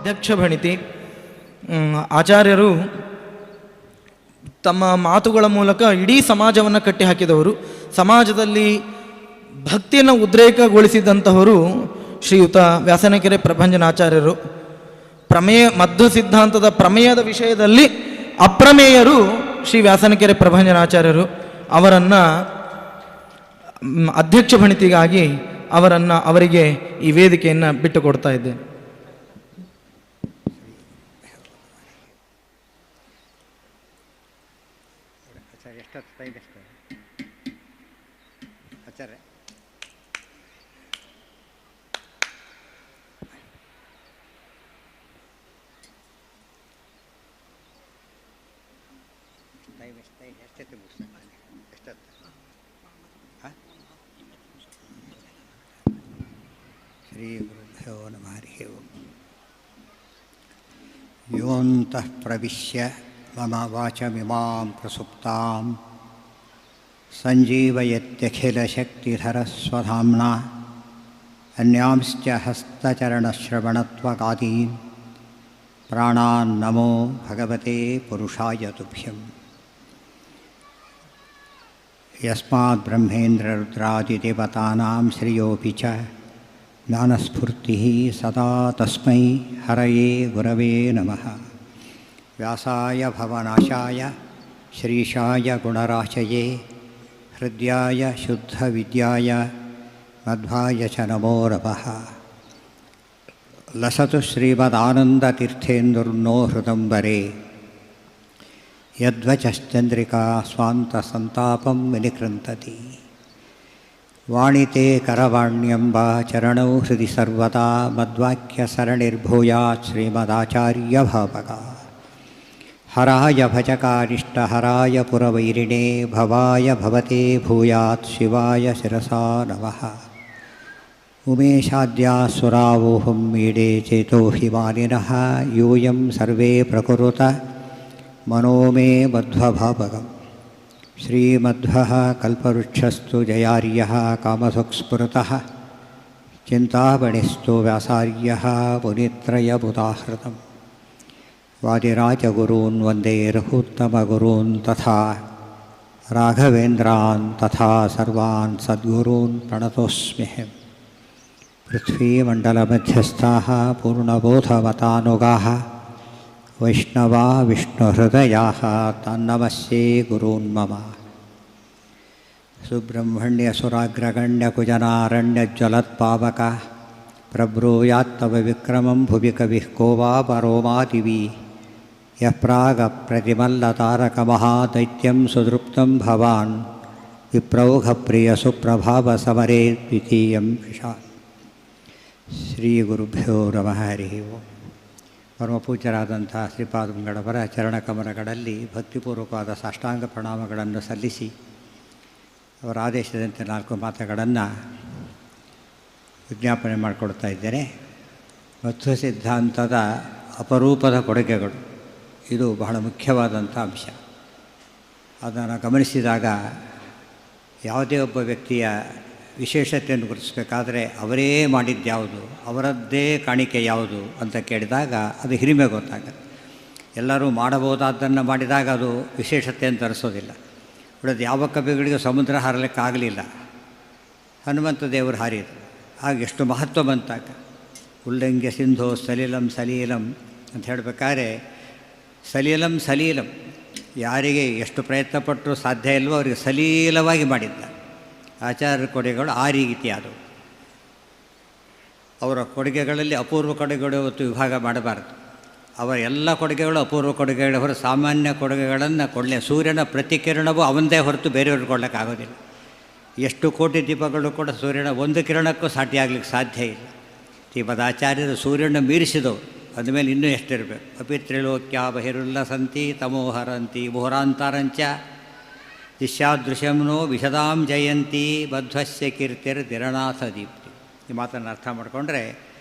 ಅಧ್ಯಕ್ಷ ಭಣಿತಿ. ಆಚಾರ್ಯರು ತಮ್ಮ ಮಾತುಗಳ ಮೂಲಕ ಇಡೀ ಸಮಾಜವನ್ನು ಕಟ್ಟಿಹಾಕಿದವರು. ಸಮಾಜದಲ್ಲಿ ಭಕ್ತಿಯನ್ನು ಉದ್ರೇಕಗೊಳಿಸಿದಂತಹವರು ಶ್ರೀಯುತ ವ್ಯಾಸನಕೆರೆ ಪ್ರಭಂಜನಾಚಾರ್ಯರು. ಮಧ್ವ ಸಿದ್ಧಾಂತದ ಪ್ರಮೇಯದ ವಿಷಯದಲ್ಲಿ ಅಪ್ರಮೇಯರು ಶ್ರೀ ವ್ಯಾಸನಕೆರೆ ಪ್ರಭಂಜನಾಚಾರ್ಯರು. ಅವರನ್ನು ಅಧ್ಯಕ್ಷ ಭಣಿತಿಗಾಗಿ ಅವರಿಗೆ ಈ ವೇದಿಕೆಯನ್ನು ಬಿಟ್ಟುಕೊಡ್ತಾ ಇದ್ದೇನೆ. ಶ್ರೀಗುರುಭ್ಯೋ ನಮಃ. ಹರಿ ಓಂ. ಯೋऽन्तಃ ಪ್ರವಿಶ್ಯ ಮಮ ವಾಚಮಿಮಾಂ ಪ್ರಸುಪ್ತಾಂ ಸಂಜೀವಯತ್ಯಖಿಲಶಕ್ತಿಧರಸ್ವಧಾಮ್ನಾ ಅನ್ಯಾಂಶ್ಚ ಹಸ್ತಚರಣಶ್ರವಣತ್ವಗಾದೀನ್ ಪ್ರಾಣಾನ್ ನಮೋ ಭಗವತೆ ಪುರುಷಾಯ ತುಭ್ಯಂ. ಯಸ್ಮಾತ್ ಬ್ರಹ್ಮೇಂದ್ರರುದ್ರಾದಿದೇವತಾನಾಂ ಶ್ರೇಯೋಪಿ ಚ ಜ್ಞಾನಸ್ಫೂರ್ತಿಃ ಸದಾ ತಸ್ಮೈ ಹರಯೇ ಗುರವೇ ನಮಃ. ವ್ಯಾಸಾಯ ಭವನಾಶಾಯ ಶ್ರೀಶಾಯ ಗುಣರಾಶಯೇ ಹೃದ್ಯಾಯ ಶುದ್ಧವಿದ್ಯಾಯ ಮಧ್ವಾಯ ಚ ನಮೋ ನಮಃ. ಲಸತು ಶ್ರೀಮದಾನಂದತೀರ್ಥೇಂದುರ್ನೋ ಹೃದಂಬರೆ ಯದ್ವಚಶ್ಚಂದ್ರಿಕಾ ಸ್ವಾಂತಸಂತಾಪಂ ವಿನಿಕೃಂತತಿ. ವಾಣಿತೆ ಕರವಾಣ್ಯಂಬ ಚರಣೌ ಹೃದಿ ಸರ್ವದಾ ಮದ್ವಾಕ್ಯಸರಣಿರ್ಭೂಯಾತ್ ಶ್ರೀಮದಾಚಾರ್ಯಭಾವಗ. ಹರಾಯ ಭಜಕಾರಿಷ್ಟಹರಾಯ ಪುರವೈರಿಣೇ ಭವಾಯ ಭವತೆ ಭೂಯಾತ್ ಶಿವಾಯ ಶಿರಸಾ ನಮಃ. ಉಮೇಶಾದ್ಯಾಸುರಾವೋಹಂ ಮೀಡೆ ಚೇತೋ ಹಿಮಾನಿನಃ ಯೂಯಂ ಸರ್ವೇ ಪ್ರಕುರುತ ಮನೋ ಮೇ ಮಧ್ವಭಾವಗಂ. ಶ್ರೀಮಧ್ವಃ ಕಲ್ಪವೃಕ್ಷಸ್ತು ಜಯಾರ್ಯಃ ಕಾಮಧುಕ್ಸ್ಫುರತಃ ಚಿಂತಾಮಣಿಸ್ತು ವ್ಯಾಸಾರ್ಯಃ ಮುನಿತ್ರಯಬುಧಾಹೃತಂ. ವಾದಿರಾಜಗುರೂನ್ ವಂದೇ ರಘೂತ್ತಮಗುರೂನ್ ತಥಾ ರಾಘವೇಂದ್ರಾನ್ ತಥಾ ಸರ್ವಾನ್ ಸದ್ಗುರೂನ್ ಪ್ರಣತೋಸ್ಮ್ಯಹಂ. ಪೃಥ್ವೀಮಂಡಲಮಧ್ಯಸ್ಥಾಃ ಪೂರ್ಣಬೋಧಮತಾನುಗಾಃ ವೈಷ್ಣವಾ ವಿಷ್ಣುಹೃದಯಾಃ ತನ್ನಮಸ್ಯೇ ಗುರೂನ್ ಮಮ. ಸುಬ್ರಹ್ಮಣ್ಯಸುರಾಗ್ರಗಣ್ಯಕುಜನಾರಣ್ಯಜ್ವಲತ್ಪಾವಕ ಪ್ರಬ್ರೂಯಾತ್ತವ ವಿಕ್ರಮಂ ಭುವಿ ಕವಿಃ ಕೋ ವಾ ಪರೋ ಮಾದಿವಿ. ಯಃ ಪ್ರಾಗಪ್ರತಿಮಲ್ಲತಾರಕಮಹಾದೈತ್ಯಂ ಸುದೃಪ್ತಂ ಭವಾನ್ ವಿಪ್ರೌಘಪ್ರಿಯಸುಪ್ರಭಾವಸಮರೇ ದ್ವಿತೀಯಂ ವಿಶಾಲ್. ಶ್ರೀಗುರುಭ್ಯೋ ನಮಃ. ಹರಿ ಓಂ. ಪರಮಪೂಜ್ಯರಾದಂಥ ಶ್ರೀಪಾದಂಗಳವರ ಚರಣಕಮಲಗಳಲ್ಲಿ ಭಕ್ತಿಪೂರ್ವಕವಾದ ಸಾಷ್ಟಾಂಗ ಪ್ರಣಾಮಗಳನ್ನು ಸಲ್ಲಿಸಿ ಅವರ ಆದೇಶದಂತೆ 4 ಮಾತುಗಳನ್ನು ವಿಜ್ಞಾಪನೆ ಮಾಡಿಕೊಡ್ತಾ ಇದ್ದೇನೆ. ಮಧ್ವ ಸಿದ್ಧಾಂತದ ಅಪರೂಪದ ಕೊಡುಗೆಗಳು, ಇದು ಬಹಳ ಮುಖ್ಯವಾದಂಥ ಅಂಶ. ಅದನ್ನು ಗಮನಿಸಿದಾಗ ಯಾವುದೇ ಒಬ್ಬ ವ್ಯಕ್ತಿಯ ವಿಶೇಷತೆಯನ್ನು ಗುರುತಿಸಬೇಕಾದ್ರೆ ಅವರೇ ಮಾಡಿದ್ದ್ಯಾವುದು, ಅವರದ್ದೇ ಕಾಣಿಕೆ ಯಾವುದು ಅಂತ ಕೇಳಿದಾಗ ಅದು ಹಿರಿಮೆ ಗೊತ್ತಾಗುತ್ತೆ. ಎಲ್ಲರೂ ಮಾಡಬಹುದಾದ್ದನ್ನು ಮಾಡಿದಾಗ ಅದು ವಿಶೇಷತೆ ಅಂತ ಅನಿಸೋದಿಲ್ಲ. ಉಳಿದ ಯಾವ ಕವಿಗಳಿಗೂ ಸಮುದ್ರ ಹಾರಲಿಕ್ಕಾಗಲಿಲ್ಲ, ಹನುಮಂತ ದೇವರು ಹಾರಿದರು. ಆಗ ಎಷ್ಟು ಮಹತ್ವ ಬಂತಾಗ. ಉಲ್ಲಂಘ್ಯ ಸಿಂಧೋ ಸಲೀಲಂ ಸಲೀಲಂ ಅಂತ ಹೇಳಬೇಕಾದ್ರೆ ಸಲೀಲಂ ಸಲೀಲಂ, ಯಾರಿಗೆ ಎಷ್ಟು ಪ್ರಯತ್ನಪಟ್ಟರೂ ಸಾಧ್ಯ ಇಲ್ವೋ ಅವರಿಗೆ ಸಲೀಲವಾಗಿ ಮಾಡಿದ್ದ. ಆಚಾರ್ಯರ ಕೊಡುಗೆಗಳು ಆ ರೀತಿ ಆದವು. ಅವರ ಕೊಡುಗೆಗಳಲ್ಲಿ ಅಪೂರ್ವ ಕೊಡುಗೆಗಳು ಇವತ್ತು ವಿಭಾಗ ಮಾಡಬಾರದು. ಅವರ ಎಲ್ಲ ಕೊಡುಗೆಗಳು ಅಪೂರ್ವ ಕೊಡುಗೆಗಳ ಹೊರ ಸಾಮಾನ್ಯ ಕೊಡುಗೆಗಳನ್ನು ಕೊಡಲೇ. ಸೂರ್ಯನ ಪ್ರತಿಕಿರಣವೂ ಅವಂದೇ ಹೊರತು ಬೇರೆಯವ್ರಿಗೆ ಕೊಡಲಿಕ್ಕಾಗೋದಿಲ್ಲ. ಎಷ್ಟು ಕೋಟಿ ದೀಪಗಳು ಕೂಡ ಸೂರ್ಯನ ಒಂದು ಕಿರಣಕ್ಕೂ ಸಾಟಿಯಾಗಲಿಕ್ಕೆ ಸಾಧ್ಯ ಇಲ್ಲ. ಶ್ರೀಮದ್ ಆಚಾರ್ಯರು ಸೂರ್ಯನ ಮೀರಿಸಿದವರು, ಅಂದಮೇಲೆ ಇನ್ನೂ ಎಷ್ಟಿರಬೇಕು. ಅಪಿತ್ರಿಲೋಕ್ಯ ಬಹಿರುಲ್ಲಸಂತಿ ತಮೋಹರಂತಿ ಮುಹುರಾಂತರಂಚ ದಿಶ್ಯಾದೃಶ್ಯಂನೋ ವಿಶದಾಂ ಜಯಂತಿ ಮಧ್ವಸ್ಯ ಕೀರ್ತಿರ್ ದಿರಣಾಥ ದೀಪ್ತಿ. ಈ ಮಾತನ್ನು ಅರ್ಥ ಮಾಡಿಕೊಂಡ್ರೆ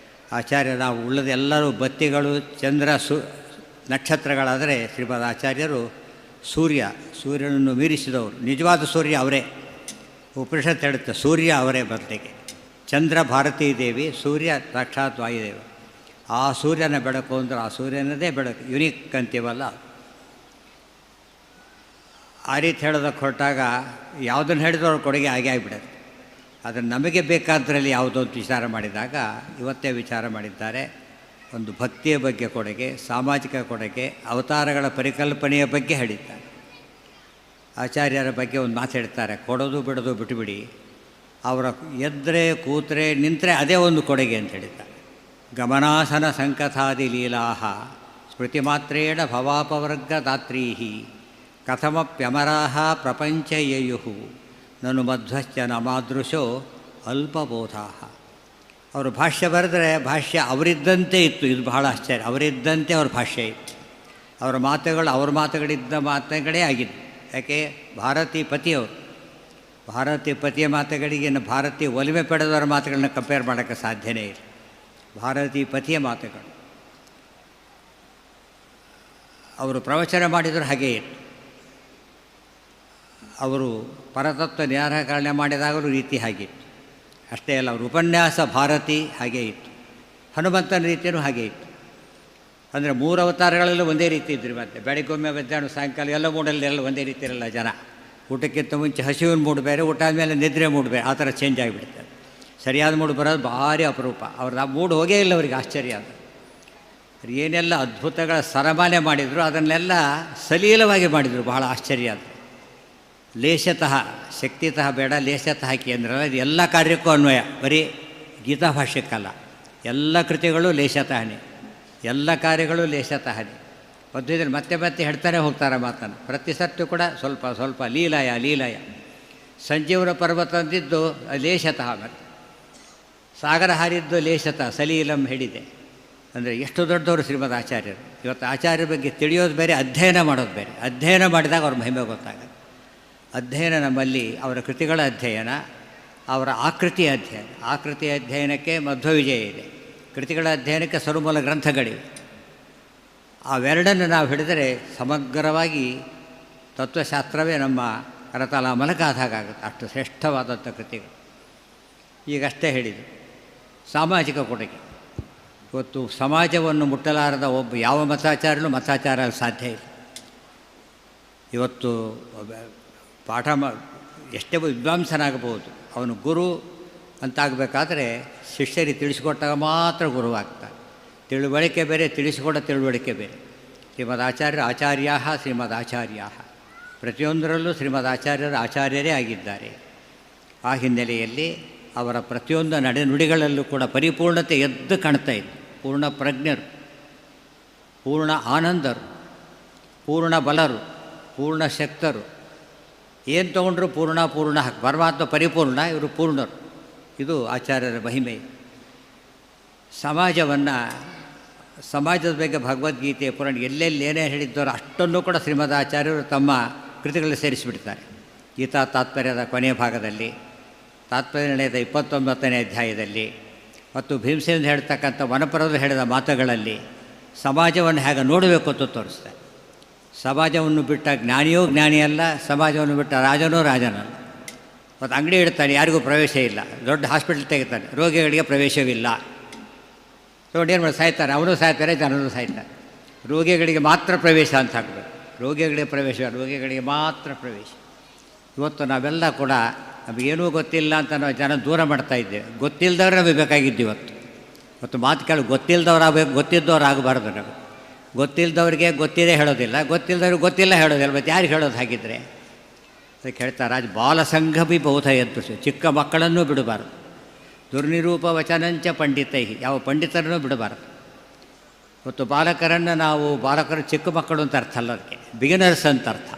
ಆಚಾರ್ಯ ನಾವು ಉಳ್ಳದೆಲ್ಲರೂ ಬತ್ತಿಗಳು, ಚಂದ್ರ, ನಕ್ಷತ್ರಗಳಾದರೆ ಶ್ರೀಮದ್ ಆಚಾರ್ಯರು ಸೂರ್ಯನನ್ನು ಮೀರಿಸಿದವರು. ನಿಜವಾದ ಸೂರ್ಯ ಅವರೇ. ಉಪನಿಷತ್ ಹೇಳುತ್ತೆ ಸೂರ್ಯ ಅವರೇ ಬದಲಿಗೆ. ಚಂದ್ರ ಭಾರತೀ ದೇವಿ, ಸೂರ್ಯ ಸಾಕ್ಷಾತ್ ವಾಯುದೇವ. ಆ ಸೂರ್ಯನ ಬೆಳಕು ಅಂದ್ರೆ ಆ ಸೂರ್ಯನದೇ ಬೆಳಕು, ಯುನಿಕ್ ಅಂತೀವಲ್ಲ. ಆ ರೀತಿ ಹೇಳೋದಕ್ಕೆ ಹೊರಟಾಗ ಯಾವುದನ್ನು ಹೇಳಿದ್ರು ಅವ್ರ ಕೊಡುಗೆ ಆಗೇ ಆಗಿಬಿಡುತ್ತೆ. ಆದರೆ ನಮಗೆ ಬೇಕಾದ್ರಲ್ಲಿ ಯಾವುದೋ ಒಂದು ವಿಚಾರ ಮಾಡಿದಾಗ ಇವತ್ತೇ ವಿಚಾರ ಮಾಡಿದ್ದಾರೆ. ಒಂದು ಭಕ್ತಿಯ ಬಗ್ಗೆ ಕೊಡುಗೆ, ಸಾಮಾಜಿಕ ಕೊಡುಗೆ, ಅವತಾರಗಳ ಪರಿಕಲ್ಪನೆಯ ಬಗ್ಗೆ ಹೇಳಿದ್ದಾರೆ. ಆಚಾರ್ಯರ ಬಗ್ಗೆ ಒಂದು ಮಾತು ಹೇಳ್ತಾರೆ, ಕೊಡೋದು ಬಿಡೋದು ಬಿಟ್ಟುಬಿಡಿ, ಅವರ ಎದ್ದರೆ ಕೂತ್ರೆ ನಿಂತರೆ ಅದೇ ಒಂದು ಕೊಡುಗೆ ಅಂತ ಹೇಳಿದ್ದಾರೆ. ಗಮನಾಸನ ಸಂಕಥಾದಿ ಲೀಲಾಹ ಸ್ಮೃತಿ ಮಾತ್ರೇಣ ಭವಾಪವರ್ಗದಾತ್ರೀ ಕಥಮಪ್ಯಮರಾಹ ಪ್ರಪಂಚ ಯಯುಹು ನನು ಮಧ್ವಶ್ಚ ನಮಾದೃಶೋ ಅಲ್ಪಬೋಧಾ. ಅವರು ಭಾಷ್ಯ ಬರೆದರೆ ಭಾಷ್ಯ ಅವರಿದ್ದಂತೆ ಇತ್ತು. ಇದು ಬಹಳ ಆಶ್ಚರ್ಯ. ಅವರಿದ್ದಂತೆ ಅವ್ರ ಭಾಷ್ಯ ಇತ್ತು. ಅವರ ಮಾತುಗಳು ಅವ್ರ ಮಾತುಗಳಿದ್ದ ಮಾತುಗಳೇ ಆಗಿದ್ದು. ಯಾಕೆ? ಭಾರತೀ ಪತಿಯವರು, ಭಾರತೀ ಪತಿಯ ಮಾತುಗಳಿಗೆ ಭಾರತೀಯ ಒಲಿಮೆ ಪಡೆದವರ ಮಾತುಗಳನ್ನ ಕಂಪೇರ್ ಮಾಡೋಕ್ಕೆ ಸಾಧ್ಯನೇ ಇಲ್ಲ. ಭಾರತೀ ಪತಿಯ ಮಾತುಗಳು ಅವರು ಪ್ರವಚನ ಮಾಡಿದರೂ ಹಾಗೇ ಇತ್ತು. ಅವರು ಪರತತ್ವ ನಿರಾಕರಣೆ ಮಾಡಿದಾಗಲೂ ರೀತಿ ಹಾಗಿತ್ತು. ಅಷ್ಟೇ ಅಲ್ಲ, ಅವರು ಉಪನ್ಯಾಸ ಭಾರತಿ ಹಾಗೇ ಇತ್ತು. ಹನುಮಂತನ ರೀತಿಯೂ ಹಾಗೇ ಇತ್ತು. ಅಂದರೆ 3 ಅವತಾರಗಳಲ್ಲೂ ಒಂದೇ ರೀತಿ ಇದ್ದರು. ಮತ್ತು ಬೆಳಗ್ಗೊಮ್ಮೆ ಮಧ್ಯಾಹ್ನ ಸಾಯಂಕಾಲ ಎಲ್ಲ ಮೂಡಲ್ಲಿ ಎಲ್ಲ ಒಂದೇ ರೀತಿ ಇರಲ್ಲ ಜನ. ಊಟಕ್ಕಿಂತ ಮುಂಚೆ ಹಸಿವಿನ ಮೂಡು ಬೇರೆ, ಊಟ ಆದಮೇಲೆ ನಿದ್ರೆ ಮೂಡು ಬೇರೆ, ಆ ಥರ ಚೇಂಜ್ ಆಗಿಬಿಡ್ತಾರೆ. ಸರಿಯಾದ ಮೂಡು ಬರೋದು ಭಾರಿ ಅಪರೂಪ. ಅವ್ರದ್ದು ಆ ಮೂಡು ಹೋಗೇ ಇಲ್ಲ. ಅವರಿಗೆ ಆಶ್ಚರ್ಯ ಅದು. ಏನೆಲ್ಲ ಅದ್ಭುತಗಳ ಸರಮಾಲೆ ಮಾಡಿದರು ಅದನ್ನೆಲ್ಲ ಸಲೀಲವಾಗಿ ಮಾಡಿದರು. ಬಹಳ ಆಶ್ಚರ್ಯ ಅದು. ಲೇಷತಃ, ಶಕ್ತಿತಃ ಬೇಡ, ಲೇಷತಃ ಕೇಂದ್ರ. ಇದು ಎಲ್ಲ ಕಾರ್ಯಕ್ಕೂ ಅನ್ವಯ, ಬರೀ ಗೀತಾ ಭಾಷ್ಯಕ್ಕಲ್ಲ. ಎಲ್ಲ ಕೃತಿಗಳು ಲೇಷತಃನೇ, ಎಲ್ಲ ಕಾರ್ಯಗಳು ಲೇಷತಃನೇ. ಪದ್ಧತಿಯಲ್ಲಿ ಮತ್ತೆ ಮತ್ತೆ ಹೇಳ್ತಾನೆ ಹೋಗ್ತಾರೆ ಮಾತನ್ನು. ಪ್ರತಿ ಸತ್ಯೂ ಕೂಡ ಸ್ವಲ್ಪ ಸ್ವಲ್ಪ ಲೀಲಾಯ ಲೀಲಾಯ. ಸಂಜೀವನ ಪರ್ವತ ಅಂದಿದ್ದು ಲೇಷತಃ, ಮತ್ತು ಸಾಗರ ಹಾರಿದ್ದು ಲೇಷತಃ, ಸಲೀಲಂ ಹೇಳಿದೆ. ಅಂದರೆ ಎಷ್ಟು ದೊಡ್ಡವರು ಶ್ರೀಮದ್ ಆಚಾರ್ಯರು. ಇವತ್ತು ಆಚಾರ್ಯರ ಬಗ್ಗೆ ತಿಳಿಯೋದು ಬೇರೆ, ಅಧ್ಯಯನ ಮಾಡೋದು ಬೇರೆ. ಅಧ್ಯಯನ ಮಾಡಿದಾಗ ಅವ್ರ ಮಹಿಮೆ ಗೊತ್ತಾಗುತ್ತೆ. ಅಧ್ಯಯನ ನಮ್ಮಲ್ಲಿ ಅವರ ಕೃತಿಗಳ ಅಧ್ಯಯನ, ಅವರ ಆಕೃತಿಯ ಅಧ್ಯಯನ. ಆಕೃತಿಯ ಅಧ್ಯಯನಕ್ಕೆ ಮಧ್ವವಿಜಯ ಇದೆ, ಕೃತಿಗಳ ಅಧ್ಯಯನಕ್ಕೆ ಸರುಮೂಲ ಗ್ರಂಥಗಳಿವೆ. ಅವೆರಡನ್ನು ನಾವು ಹಿಡಿದರೆ ಸಮಗ್ರವಾಗಿ ತತ್ವಶಾಸ್ತ್ರವೇ ನಮ್ಮ ಕರತಲ ಮಲಕಾದಾಗುತ್ತೆ. ಅಷ್ಟು ಶ್ರೇಷ್ಠವಾದಂಥ ಕೃತಿಗಳು. ಈಗಷ್ಟೇ ಹೇಳಿದರು ಸಾಮಾಜಿಕ ಕೊಡುಗೆ. ಇವತ್ತು ಸಮಾಜವನ್ನು ಮುಟ್ಟಲಾರದ ಒಬ್ಬ ಯಾವ ಮತಾಚಾರನೂ ಮತಾಚಾರ ಸಾಧ್ಯ ಇಲ್ಲ. ಇವತ್ತು ಪಾಠ ಎಷ್ಟೇ ವಿದ್ವಾಂಸನಾಗಬಹುದು, ಅವನು ಗುರು ಅಂತಾಗಬೇಕಾದ್ರೆ ಶಿಷ್ಯರಿಗೆ ತಿಳಿಸಿಕೊಟ್ಟಾಗ ಮಾತ್ರ ಗುರುವಾಗ್ತಾನೆ. ತಿಳುವಳಿಕೆ ಬೇರೆ, ತಿಳಿಸಿಕೊಡೋ ತಿಳುವಳಿಕೆ ಬೇರೆ. ಶ್ರೀಮದ್ ಆಚಾರ್ಯ ಶ್ರೀಮದ್ ಆಚಾರ್ಯ, ಪ್ರತಿಯೊಂದರಲ್ಲೂ ಶ್ರೀಮದ್ ಆಚಾರ್ಯರು ಆಚಾರ್ಯರೇ ಆಗಿದ್ದಾರೆ. ಆ ಹಿನ್ನೆಲೆಯಲ್ಲಿ ಅವರ ಪ್ರತಿಯೊಂದು ನಡೆನುಡಿಗಳಲ್ಲೂ ಕೂಡ ಪರಿಪೂರ್ಣತೆ ಎದ್ದು ಕಾಣ್ತಾ ಇತ್ತು. ಪೂರ್ಣ ಪ್ರಜ್ಞರು, ಪೂರ್ಣ ಆನಂದರು, ಪೂರ್ಣ ಬಲರು, ಪೂರ್ಣ ಶಕ್ತರು. ಏನು ತೊಗೊಂಡ್ರು ಪೂರ್ಣ ಪೂರ್ಣ. ಪರಮಾತ್ಮ ಪರಿಪೂರ್ಣ, ಇವರು ಪೂರ್ಣರು. ಇದು ಆಚಾರ್ಯರ ಮಹಿಮೆ. ಸಮಾಜದ ಬಗ್ಗೆ ಭಗವದ್ಗೀತೆಯ ಪುರಾಣ ಎಲ್ಲೆಲ್ಲಿ ಏನೇ ಹೇಳಿದ್ದವರು ಅಷ್ಟನ್ನು ಕೂಡ ಶ್ರೀಮದ್ ಆಚಾರ್ಯರು ತಮ್ಮ ಕೃತಿಗಳಲ್ಲಿ ಸೇರಿಸಿಬಿಡ್ತಾರೆ. ಗೀತಾ ತಾತ್ಪರ್ಯದ ಕೊನೆಯ ಭಾಗದಲ್ಲಿ, ತಾತ್ಪರ್ಯ ನಡೆದ 29ನೇ ಅಧ್ಯಾಯದಲ್ಲಿ, ಮತ್ತು ಭೀಮಸೇನ ಹೇಳ್ತಕ್ಕಂಥ ವನಪರ್ವದಲ್ಲಿ ಹೇಳಿದ ಮಾತುಗಳಲ್ಲಿ ಸಮಾಜವನ್ನು ಹೇಗೆ ನೋಡಬೇಕು ಅಂತ ತೋರಿಸ್ತಾರೆ. ಸಮಾಜವನ್ನು ಬಿಟ್ಟ ಜ್ಞಾನಿಯೋ ಜ್ಞಾನಿಯಲ್ಲ, ಸಮಾಜವನ್ನು ಬಿಟ್ಟ ರಾಜನೋ ರಾಜನಲ್ಲ. ಮತ್ತು ಅಂಗಡಿ ಇಡ್ತಾನೆ, ಯಾರಿಗೂ ಪ್ರವೇಶ ಇಲ್ಲ. ದೊಡ್ಡ ಹಾಸ್ಪಿಟಲ್ ತೆಗಿತಾನೆ, ರೋಗಿಗಳಿಗೆ ಪ್ರವೇಶವಿಲ್ಲ. ನೋಡಿ ಏನು ಮಾಡಿ ಸಾಯ್ತಾರೆ, ಅವನು ಸಾಯ್ತಾರೆ, ಜನರು ಸಾಯ್ತಾರೆ. ರೋಗಿಗಳಿಗೆ ಮಾತ್ರ ಪ್ರವೇಶ ಅಂತ ಹಾಕಬೇಕು. ರೋಗಿಗಳಿಗೆ ಪ್ರವೇಶ, ರೋಗಿಗಳಿಗೆ ಮಾತ್ರ ಪ್ರವೇಶ. ಇವತ್ತು ನಾವೆಲ್ಲ ಕೂಡ ನಮಗೇನೂ ಗೊತ್ತಿಲ್ಲ ಅಂತ ನಾವು ಜನ ದೂರ ಮಾಡ್ತಾಯಿದ್ದೇವೆ. ಗೊತ್ತಿಲ್ಲದವ್ರು ನಮಗೆ ಬೇಕಾಗಿದ್ದು ಇವತ್ತು ಮಾತು ಕೇಳಿ ಗೊತ್ತಿಲ್ಲದವ್ರಾಗಬೇಕು, ಗೊತ್ತಿದ್ದವ್ರು ಆಗಬಾರ್ದು. ನಮಗೆ ಗೊತ್ತಿಲ್ಲದವ್ರಿಗೆ ಗೊತ್ತಿದೆ ಹೇಳೋದಿಲ್ಲ, ಗೊತ್ತಿಲ್ಲದವ್ರಿಗೆ ಗೊತ್ತಿಲ್ಲ ಹೇಳೋದಿಲ್ಲ. ಮತ್ತು ಯಾರಿಗೆ ಹೇಳೋದು ಹಾಗಿದ್ರೆ? ಅದಕ್ಕೆ ಹೇಳ್ತಾರೆ, ರಾಜ ಬಾಲಸಂಘಭಿ ಬೋಧ ಎದ್ದು, ಚಿಕ್ಕ ಮಕ್ಕಳನ್ನೂ ಬಿಡಬಾರ್ದು. ದುರ್ನಿರೂಪ ವಚನಂಚ ಪಂಡಿತೈ, ಯಾವ ಪಂಡಿತರನ್ನೂ ಬಿಡಬಾರ್ದು. ಇವತ್ತು ಬಾಲಕರು ಚಿಕ್ಕ ಮಕ್ಕಳು ಅಂತ ಅರ್ಥ ಅಲ್ಲ, ಅದಕ್ಕೆ ಬಿಗಿನರ್ಸ್ ಅಂತ ಅರ್ಥ.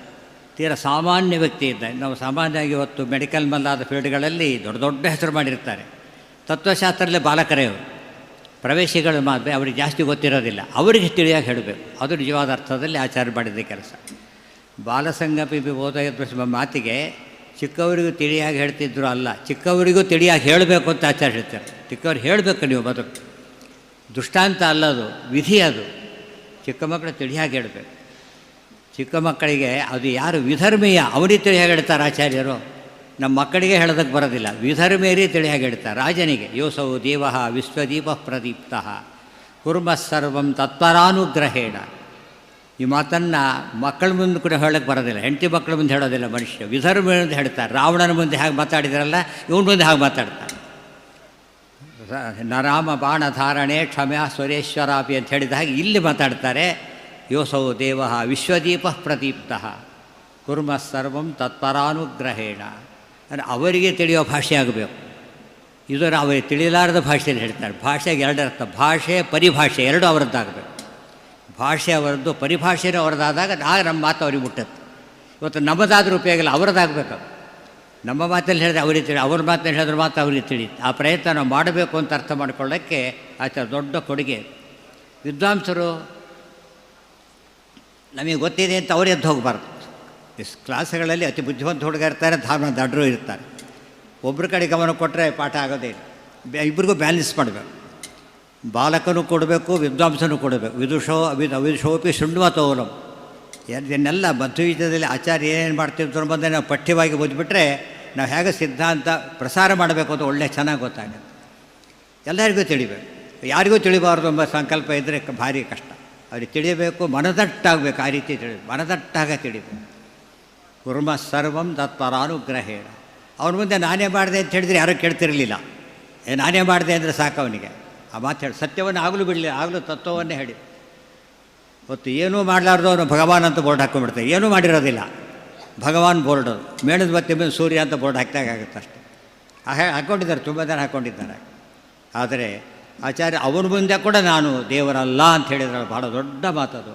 ತೀರ ಸಾಮಾನ್ಯ ವ್ಯಕ್ತಿ ಇದ್ದ. ನಾವು ಸಾಮಾನ್ಯವಾಗಿ ಇವತ್ತು ಮೆಡಿಕಲ್ ಮಲ್ಲಾದ ಫೀಲ್ಡ್ಗಳಲ್ಲಿ ದೊಡ್ಡ ದೊಡ್ಡ ಹೆಸರು ಮಾಡಿರ್ತಾರೆ. ತತ್ವಶಾಸ್ತ್ರದಲ್ಲೇ ಬಾಲಕರೇ ಅವರು, ಪ್ರವೇಶಿಗಳು ಮಾತ್ರ ಅವ್ರಿಗೆ ಜಾಸ್ತಿ ಗೊತ್ತಿರೋದಿಲ್ಲ. ಅವರಿಗೆ ತಿಳಿಯಾಗಿ ಹೇಳಬೇಕು. ಅದು ನಿಜವಾದ ಅರ್ಥದಲ್ಲಿ ಆಚಾರ್ಯ ಮಾಡಿದ ಕೆಲಸ. ಬಾಲಸಂಗಪಿ ಬೋಧ ಎದುರಿಸುವ ಮಾತಿಗೆ ಚಿಕ್ಕವರಿಗೂ ತಿಳಿಯಾಗಿ ಹೇಳ್ತಿದ್ರು ಅಲ್ಲ, ಚಿಕ್ಕವರಿಗೂ ತಿಳಿಯಾಗಿ ಹೇಳಬೇಕು ಅಂತ ಆಚಾರ್ಯ ಹೇಳ್ತಾರೆ. ಚಿಕ್ಕವ್ರಿಗೆ ಹೇಳಬೇಕು ನೀವು ಬದುಕು. ದೃಷ್ಟಾಂತ ಅಲ್ಲದು, ವಿಧಿ ಅದು. ಚಿಕ್ಕ ಮಕ್ಕಳು ತಿಳಿಯಾಗಿ ಹೇಳಬೇಕು. ಚಿಕ್ಕ ಮಕ್ಕಳಿಗೆ ಅದು ಯಾರು ವಿಧರ್ಮೀಯ ಅವನಿಗೆ ತಿಳಿಯಾಗಿ ಹೇಳ್ತಾರೆ ಆಚಾರ್ಯರು. ನಮ್ಮ ಮಕ್ಕಳಿಗೆ ಹೇಳೋದಕ್ಕೆ ಬರೋದಿಲ್ಲ. ವಿಧರ್ಮೇರಿ ತಿಳಿಯಾಗಿ ಹೇಳ್ತಾರೆ. ರಾಜನಿಗೆ ಯೋಸೌ ದೇವ ವಿಶ್ವದೀಪ ಪ್ರದೀಪ್ತ ಕುರ್ಮ ಸರ್ವಂ ತತ್ಪರಾನುಗ್ರಹೇಣ. ಈ ಮಾತನ್ನು ಮಕ್ಕಳ ಮುಂದೆ ಕೂಡ ಹೇಳಕ್ಕೆ ಬರೋದಿಲ್ಲ, ಹೆಂಡತಿ ಮಕ್ಕಳ ಮುಂದೆ ಹೇಳೋದಿಲ್ಲ ಮನುಷ್ಯ. ವಿಧರ್ಮ ಮುಂದೆ ಹೇಳ್ತಾರೆ, ರಾವಣನ ಮುಂದೆ ಹೇಗೆ ಮಾತಾಡಿದಾರಲ್ಲ ಇವನ ಮುಂದೆ ಹಾಗೆ ಮಾತಾಡ್ತಾರೆ. ನರಾಮ ಬಾಣ ಧಾರಣೆ ಕ್ಷಮ್ಯ ಸ್ವರೇಶ್ವರಾಪಿ ಅಂತ ಹೇಳಿದ ಹಾಗೆ ಇಲ್ಲಿ ಮಾತಾಡ್ತಾರೆ. ಯೋಸೌ ದೇವ ವಿಶ್ವದೀಪ ಪ್ರದೀಪ್ತ ಕುರ್ಮ ಸರ್ವಂ ತತ್ಪರಾನುಗ್ರಹೇಣ. ಅಂದರೆ ಅವರಿಗೆ ತಿಳಿಯೋ ಭಾಷೆ ಆಗಬೇಕು. ಇದರ ಅವರಿಗೆ ತಿಳಿಲಾರದ ಭಾಷೆಯಲ್ಲಿ ಹೇಳ್ತಾರೆ. ಭಾಷೆಗೆ ಎರಡರ್ಥ, ಭಾಷೆ ಪರಿಭಾಷೆ ಎರಡೂ ಅವರದ್ದಾಗಬೇಕು. ಭಾಷೆ ಅವರದ್ದು, ಪರಿಭಾಷೆನೂ ಅವರದ್ದಾದಾಗ ಆಗ ನಮ್ಮ ಮಾತು ಅವ್ರಿಗೆ ಮುಟ್ಟುತ್ತೆ. ಇವತ್ತು ನಮ್ಮದಾದ್ರೂ ಉಪಯೋಗ ಇಲ್ಲ, ಅವರದ್ದಾಗಬೇಕು. ನಮ್ಮ ಮಾತಲ್ಲಿ ಹೇಳಿದ್ರೆ ಅವರಿಗೆ ತಿಳಿ, ಅವ್ರ ಮಾತಲ್ಲಿ ಹೇಳಿದ್ರೆ ಮಾತು ಅವರಿಗೆ ತಿಳಿಯುತ್ತೆ. ಆ ಪ್ರಯತ್ನ ನಾವು ಮಾಡಬೇಕು ಅಂತ ಅರ್ಥ ಮಾಡಿಕೊಳ್ಳೋಕ್ಕೆ ಆಚಾರ ದೊಡ್ಡ ಕೊಡುಗೆ. ವಿದ್ವಾಂಸರು ನಮಗೆ ಗೊತ್ತಿದೆ ಅಂತ ಅವ್ರು ಎದ್ದು ಹೋಗಬಾರ್ದು. ಕ್ಲಾಸ್ಗಳಲ್ಲಿ ಅತಿ ಬುದ್ಧಿವಂತ ಹುಡುಗ ಇರ್ತಾರೆ, ದಡ್ರು ಇರ್ತಾರೆ. ಒಬ್ಬರ ಕಡೆ ಗಮನ ಕೊಟ್ಟರೆ ಪಾಠ ಆಗೋದೇ ಇಲ್ಲ. ಇಬ್ಬರಿಗೂ ಬ್ಯಾಲೆನ್ಸ್ ಮಾಡಬೇಕು. ಬಾಲಕನೂ ಕೊಡಬೇಕು, ವಿದ್ವಾಂಸನೂ ಕೊಡಬೇಕು. ವಿದುಷೋಪಿ ಶೃಣ್ವತೋಲಂ. ಇದನ್ನೆಲ್ಲ ಮಧ್ವಯುಗದಲ್ಲಿ ಆಚಾರ್ಯ ಏನೇನು ಮಾಡ್ತಿರ್ತಾರೆ ಬಂದರೆ ನಾವು ಪಠ್ಯವಾಗಿ ಓದಿಬಿಟ್ರೆ ನಾವು ಹೇಗೆ ಸಿದ್ಧಾಂತ ಪ್ರಸಾರ ಮಾಡಬೇಕು ಅಂತ ಒಳ್ಳೆ ಚೆನ್ನಾಗಿ ಗೊತ್ತಾಗುತ್ತೆ. ಎಲ್ಲರಿಗೂ ತಿಳಿಬೇಕು. ಯಾರಿಗೂ ತಿಳಿಬಾರ್ದು ಎಂಬ ಸಂಕಲ್ಪ ಇದ್ದರೆ ಭಾರಿ ಕಷ್ಟ. ಅವ್ರಿಗೆ ತಿಳಿಯಬೇಕು, ಮನದಟ್ಟಾಗಬೇಕು. ಆ ರೀತಿ ತಿಳಿಬೇಕು, ಮನದಟ್ಟಾಗ ತಿಳಿಬೇಕು. ಕುರ್ಮ ಸರ್ವಂ ತತ್ಪರಾನುಗ್ರಹೇಣ. ಅವನ ಮುಂದೆ ನಾನೇ ಮಾಡಿದೆ ಅಂತ ಹೇಳಿದ್ರೆ ಯಾರೂ ಕೇಳ್ತಿರಲಿಲ್ಲ. ನಾನೇ ಮಾಡಿದೆ ಅಂದರೆ ಸಾಕು ಅವನಿಗೆ. ಆ ಮಾತು ಹೇಳಿ ಸತ್ಯವನ್ನು ಆಗಲೂ ಬಿಡಲಿಲ್ಲ, ಆಗಲೂ ತತ್ವವನ್ನೇ ಹೇಳಿ. ಹೊತ್ತು ಏನೂ ಮಾಡಲಾರ್ದು ಅವನು ಭಗವಾನ್ ಅಂತ ಬೋರ್ಡ್ ಹಾಕ್ಕೊಂಡ್ಬಿಡ್ತಾರೆ. ಏನೂ ಮಾಡಿರೋದಿಲ್ಲ, ಭಗವಾನ್ ಬೋರ್ಡು. ಮೇಣದ ಬತ್ತಿ ಮೇಲೆ ಸೂರ್ಯ ಅಂತ ಬೋರ್ಡ್ ಹಾಕಿದಾಗುತ್ತೆ ಅಷ್ಟೆ. ಹಾಕ್ಕೊಂಡಿದ್ದಾರೆ, ತುಂಬ ಜನ ಹಾಕ್ಕೊಂಡಿದ್ದಾರೆ. ಆದರೆ ಆಚಾರ್ಯ ಅವನ ಮುಂದೆ ಕೂಡ ನಾನು ದೇವರಲ್ಲ ಅಂತ ಹೇಳಿದ್ರೆ ಭಾಳ ದೊಡ್ಡ ಮಾತದು.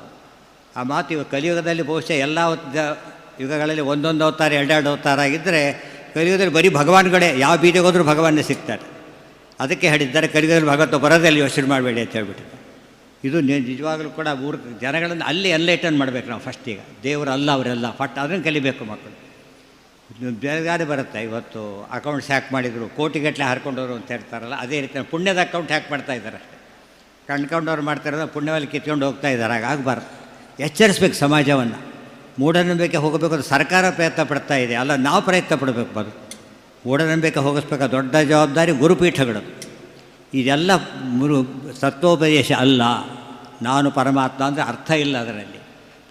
ಆ ಮಾತು ಇವಾಗ ಕಲಿಯುಗದಲ್ಲಿ ಬಹುಶಃ ಎಲ್ಲ ಯುಗಗಳಲ್ಲಿ ಒಂದೊಂದು ಅವತಾರ ಎರಡೆರಡು ಅವತಾರ ಆಗಿದ್ದರೆ, ಕಲಿಯುಗದಲ್ಲಿ ಬರೀ ಭಗವಾನ್ಗಳೇ, ಯಾವ ಬೀದಿಗೆ ಹೋದರೂ ಭಗವಾನೇ ಸಿಗ್ತಾರೆ. ಅದಕ್ಕೆ ಹೇಳಿದ್ದಾರೆ ಕಲಿಯುಗದಲ್ಲಿ ಭಗವಂತ ಬರೋದಲ್ಲಿ ಯೋಚನೆ ಮಾಡಬೇಡಿ ಅಂತ ಹೇಳ್ಬಿಟ್ಟಿದ್ದಾರೆ. ಇದು ನಿಜವಾಗಲೂ ಕೂಡ ಜನಗಳನ್ನು ಅಲ್ಲಿ ಎನ್ಲೈಟನ್ ಮಾಡಬೇಕು ನಾವು ಫಸ್ಟಿಗೆ. ದೇವರಲ್ಲ ಅವರೆಲ್ಲ ಫಟ್ ಅದನ್ನು ಕಲಿಬೇಕು ಮಕ್ಕಳು. ಬೇರೆ ಬರುತ್ತೆ. ಇವತ್ತು ಅಕೌಂಟ್ಸ್ ಹ್ಯಾಕ್ ಮಾಡಿದರು, ಕೋಟಿಗಟ್ಟಲೆ ಹರ್ಕೊಂಡವರು ಅಂತ ಹೇಳ್ತಾರಲ್ಲ, ಅದೇ ರೀತಿ ಪುಣ್ಯದ ಅಕೌಂಟ್ ಹ್ಯಾಕ್ ಮಾಡ್ತಾ ಇದ್ದಾರೆ ಅಷ್ಟೇ. ಕಣ್ಕೊಂಡವ್ರು ಮಾಡ್ತಾರಲ್ಲ, ಪುಣ್ಯದಲ್ಲಿ ಕಿತ್ಕೊಂಡು ಹೋಗ್ತಾ ಇದ್ದಾರೆ. ಹಾಗಾಗಬಾರ್ದು. ಎಚ್ಚರಿಸ್ಬೇಕು ಸಮಾಜವನ್ನು. ಮೂಢನಂಬಿಕೆ ಹೋಗಬೇಕು ಅಂತ ಸರ್ಕಾರ ಪ್ರಯತ್ನ ಪಡ್ತಾ ಇದೆ, ಅಲ್ಲ ನಾವು ಪ್ರಯತ್ನ ಪಡಬೇಕು. ಮೂಢನಂಬಿಕೆ ಹೋಗಿಸ್ಬೇಕಾದ ದೊಡ್ಡ ಜವಾಬ್ದಾರಿ ಗುರುಪೀಠಗಳು. ಇದೆಲ್ಲ ತತ್ವೋಪದೇಶ ಅಲ್ಲ. ನಾನು ಪರಮಾತ್ಮ ಅಂದರೆ ಅರ್ಥ ಇಲ್ಲ ಅದರಲ್ಲಿ.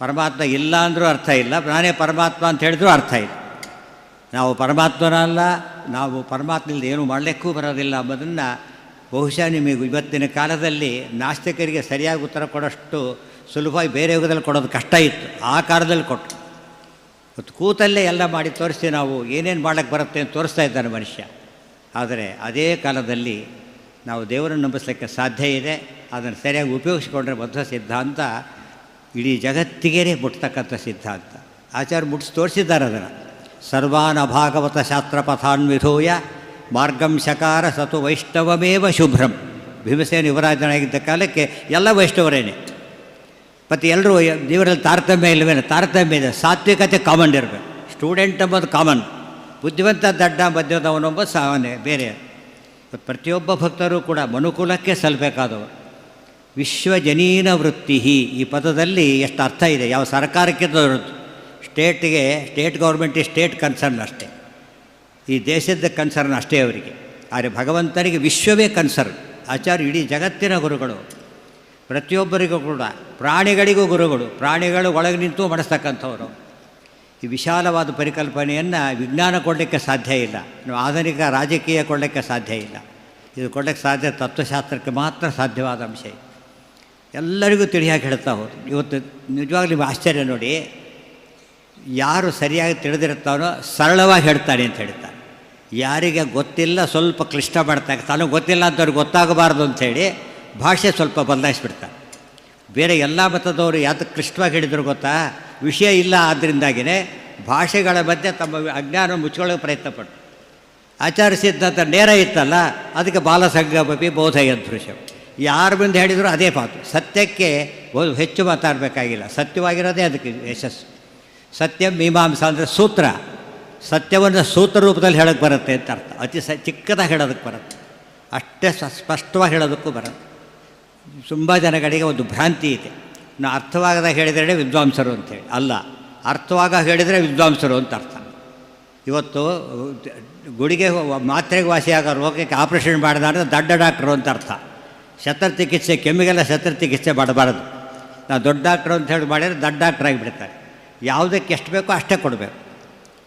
ಪರಮಾತ್ಮ ಇಲ್ಲ ಅಂದರೂ ಅರ್ಥ ಇಲ್ಲ, ನಾನೇ ಪರಮಾತ್ಮ ಅಂತ ಹೇಳಿದ್ರೂ ಅರ್ಥ ಇಲ್ಲ. ನಾವು ಪರಮಾತ್ಮನಲ್ಲ, ನಾವು ಪರಮಾತ್ಮನಿಂದ ಏನೂ ಮಾಡಲಿಕ್ಕೂ ಬರೋದಿಲ್ಲ ಎಂಬುದನ್ನು ಬಹುಶಃ ನಿಮಗೆ ಇವತ್ತಿನ ಕಾಲದಲ್ಲಿ ನಾಸ್ತಿಕರಿಗೆ ಸರಿಯಾಗಿ ಉತ್ತರ ಕೊಡೋಷ್ಟು ಸುಲಭವಾಗಿ ಬೇರೆ ಯುಗದಲ್ಲಿ ಕೊಡೋದು ಕಷ್ಟ ಇತ್ತು. ಆ ಕಾಲದಲ್ಲಿ ಕೊಟ್ಟು ಮತ್ತು ಕೂತಲ್ಲೇ ಎಲ್ಲ ಮಾಡಿ ತೋರಿಸ್ತೀವಿ ನಾವು ಏನೇನು ಮಾಡೋಕ್ಕೆ ಬರುತ್ತೆ ಅಂತ ತೋರಿಸ್ತಾ ಇದ್ದಾನೆ ಮನುಷ್ಯ. ಆದರೆ ಅದೇ ಕಾಲದಲ್ಲಿ ನಾವು ದೇವರನ್ನು ನಂಬಿಸಲಿಕ್ಕೆ ಸಾಧ್ಯ ಇದೆ. ಅದನ್ನು ಸರಿಯಾಗಿ ಉಪಯೋಗಿಸ್ಕೊಂಡ್ರೆ ಬದ್ಧ ಸಿದ್ಧಾಂತ ಇಡೀ ಜಗತ್ತಿಗೇ ಮುಟ್ತಕ್ಕಂಥ ಸಿದ್ಧಾಂತ. ಆಚಾರ್ಯ ಮುಟ್ಟಿಸಿ ತೋರಿಸಿದ್ದಾರೆ ಅದನ್ನು. ಸರ್ವಾನ್ ಅಭಾಗವತ ಶಾಸ್ತ್ರ ಪಥಾನ್ವಿಧೂಯ ಮಾರ್ಗಂ ಶಕಾರ ಸತು ವೈಷ್ಣವಮೇವ ಶುಭ್ರಂ. ಭೀಮಸೇನ ಯುವರಾಜನಾಗಿದ್ದ ಕಾಲಕ್ಕೆ ಎಲ್ಲ ವೈಷ್ಣವರೇನೆ. ಮತ್ತು ಎಲ್ಲರೂ ದೇವರಲ್ಲಿ ತಾರತಮ್ಯ ಇಲ್ಲವೇನು? ತಾರತಮ್ಯ ಇದೆ. ಸಾತ್ವಿಕತೆ ಕಾಮನ್ ಇರಬೇಕು. ಸ್ಟೂಡೆಂಟ್ ಎಂಬುದು ಕಾಮನ್, ಬುದ್ಧಿವಂತ ದಡ್ಡ ಮಧ್ಯದವನೊಬ್ಬ ಸಾಮಾನ್ಯ ಬೇರೆ. ಪ್ರತಿಯೊಬ್ಬ ಭಕ್ತರು ಕೂಡ ಮನುಕುಲಕ್ಕೆ ಸಲ್ಲಬೇಕಾದವರು. ವಿಶ್ವಜನೀನ ವೃತ್ತಿ ಈ ಪದದಲ್ಲಿ ಎಷ್ಟು ಅರ್ಥ ಇದೆ. ಯಾವ ಸರ್ಕಾರಕ್ಕೆ ದೊಡ್ಡದು, ಸ್ಟೇಟಿಗೆ ಸ್ಟೇಟ್ ಗೌರ್ಮೆಂಟ್ ಸ್ಟೇಟ್ ಕನ್ಸರ್ನ್ ಅಷ್ಟೇ, ಈ ದೇಶದ ಕನ್ಸರ್ನ್ ಅಷ್ಟೇ ಅವರಿಗೆ. ಆದರೆ ಭಗವಂತನಿಗೆ ವಿಶ್ವವೇ ಕನ್ಸರ್ನ್. ಆಚಾರ್ಯ ಇಡೀ ಜಗತ್ತಿನ ಗುರುಗಳು, ಪ್ರತಿಯೊಬ್ಬರಿಗೂ ಕೂಡ, ಪ್ರಾಣಿಗಳಿಗೂ ಗುರುಗಳು. ಪ್ರಾಣಿಗಳು ಒಳಗೆ ನಿಂತು ಮಾಡಿಸ್ತಕ್ಕಂಥವ್ರು. ಈ ವಿಶಾಲವಾದ ಪರಿಕಲ್ಪನೆಯನ್ನು ವಿಜ್ಞಾನ ಕೊಡಲಿಕ್ಕೆ ಸಾಧ್ಯ ಇಲ್ಲ, ನಾವು ಆಧುನಿಕ ರಾಜಕೀಯ ಕೊಡಲಿಕ್ಕೆ ಸಾಧ್ಯ ಇಲ್ಲ. ಇದು ಕೊಡಲಿಕ್ಕೆ ಸಾಧ್ಯ ತತ್ವಶಾಸ್ತ್ರಕ್ಕೆ ಮಾತ್ರ ಸಾಧ್ಯವಾದ ಅಂಶ. ಎಲ್ಲರಿಗೂ ತಿಳಿಯಾಗಿ ಹೇಳ್ತಾ ಹೋದ್ರು. ಇವತ್ತು ನಿಜವಾಗ್ಲೂ ನಿಮಗೆ ಆಶ್ಚರ್ಯ ನೋಡಿ, ಯಾರು ಸರಿಯಾಗಿ ತಿಳಿದಿರ್ತಾನೋ ಸರಳವಾಗಿ ಹೇಳ್ತಾನೆ ಅಂತ ಹೇಳ್ತಾನೆ. ಯಾರಿಗೆ ಗೊತ್ತಿಲ್ಲ ಸ್ವಲ್ಪ ಕ್ಲಿಷ್ಟ ಮಾಡ್ತಾರೆ, ತನಗೆ ಗೊತ್ತಿಲ್ಲ ಅಂತವ್ರಿಗೆ ಗೊತ್ತಾಗಬಾರ್ದು ಅಂಥೇಳಿ ಭಾಷೆ ಸ್ವಲ್ಪ ಬದಲಾಯಿಸ್ಬಿಡ್ತಾರೆ. ಬೇರೆ ಎಲ್ಲ ಮತದವರು ಯಾತಕ್ಕೆ ಕ್ಲಿಷ್ಟವಾಗಿ ಹೇಳಿದ್ರು ಗೊತ್ತಾ? ವಿಷಯ ಇಲ್ಲ, ಆದ್ದರಿಂದಾಗಿಯೇ ಭಾಷೆಗಳ ಮಧ್ಯೆ ತಮ್ಮ ಅಜ್ಞಾನ ಮುಚ್ಕೊಳ್ಳೋಕೆ ಪ್ರಯತ್ನಪಟ್ಟು. ಆಚಾರ್ಯ ಸಿದ್ಧಾಂತ ನೇರ ಇತ್ತಲ್ಲ, ಅದಕ್ಕೆ ಬಾಲಸಂಗಮಪಿ ಬೋಧಯದೃಶ್ಯ. ಯಾರ ಮುಂದೆ ಹೇಳಿದರೂ ಅದೇ ಪಾತು. ಸತ್ಯಕ್ಕೆ ಹೆಚ್ಚು ಮಾತಾಡಬೇಕಾಗಿಲ್ಲ, ಸತ್ಯವಾಗಿರೋದೇ ಅದಕ್ಕೆ ಯಶಸ್ಸು. ಸತ್ಯ ಮೀಮಾಂಸಾ ಅಂದರೆ ಸೂತ್ರ. ಸತ್ಯವನ್ನು ಸೂತ್ರ ರೂಪದಲ್ಲಿ ಹೇಳೋಕ್ಕೆ ಬರುತ್ತೆ ಅಂತ ಅರ್ಥ. ಅತಿ ಚಿಕ್ಕದಾಗಿ ಹೇಳೋದಕ್ಕೆ ಬರುತ್ತೆ, ಅಷ್ಟೇ ಸ್ಪಷ್ಟವಾಗಿ ಹೇಳೋದಕ್ಕೂ ಬರುತ್ತೆ. ತುಂಬ ಜನಗಳಿಗೆ ಒಂದು ಭ್ರಾಂತಿ ಇದೆ, ನಾವು ಅರ್ಥವಾಗದಾಗ ಹೇಳಿದರೆ ವಿದ್ವಾಂಸರು ಅಂತೇಳಿ. ಅಲ್ಲ, ಅರ್ಥವಾಗ ಹೇಳಿದರೆ ವಿದ್ವಾಂಸರು ಅಂತ ಅರ್ಥ. ಇವತ್ತು ಗುಡಿಗೆ ಮಾತ್ರೆಗೆ ವಾಸಿಯಾಗೋ ರೋಗಕ್ಕೆ ಆಪ್ರೇಷನ್ ಮಾಡಿದ ಅಂದರೆ ದಡ್ಡ ಡಾಕ್ಟ್ರು ಅಂತ ಅರ್ಥ. ಶಸ್ತ್ರಚಿಕಿತ್ಸೆ, ಕೆಮ್ಮಿಗೆಲ್ಲ ಶಸ್ತ್ರಚಿಕಿತ್ಸೆ ಮಾಡಬಾರ್ದು. ನಾವು ದೊಡ್ಡ ಡಾಕ್ಟ್ರು ಅಂತ ಹೇಳಿ ಮಾಡಿದರೆ ದೊಡ್ಡ ಡಾಕ್ಟ್ರ್ ಆಗಿಬಿಡ್ತಾರೆ. ಯಾವುದಕ್ಕೆ ಎಷ್ಟು ಬೇಕೋ ಅಷ್ಟೇ ಕೊಡಬೇಕು.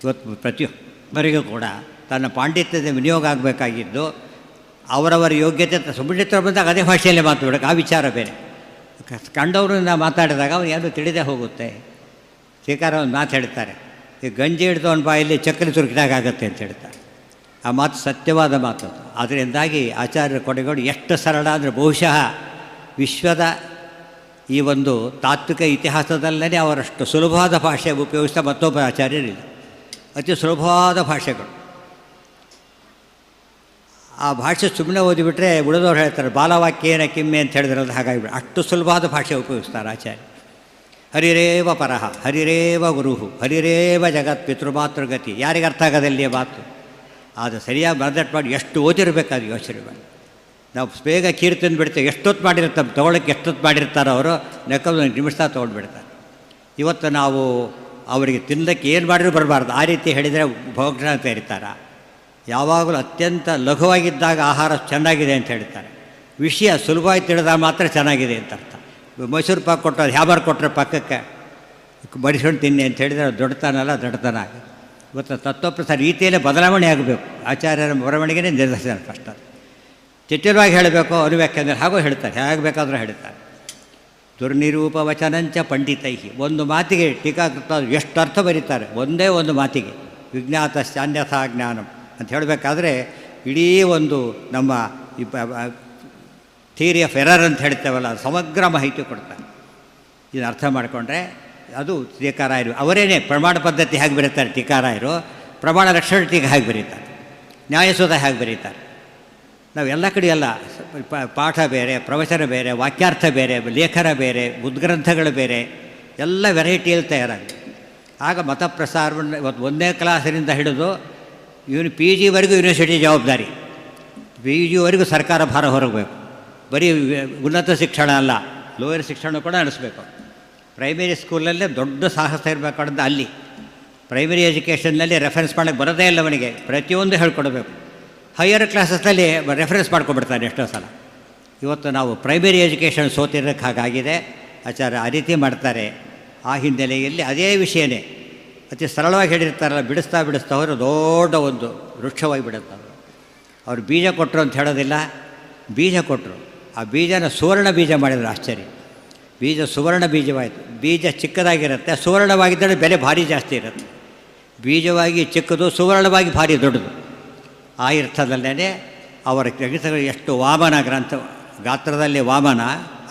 ಇವತ್ತು ಪ್ರತಿಯೊಬ್ಬರಿಗೂ ಕೂಡ ತನ್ನ ಪಾಂಡಿತ್ಯದ ವಿನಿಯೋಗ ಆಗಬೇಕಾಗಿದ್ದು ಅವರವರ ಯೋಗ್ಯತೆ ಸುಮ್ಮನೆ ಬಂದಾಗ ಅದೇ ಭಾಷೆಯಲ್ಲೇ ಮಾತಾಡಬೇಕು. ಆ ವಿಚಾರ ಬೇರೆ. ಕಂಡವ್ರನ್ನ ಮಾತಾಡಿದಾಗ ಅವನು ಏನೂ ತಿಳಿದೇ ಹೋಗುತ್ತೆ. ಶ್ರೀಕಾರ ಒಂದು ಮಾತು ಹೇಳ್ತಾರೆ, ಈ ಗಂಜಿ ಹಿಡಿದವನ ಬಾಯಲ್ಲಿ ಚಕ್ಕಲಿ ತುರುಕಿದಾಗ ಆಗುತ್ತೆ ಅಂತ ಹೇಳ್ತಾರೆ. ಆ ಮಾತು ಸತ್ಯವಾದ ಮಾತು. ಅದರಿಂದಾಗಿ ಆಚಾರ್ಯರ ಕೊಡುಗೆಗಳು ಎಷ್ಟು ಸರಳ ಅಂದರೆ ಬಹುಶಃ ವಿಶ್ವದ ಈ ಒಂದು ತಾತ್ವಿಕ ಇತಿಹಾಸದಲ್ಲೇ ಅವರಷ್ಟು ಸುಲಭವಾದ ಭಾಷೆ ಉಪಯೋಗಿಸ್ತಾ ಮತ್ತೊಬ್ಬ ಆಚಾರ್ಯರಿಲ್ಲ. ಅತಿ ಸುಲಭವಾದ ಭಾಷೆಗಳು. ಆ ಭಾಷೆ ಸುಮ್ಮನೆ ಓದಿಬಿಟ್ರೆ ಉಳಿದವ್ರು ಹೇಳ್ತಾರೆ ಬಾಲವಾಕ್ಯೇನ ಕಿಮ್ಮೆ ಅಂತ ಹೇಳಿದ್ರಲ್ಲ, ಹಾಗಾಗಿ ಅಷ್ಟು ಸುಲಭವಾದ ಭಾಷೆ ಉಪಯೋಗಿಸ್ತಾರೆ ಆಚಾರ್ಯ. ಹರಿರೇವ ಪರಹ, ಹರಿರೇವ ಗುರುಹು, ಹರಿರೇವ ಜಗತ್ ಪಿತೃಮಾತೃಗತಿ. ಯಾರಿಗೆ ಅರ್ಥ ಆಗೋದಿಲ್ಲ ಮಾತು? ಅದು ಸರಿಯಾಗಿ ಬರೆದಟ್ಟು ಮಾಡಿ ಎಷ್ಟು ಓದಿರಬೇಕಾದ ಯೋಚನೆ ಮಾಡಿ. ನಾವು ಬೇಗ ಕೀರ್ತನೆ ಬಿಡ್ತೇವೆ. ಎಷ್ಟೊತ್ತು ಮಾಡಿರ್ತಾರೆ, ತೊಗೊಳಕ್ಕೆ ಎಷ್ಟೊತ್ತು ಮಾಡಿರ್ತಾರೋ ಅವರು ನೆಕ್ಕೊಂದು ನಿಮಿಷ ತೊಗೊಂಡ್ಬಿಡ್ತಾರೆ. ಇವತ್ತು ನಾವು ಅವರಿಗೆ ತಿನ್ನಕ್ಕೆ ಏನು ಮಾಡಿದ್ರು ಬರಬಾರ್ದು ಆ ರೀತಿ ಹೇಳಿದರೆ ಭೋಗ್ನ ಅಂತ ಇರ್ತಾರೆ. ಯಾವಾಗಲೂ ಅತ್ಯಂತ ಲಘುವಾಗಿದ್ದಾಗ ಆಹಾರ ಚೆನ್ನಾಗಿದೆ ಅಂತ ಹೇಳ್ತಾರೆ. ವಿಷಯ ಸುಲಭವಾಗಿ ತಿಳಿದಾಗ ಮಾತ್ರ ಚೆನ್ನಾಗಿದೆ ಅಂತ ಅರ್ಥ. ಮೈಸೂರು ಪಾಕ್ ಕೊಟ್ಟರು, ಹ್ಯಾಬರ್ ಕೊಟ್ಟರೆ ಪಕ್ಕಕ್ಕೆ ಬಡಿಸ್ಕೊಂಡು ತಿನ್ನಿ ಅಂತ ಹೇಳಿದರೆ ದೊಡ್ಡತನಲ್ಲ, ದೊಡ್ಡತನ ಆಗುತ್ತೆ. ಇವತ್ತು ತತ್ವಪ್ರಸಾರ ರೀತಿಯಲ್ಲೇ ಬದಲಾವಣೆ ಆಗಬೇಕು. ಆಚಾರ್ಯರ ಬರವಣಿಗೆನೇ ನಿರ್ದೇಶನ ಫಸ್ಟ್. ಅದು ಚಟ್ಟಿರವಾಗಿ ಹೇಳಬೇಕು, ಅನುವ್ಯಾಖ್ಯಾನ ಹಾಗೂ ಹೇಳ್ತಾರೆ, ಹೇಗೆ ಬೇಕಾದರೂ ಹೇಳ್ತಾರೆ. ದುರ್ನಿರೂಪ ವಚನಂಚ ಪಂಡಿತೈ. ಒಂದು ಮಾತಿಗೆ ಟೀಕಾಕೃತ ಎಷ್ಟು ಅರ್ಥ ಬರೀತಾರೆ ಒಂದೇ ಒಂದು ಮಾತಿಗೆ. ವಿಜ್ಞಾತಶ್ಚಾನ್ಯಥಾ ಜ್ಞಾನಂ ಅಂತ ಹೇಳಬೇಕಾದ್ರೆ ಇಡೀ ಒಂದು ನಮ್ಮ ಥಿಯರಿ ಆಫ್ ಎರರ್ ಅಂತ ಹೇಳ್ತೇವಲ್ಲ, ಸಮಗ್ರ ಮಾಹಿತಿ ಕೊಡ್ತಾರೆ. ಇದನ್ನು ಅರ್ಥ ಮಾಡಿಕೊಂಡ್ರೆ ಅದು ಟೀಕಾರಾಯರು ಅವರೇನೆ ಪ್ರಮಾಣ ಪದ್ಧತಿ ಹೇಗೆ ಬರೀತಾರೆ ಟೀಕಾರಾಯರು, ಪ್ರಮಾಣ ರಕ್ಷಣ ಟೀಕೆ ಹೇಗೆ ಬರೀತಾರೆ, ನ್ಯಾಯಸೂತ್ರ ಹೇಗೆ ಬರೀತಾರೆ. ನಾವು ಎಲ್ಲ ಕಡೆ ಎಲ್ಲ ಪಾಠ ಬೇರೆ, ಪ್ರವಚನ ಬೇರೆ, ವಾಕ್ಯಾರ್ಥ ಬೇರೆ, ಲೇಖನ ಬೇರೆ, ಉದ್ಗ್ರಂಥಗಳು ಬೇರೆ, ಎಲ್ಲ ವೆರೈಟಿಯಲ್ಲಿ ತಯಾರಾಗಿದೆ. ಆಗ ಮತ ಪ್ರಸಾರವನ್ನು ಇವತ್ತು ಒಂದನೇ ಕ್ಲಾಸಿನಿಂದ ಹಿಡಿದು ಇವನು ಪಿ ಜಿವರೆಗೂ ಯೂನಿವರ್ಸಿಟಿ ಜವಾಬ್ದಾರಿ. ಪಿ ಜಿವರೆಗೂ ಸರ್ಕಾರ ಭಾರ ಹೊರಗಬೇಕು. ಬರೀ ಉನ್ನತ ಶಿಕ್ಷಣ ಅಲ್ಲ, ಲೋಯರ್ ಶಿಕ್ಷಣ ಕೂಡ ನಡೆಸಬೇಕು. ಪ್ರೈಮರಿ ಸ್ಕೂಲಲ್ಲೇ ದೊಡ್ಡ ಸಾಹಸ ಇರಬೇಕಾದ್ರೆ ಅಲ್ಲಿ ಪ್ರೈಮರಿ ಎಜುಕೇಷನ್ನಲ್ಲಿ ರೆಫರೆನ್ಸ್ ಮಾಡೋಕ್ಕೆ ಬರೋದೇ ಇಲ್ಲ ಅವನಿಗೆ, ಪ್ರತಿಯೊಂದು ಹೇಳ್ಕೊಡ್ಬೇಕು. ಹೈಯರ್ ಕ್ಲಾಸಸ್ನಲ್ಲಿ ರೆಫರೆನ್ಸ್ ಮಾಡ್ಕೊಬಿಡ್ತಾನೆ ಎಷ್ಟೋ ಸಲ. ಇವತ್ತು ನಾವು ಪ್ರೈಮರಿ ಎಜುಕೇಷನ್ ಸೋತಿರೋಕ್ಕೆ ಹಾಗಾಗಿದೆ. ಆಚಾರ್ಯ ಆ ರೀತಿ ಮಾಡ್ತಾರೆ. ಆ ಹಿನ್ನೆಲೆಯಲ್ಲಿ ಅದೇ ವಿಷಯನೇ ಅತಿ ಸರಳವಾಗಿ ಹೇಳಿರ್ತಾರಲ್ಲ, ಬಿಡಿಸ್ತಾ ಬಿಡಿಸ್ತಾ ಅವರು ದೊಡ್ಡ ಒಂದು ವೃಕ್ಷವಾಗಿ ಬಿಡುತ್ತಾರೆ. ಅವರು ಬೀಜ ಕೊಟ್ಟರು ಅಂತ ಹೇಳೋದಿಲ್ಲ, ಬೀಜ ಕೊಟ್ಟರು. ಆ ಬೀಜನ ಸುವರ್ಣ ಬೀಜ ಮಾಡಿದ್ರು. ಆಶ್ಚರ್ಯ. ಬೀಜ ಸುವರ್ಣ ಬೀಜವಾಯಿತು. ಬೀಜ ಚಿಕ್ಕದಾಗಿರುತ್ತೆ, ಸುವರ್ಣವಾಗಿದ್ದರೆ ಬೆಲೆ ಭಾರಿ ಜಾಸ್ತಿ ಇರುತ್ತೆ. ಬೀಜವಾಗಿ ಚಿಕ್ಕದು, ಸುವರ್ಣವಾಗಿ ಭಾರಿ ದೊಡ್ಡದು. ಆ ಅರ್ಥದಲ್ಲೇ ಅವರ ಗ್ರಂಥಗಳು ಎಷ್ಟು ವಾಮನ ಗ್ರಂಥ, ಗಾತ್ರದಲ್ಲಿ ವಾಮನ,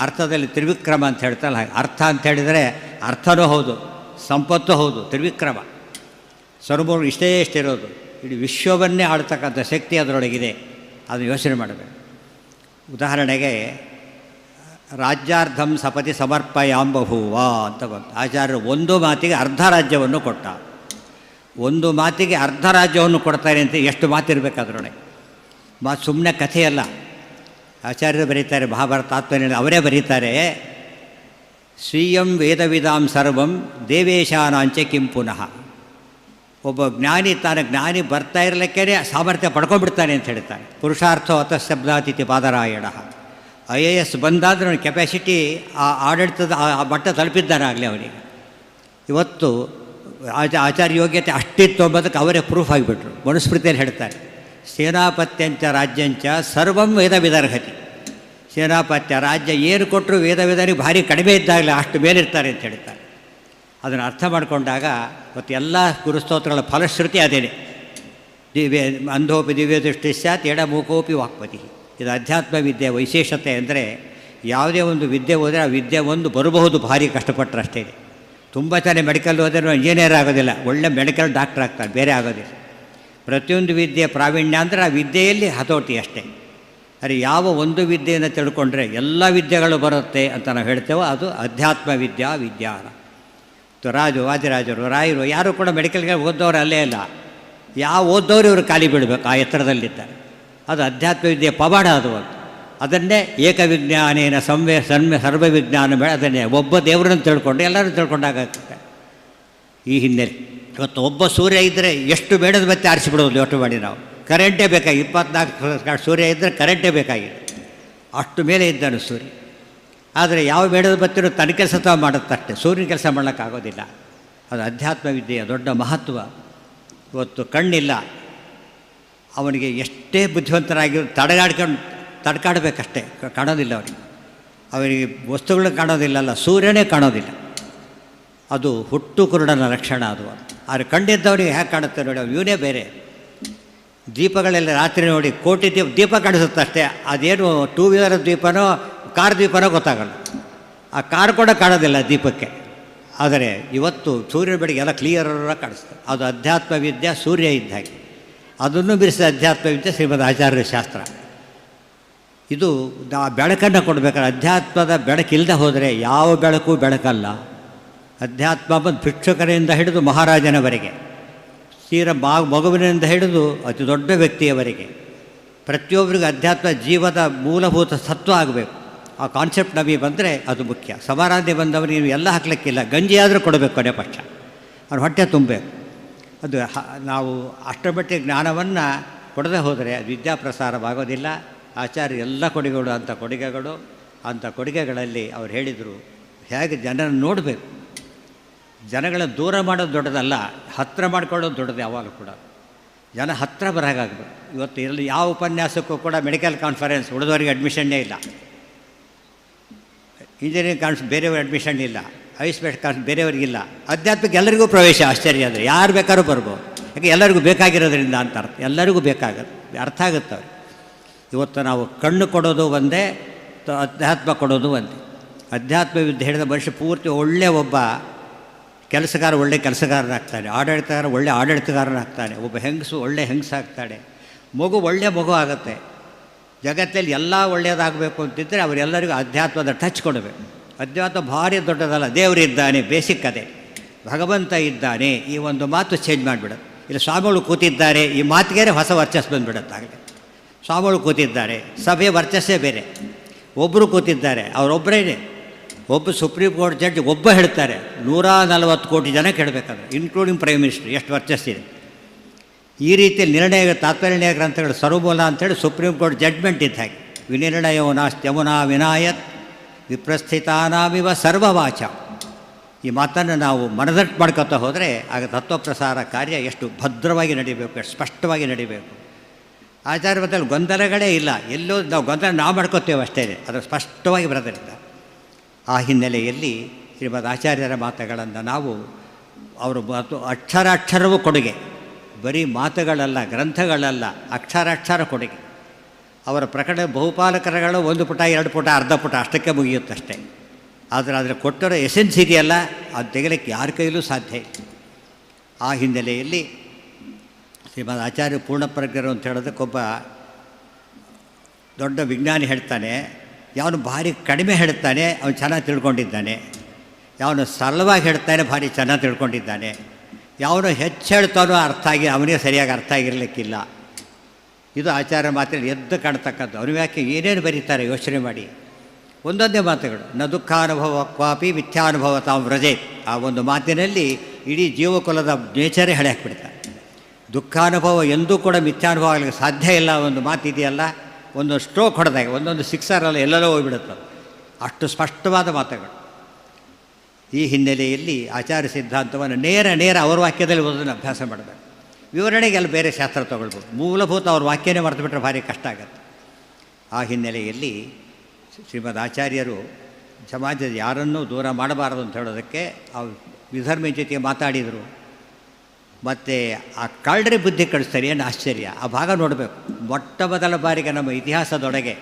ಅರ್ಥದಲ್ಲಿ ತ್ರಿವಿಕ್ರಮ ಅಂತ ಹೇಳ್ತಲ್ಲ. ಹಾಗೆ ಅರ್ಥ ಅಂತ ಹೇಳಿದರೆ ಅರ್ಥನೂ ಹೌದು, ಸಂಪತ್ತು ಹೌದು, ತ್ರಿವಿಕ್ರಮ. ಸರ್ವಮೂರು ಇಷ್ಟೇ ಇಷ್ಟಿರೋದು. ಇಡೀ ವಿಶ್ವವನ್ನೇ ಆಳ್ತಕ್ಕಂಥ ಶಕ್ತಿ ಅದರೊಳಗಿದೆ. ಅದನ್ನು ಯೋಚನೆ ಮಾಡಬೇಕು. ಉದಾಹರಣೆಗೆ ರಾಜ್ಯಾರ್ಧಂ ಸಪತಿ ಸಮರ್ಪಯಾಂಬಭೂವ ಅಂತ ಬಂತು. ಆಚಾರ್ಯರು ಒಂದು ಮಾತಿಗೆ ಅರ್ಧ ರಾಜ್ಯವನ್ನು ಕೊಟ್ಟ. ಒಂದು ಮಾತಿಗೆ ಅರ್ಧ ರಾಜ್ಯವನ್ನು ಕೊಡ್ತಾರೆ ಅಂತ ಎಷ್ಟು ಮಾತಿರಬೇಕು ಅದರೊಳಗೆ. ಮಾತು ಸುಮ್ಮನೆ ಕಥೆಯಲ್ಲ. ಆಚಾರ್ಯರು ಬರೀತಾರೆ, ಮಹಾಭಾರತ ಆತ್ಮನಿರ್ಣಯ ಅವರೇ ಬರೀತಾರೆ, ಸ್ವೀಯಂ ವೇದವಿದಾಂ ಸರ್ವಂ ದೇವೇಶಾನಾಂಚೆ ಕಿಂ ಪುನಃ. ಒಬ್ಬ ಜ್ಞಾನಿ ತಾನು ಜ್ಞಾನಿ ಬರ್ತಾ ಇರಲಿಕ್ಕೇ ಸಾಮರ್ಥ್ಯ ಪಡ್ಕೊಂಡ್ಬಿಡ್ತಾನೆ ಅಂತ ಹೇಳ್ತಾನೆ. ಪುರುಷಾರ್ಥೋ ಅತಃ ಶಬ್ದಾತಿಥಿ ಪಾದರಾಯಣ. IAS ಬಂದಾದ್ರೆ ಅವನ ಕೆಪಾಸಿಟಿ ಆ ಆಡಳಿತದ ಆ ಮಟ್ಟ ತಲುಪಿದ್ದಾನೆ ಆಗಲೇ ಅವನಿಗೆ. ಇವತ್ತು ಆಚಾರ್ಯ ಯೋಗ್ಯತೆ ಅಷ್ಟಿತ್ತು ಅಂಬೋದಕ್ಕೆ ಅವರೇ ಪ್ರೂಫ್ ಆಗಿಬಿಟ್ರು. ಮನುಸ್ಮೃತಿಯಲ್ಲಿ ಹೇಳ್ತಾರೆ, ಸೇನಾಪತ್ಯಂಚ ರಾಜ್ಯಂಚ ಸರ್ವಂ ವೇದ ವಿದರ್ಹತಿ. ಸೇನಾಪತ್ಯ ರಾಜ್ಯ ಏನು ಕೊಟ್ಟರು ವೇದವಿದರಿಗೆ ಭಾರಿ ಕಡಿಮೆ ಇದ್ದಾಗಲೇ ಅಷ್ಟು ಮೇಲಿರ್ತಾರೆ ಅಂತ ಹೇಳ್ತಾರೆ. ಅದನ್ನು ಅರ್ಥ ಮಾಡಿಕೊಂಡಾಗ ಇವತ್ತು ಎಲ್ಲ ಗುರುಸ್ತೋತ್ರಗಳ ಫಲಶ್ರುತಿ ಅದೇನೆ. ಅಂಧೋಪಿ ದಿವ್ಯ ದೃಷ್ಟಿ ಸ್ಯಾತ್ ಎಡಮೂಕೋಪಿ ವಾಕ್ಪತಿ. ಇದು ಅಧ್ಯಾತ್ಮ ವಿದ್ಯೆ ವಿಶೇಷತೆ. ಅಂದರೆ ಯಾವುದೇ ಒಂದು ವಿದ್ಯೆ ಹೋದರೆ ಆ ವಿದ್ಯೆ ಒಂದು ಬರಬಹುದು, ಭಾರಿ ಕಷ್ಟಪಟ್ಟರೆ ಅಷ್ಟೇ. ತುಂಬ ಚೆನ್ನಾಗಿ ಮೆಡಿಕಲ್ ಹೋದರೆ ಇಂಜಿನಿಯರ್ ಆಗೋದಿಲ್ಲ, ಒಳ್ಳೆ ಮೆಡಿಕಲ್ ಡಾಕ್ಟರ್ ಆಗ್ತಾರೆ, ಬೇರೆ ಆಗೋದಿಲ್ಲ. ಪ್ರತಿಯೊಂದು ವಿದ್ಯೆ ಪ್ರಾವೀಣ್ಯ ಅಂದರೆ ಆ ವಿದ್ಯೆಯಲ್ಲಿ ಹತೋಟಿ ಅಷ್ಟೇ. ಅರೆ ಯಾವ ಒಂದು ವಿದ್ಯೆಯನ್ನು ತಿಳ್ಕೊಂಡ್ರೆ ಎಲ್ಲ ವಿದ್ಯೆಗಳು ಬರುತ್ತೆ ಅಂತ ನಾವು ಹೇಳ್ತೇವೋ ಅದು ಅಧ್ಯಾತ್ಮ ವಿಜ್ಞಾನ. ವಾದಿರಾಜರು, ರಾಯರು ಯಾರು ಕೂಡ ಮೆಡಿಕಲ್ಗೆ ಓದೋರು ಅಲ್ಲೇ ಇಲ್ಲ. ಯಾವ ಓದೋರು ಇವರು ಖಾಲಿ ಬೀಳಬೇಕು, ಆ ಎತ್ತರದಲ್ಲಿದ್ದಾರೆ. ಅದು ಅಧ್ಯಾತ್ಮ ವಿದ್ಯೆ ಪವಾಡ. ಅದು ಅದನ್ನೇ ಏಕವಿಜ್ಞಾನೇನ ಸರ್ವವಿಜ್ಞಾನ ಬೇಡ. ಅದನ್ನೇ ಒಬ್ಬ ದೇವರನ್ನು ತಿಳ್ಕೊಂಡು ಎಲ್ಲರೂ ತಿಳ್ಕೊಂಡಾಗುತ್ತೆ. ಈ ಹಿನ್ನೆಲೆ ಇವತ್ತು ಒಬ್ಬ ಸೂರ್ಯ ಇದ್ದರೆ ಎಷ್ಟು ಬೇಡದ ಮತ್ತೆ ಆರಿಸಿಬಿಡೋದು ಯೋಚನೆ ಮಾಡಿ ನಾವು. ಕರೆಂಟೇ ಬೇಕಾಗಿ 24 ಸೂರ್ಯ ಇದ್ದರೆ ಕರೆಂಟೇ ಬೇಕಾಗಿದೆ. ಅಷ್ಟು ಮೇಲೆ ಇದ್ದಾನೆ ಸೂರ್ಯ. ಆದರೆ ಯಾವ ಬೇಡದ ಬತ್ತಿರೋ ತನ್ನ ಕೆಲಸ ತಾವು ಮಾಡುತ್ತಷ್ಟೆ, ಸೂರ್ಯನ ಕೆಲಸ ಮಾಡೋಕ್ಕಾಗೋದಿಲ್ಲ. ಅದು ಅಧ್ಯಾತ್ಮ ವಿದ್ಯೆಯ ದೊಡ್ಡ ಮಹತ್ವ. ಇವತ್ತು ಕಣ್ಣಿಲ್ಲ, ಅವನಿಗೆ ಎಷ್ಟೇ ಬುದ್ಧಿವಂತರಾಗಿ ತಡ್ಕಾಡಬೇಕಷ್ಟೇ, ಕಾಣೋದಿಲ್ಲ ಅವನಿಗೆ ವಸ್ತುಗಳು ಕಾಣೋದಿಲ್ಲಲ್ಲ, ಸೂರ್ಯನೇ ಕಾಣೋದಿಲ್ಲ. ಅದು ಹುಟ್ಟು ಕುರುಡನ ಲಕ್ಷಣ ಅದು. ಆದರೆ ಕಣ್ಣಿದ್ದವನಿಗೆ ಹೇಗೆ ಕಾಣುತ್ತೆ ನೋಡಿ, ಇವನೇ ಬೇರೆ. ದೀಪಗಳೆಲ್ಲ ರಾತ್ರಿ ನೋಡಿ ಕೋಟಿ ದೀಪ ಕಾಣಿಸುತ್ತೆ ಅಷ್ಟೇ, ಅದೇನು ಟೂ ವೀಲರ್ ದೀಪನೋ ಕಾರ್ ದೀಪನೋ ಗೊತ್ತಾಗಲ್ಲ. ಆ ಕಾರ್ ಕೂಡ ಕಾಣೋದಿಲ್ಲ ದೀಪಕ್ಕೆ. ಆದರೆ ಇವತ್ತು ಸೂರ್ಯನ ಬೆಳಗ್ಗೆ ಎಲ್ಲ ಕ್ಲಿಯರಾಗಿ ಕಾಣಿಸ್ತದೆ. ಅದು ಅಧ್ಯಾತ್ಮ ವಿದ್ಯೆ, ಸೂರ್ಯ ಇದ್ದ ಹಾಗೆ. ಅದನ್ನು ಬಿಡಿಸಿದ ಅಧ್ಯಾತ್ಮ ವಿದ್ಯೆ ಶ್ರೀಮದ್ ಆಚಾರ್ಯ ಶಾಸ್ತ್ರ. ಇದು ಬೆಳಕನ್ನು ಕೊಡಬೇಕಾದ್ರೆ ಅಧ್ಯಾತ್ಮದ ಬೆಳಕಿಲ್ಲದೆ ಹೋದರೆ ಯಾವ ಬೆಳಕು ಬೆಳಕಲ್ಲ. ಅಧ್ಯಾತ್ಮ ಬಂದು ಭಿಕ್ಷುಕರಿಂದ ಹಿಡಿದು ಮಹಾರಾಜನವರೆಗೆ, ತೀರ ಮಗುವಿನಿಂದ ಹಿಡಿದು ಅತಿ ದೊಡ್ಡ ವ್ಯಕ್ತಿಯವರೆಗೆ ಪ್ರತಿಯೊಬ್ಬರಿಗೂ ಅಧ್ಯಾತ್ಮ ಜೀವದ ಮೂಲಭೂತ ಸತ್ವ ಆಗಬೇಕು. ಆ ಕಾನ್ಸೆಪ್ಟ್ ನಮಗೆ ಬಂದರೆ ಅದು ಮುಖ್ಯ. ಸಮಾರಾಧನೆ ಬಂದವರು ನೀವು ಎಲ್ಲ ಹಾಕ್ಲಿಕ್ಕಿಲ್ಲ, ಗಂಜಿ ಆದರೂ ಕೊಡಬೇಕು ಕೊನೆ ಪಕ್ಷ, ಅವ್ರ ಹೊಟ್ಟೆ ತುಂಬಬೇಕು. ಅದು ನಾವು ಅಷ್ಟರ ಮಟ್ಟಿಗೆ ಜ್ಞಾನವನ್ನು ಕೊಡದೆ ಹೋದರೆ ಅದು ವಿದ್ಯಾಪ್ರಸಾರವಾಗೋದಿಲ್ಲ. ಆಚಾರ್ಯ ಎಲ್ಲ ಕೊಡುಗೆಗಳು ಅಂಥ ಕೊಡುಗೆಗಳಲ್ಲಿ ಅವ್ರು ಹೇಳಿದರು, ಹೇಗೆ ಜನರನ್ನು ನೋಡಬೇಕು. ಜನಗಳನ್ನು ದೂರ ಮಾಡೋದು ದೊಡ್ಡದಲ್ಲ, ಹತ್ತಿರ ಮಾಡ್ಕೊಳ್ಳೋದು ದೊಡ್ಡದು. ಯಾವಾಗಲೂ ಕೂಡ ಜನ ಹತ್ತಿರ ಬರೋಕ್ಕಾಗಬೇಕು. ಇವತ್ತು ಇಲ್ಲಿ ಯಾವ ಉಪನ್ಯಾಸಕ್ಕೂ ಕೂಡ ಮೆಡಿಕಲ್ ಕಾನ್ಫರೆನ್ಸ್ ಉಳಿದವರಿಗೆ ಅಡ್ಮಿಷನ್ನೇ ಇಲ್ಲ, ಇಂಜಿನಿಯರಿಂಗ್ ಬೇರೆಯವ್ರಿಗೆ ಅಡ್ಮಿಷನ್ ಇಲ್ಲ, ಹೈಸ್ಪೀಡ್ ಬೇರೆಯವರಿಗಿಲ್ಲ. ಅಧ್ಯಾತ್ಮಕ್ಕೆ ಎಲ್ಲರಿಗೂ ಪ್ರವೇಶ. ಆಶ್ಚರ್ಯ ಅಂದರೆ ಯಾರು ಬೇಕಾದ್ರೂ ಬರ್ಬೋದು, ಯಾಕೆ ಎಲ್ಲರಿಗೂ ಬೇಕಾಗಿರೋದ್ರಿಂದ ಅಂತ ಅರ್ಥ. ಎಲ್ಲರಿಗೂ ಬೇಕಾಗುತ್ತೆ, ಅರ್ಥ ಆಗುತ್ತೆ ಅವ್ರಿಗೆ. ಇವತ್ತು ನಾವು ಕಣ್ಣು ಕೊಡೋದು ಒಂದೇ, ಅಧ್ಯಾತ್ಮ ಕೊಡೋದು ಒಂದೇ. ಅಧ್ಯಾತ್ಮ ವಿದ್ಯೆ ಹೇಳಿದ ಮನುಷ್ಯ ಪೂರ್ತಿ ಒಳ್ಳೆಯ ಒಬ್ಬ ಕೆಲಸಗಾರ, ಒಳ್ಳೆ ಕೆಲಸಗಾರನಾಗ್ತಾನೆ. ಆಡಳಿತಗಾರ ಒಳ್ಳೆ ಆಡಳಿತಗಾರನಾಗ್ತಾನೆ. ಒಬ್ಬ ಹೆಂಗಸು ಒಳ್ಳೆ ಹೆಂಗಸಾಗ್ತಾಳೆ. ಮಗು ಒಳ್ಳೆಯ ಮಗು ಆಗುತ್ತೆ. ಜಗತ್ತಲ್ಲಿ ಎಲ್ಲ ಒಳ್ಳೆಯದಾಗಬೇಕು ಅಂತಿದ್ದರೆ ಅವರೆಲ್ಲರಿಗೂ ಅಧ್ಯಾತ್ಮದ ಟಚ್ ಕೊಡಬೇಕು. ಅಧ್ಯಾತ್ಮ ಭಾರಿ ದೊಡ್ಡದಲ್ಲ, ದೇವರಿದ್ದಾನೆ, ಬೇಸಿಕ್ ಅದೇ, ಭಗವಂತ ಇದ್ದಾನೆ. ಈ ಒಂದು ಮಾತು ಚೇಂಜ್ ಮಾಡಿಬಿಡೋದು. ಇಲ್ಲಿ ಸ್ವಾಮಿಗಳು ಕೂತಿದ್ದಾರೆ, ಈ ಮಾತಿಗೆ ಹೊಸ ವರ್ಚಸ್ಸು ಬಂದುಬಿಡುತ್ತಾಗಲೇ. ಸ್ವಾಮಿಗಳು ಕೂತಿದ್ದಾರೆ, ಸಭೆ ವರ್ಚಸ್ಸೇ ಬೇರೆ. ಒಬ್ಬರು ಕೂತಿದ್ದಾರೆ, ಅವರೊಬ್ಬರೇ. ಒಬ್ಬ ಸುಪ್ರೀಂ ಕೋರ್ಟ್ ಜಡ್ಜ್ ಒಬ್ಬ ಹೇಳ್ತಾರೆ, 140 ಕೋಟಿ ಜನ ಕೇಳಬೇಕಾದ್ರೆ, ಇನ್ಕ್ಲೂಡಿಂಗ್ ಪ್ರೈಮ್ ಮಿನಿಸ್ಟರ್. ಎಷ್ಟು ವರ್ಚಸ್ಸಿದೆ! ಈ ರೀತಿಯಲ್ಲಿ ನಿರ್ಣಯ, ತಾತ್ಪರ್ಯ ಗ್ರಂಥಗಳು ಸರ್ವಮೂಲ ಅಂಥೇಳಿ ಸುಪ್ರೀಂ ಕೋರ್ಟ್ ಜಡ್ಜ್ಮೆಂಟ್ ಇದ್ದ ಹಾಗೆ. ವಿನಿರ್ಣಯೋ ನಾಸ್ತ್ಯಮುನಾ ವಿನಾಯತ್ ವಿಪ್ರಸ್ಥಿತಾನಾಮಿವ ಸರ್ವವಾಚ. ಈ ಮಾತನ್ನು ನಾವು ಮನದಟ್ಟು ಮಾಡ್ಕೊತಾ ಹೋದರೆ ಆಗ ತತ್ವಪ್ರಸಾರ ಕಾರ್ಯ ಎಷ್ಟು ಭದ್ರವಾಗಿ ನಡೀಬೇಕು, ಎಷ್ಟು ಸ್ಪಷ್ಟವಾಗಿ ನಡೀಬೇಕು. ಆಚಾರ್ಯ ಮತದಲ್ಲಿ ಗೊಂದಲಗಳೇ ಇಲ್ಲ. ಎಲ್ಲೋ ನಾವು ಗೊಂದಲ ನಾವು ಮಾಡ್ಕೋತೇವೆ ಅಷ್ಟೇ, ಅದು ಸ್ಪಷ್ಟವಾಗಿ ಬರೋದರಿಂದ. ಆ ಹಿನ್ನೆಲೆಯಲ್ಲಿ ಶ್ರೀಮದ್ ಆಚಾರ್ಯರ ಮಾತುಗಳನ್ನು ನಾವು ಅವರು ಅಕ್ಷರಾಕ್ಷರವೂ ಕೊಡುಗೆ, ಬರೀ ಮಾತುಗಳಲ್ಲ, ಗ್ರಂಥಗಳಲ್ಲ, ಅಕ್ಷರಾಕ್ಷರ ಕೊಡುಗೆ. ಅವರ ಪ್ರಕಟ ಬಹುಪಾಲಕರಗಳು 1 ಪುಟ 2 ಪುಟ ಅರ್ಧ ಪುಟ ಅಷ್ಟಕ್ಕೆ ಮುಗಿಯುತ್ತಷ್ಟೇ. ಆದರೆ ಅದರ ಕೊಟ್ಟಿರೋ ಎಸೆನ್ಸ್ ಇದೆಯಲ್ಲ, ಅದು ತೆಗೆಲಿಕ್ಕೆ ಯಾರ ಕೈಲೂ ಸಾಧ್ಯ ಇಲ್ಲ. ಆ ಹಿನ್ನೆಲೆಯಲ್ಲಿ ಶ್ರೀಮದ್ ಆಚಾರ್ಯ ಪೂರ್ಣಪ್ರಜ್ಞರು ಅಂತ ಹೇಳೋದಕ್ಕೊಬ್ಬ ದೊಡ್ಡ ವಿಜ್ಞಾನಿ ಹೇಳ್ತಾನೆ, ಯಾವನು ಭಾರಿ ಕಡಿಮೆ ಹೇಳ್ತಾನೆ ಅವನು ಚೆನ್ನಾಗಿ ತಿಳ್ಕೊಂಡಿದ್ದಾನೆ, ಯಾವನು ಸರಳವಾಗಿ ಹೇಳ್ತಾನೆ ಭಾರಿ ಚೆನ್ನಾಗಿ ತಿಳ್ಕೊಂಡಿದ್ದಾನೆ, ಯಾವನು ಹೆಚ್ಚು ಹೇಳ್ತಾನೋ ಅವನಿಗೆ ಸರಿಯಾಗಿ ಅರ್ಥ ಆಗಿರಲಿಕ್ಕಿಲ್ಲ. ಇದು ಆಚಾರ್ಯ ಮಾತಲ್ಲಿ ಎದ್ದು ಕಾಣ್ತಕ್ಕಂಥ. ಅವನು ಯಾಕೆ ಏನೇನು ಬರೀತಾರೆ ಯೋಚನೆ ಮಾಡಿ. ಒಂದೊಂದೇ ಮಾತುಗಳು. ನ ದುಃಖಾನುಭವ ಕ್ವಾಪಿ ಮಿಥ್ಯಾನುಭವ ತಾವು ವ್ರಜೆ. ಆ ಒಂದು ಮಾತಿನಲ್ಲಿ ಇಡೀ ಜೀವಕುಲದ ನೇಚರೇ ಹಳೆ ಹಾಕಿಬಿಡ್ತಾರೆ. ದುಃಖಾನುಭವ ಎಂದೂ ಕೂಡ ಮಿಥ್ಯಾನುಭವ ಆಗಲಿಕ್ಕೆ ಸಾಧ್ಯ ಇಲ್ಲ. ಒಂದು ಮಾತಿದೆಯಲ್ಲ, ಒಂದು ಸ್ಟ್ರೋಕ್ ಹೊಡೆದಾಗ ಒಂದೊಂದು ಸಿಕ್ಸರಲ್ಲ ಎಲ್ಲೆಲ್ಲೋ ಹೋಗಿಬಿಡುತ್ತೆ. ಅಷ್ಟು ಸ್ಪಷ್ಟವಾದ ಮಾತುಗಳು. ಈ ಹಿನ್ನೆಲೆಯಲ್ಲಿ ಆಚಾರ್ಯ ಸಿದ್ಧಾಂತವನ್ನು ನೇರ ಅವರ ವಾಕ್ಯದಲ್ಲಿ ಓದೋದನ್ನು ಅಭ್ಯಾಸ ಮಾಡಬೇಕು. ವಿವರಣೆಗೆ ಅಲ್ಲಿ ಬೇರೆ ಶಾಸ್ತ್ರ ತೊಗೊಳ್ಬೋದು. ಮೂಲಭೂತ ಅವ್ರ ವಾಕ್ಯನೇ ಮರೆತುಬಿಟ್ರೆ ಭಾರಿ ಕಷ್ಟ ಆಗುತ್ತೆ. ಆ ಹಿನ್ನೆಲೆಯಲ್ಲಿ ಶ್ರೀಮದ್ ಆಚಾರ್ಯರು ಸಮಾಜದ ಯಾರನ್ನೂ ದೂರ ಮಾಡಬಾರದು ಅಂತ ಹೇಳೋದಕ್ಕೆ ಅವ್ರು ವಿಧರ್ಮಿ ಜೊತೆಗೆ ಮಾತಾಡಿದರು. ಮತ್ತು ಆ ಕಳ್ಳರಿ ಬುದ್ಧಿ ಕಳಿಸ್ತಾರೆ, ಏನು ಆಶ್ಚರ್ಯ. ಆ ಭಾಗ ನೋಡಬೇಕು. ಮೊಟ್ಟ ಮೊದಲ ಬಾರಿಗೆ ನಮ್ಮ ಇತಿಹಾಸದೊಳಗೆ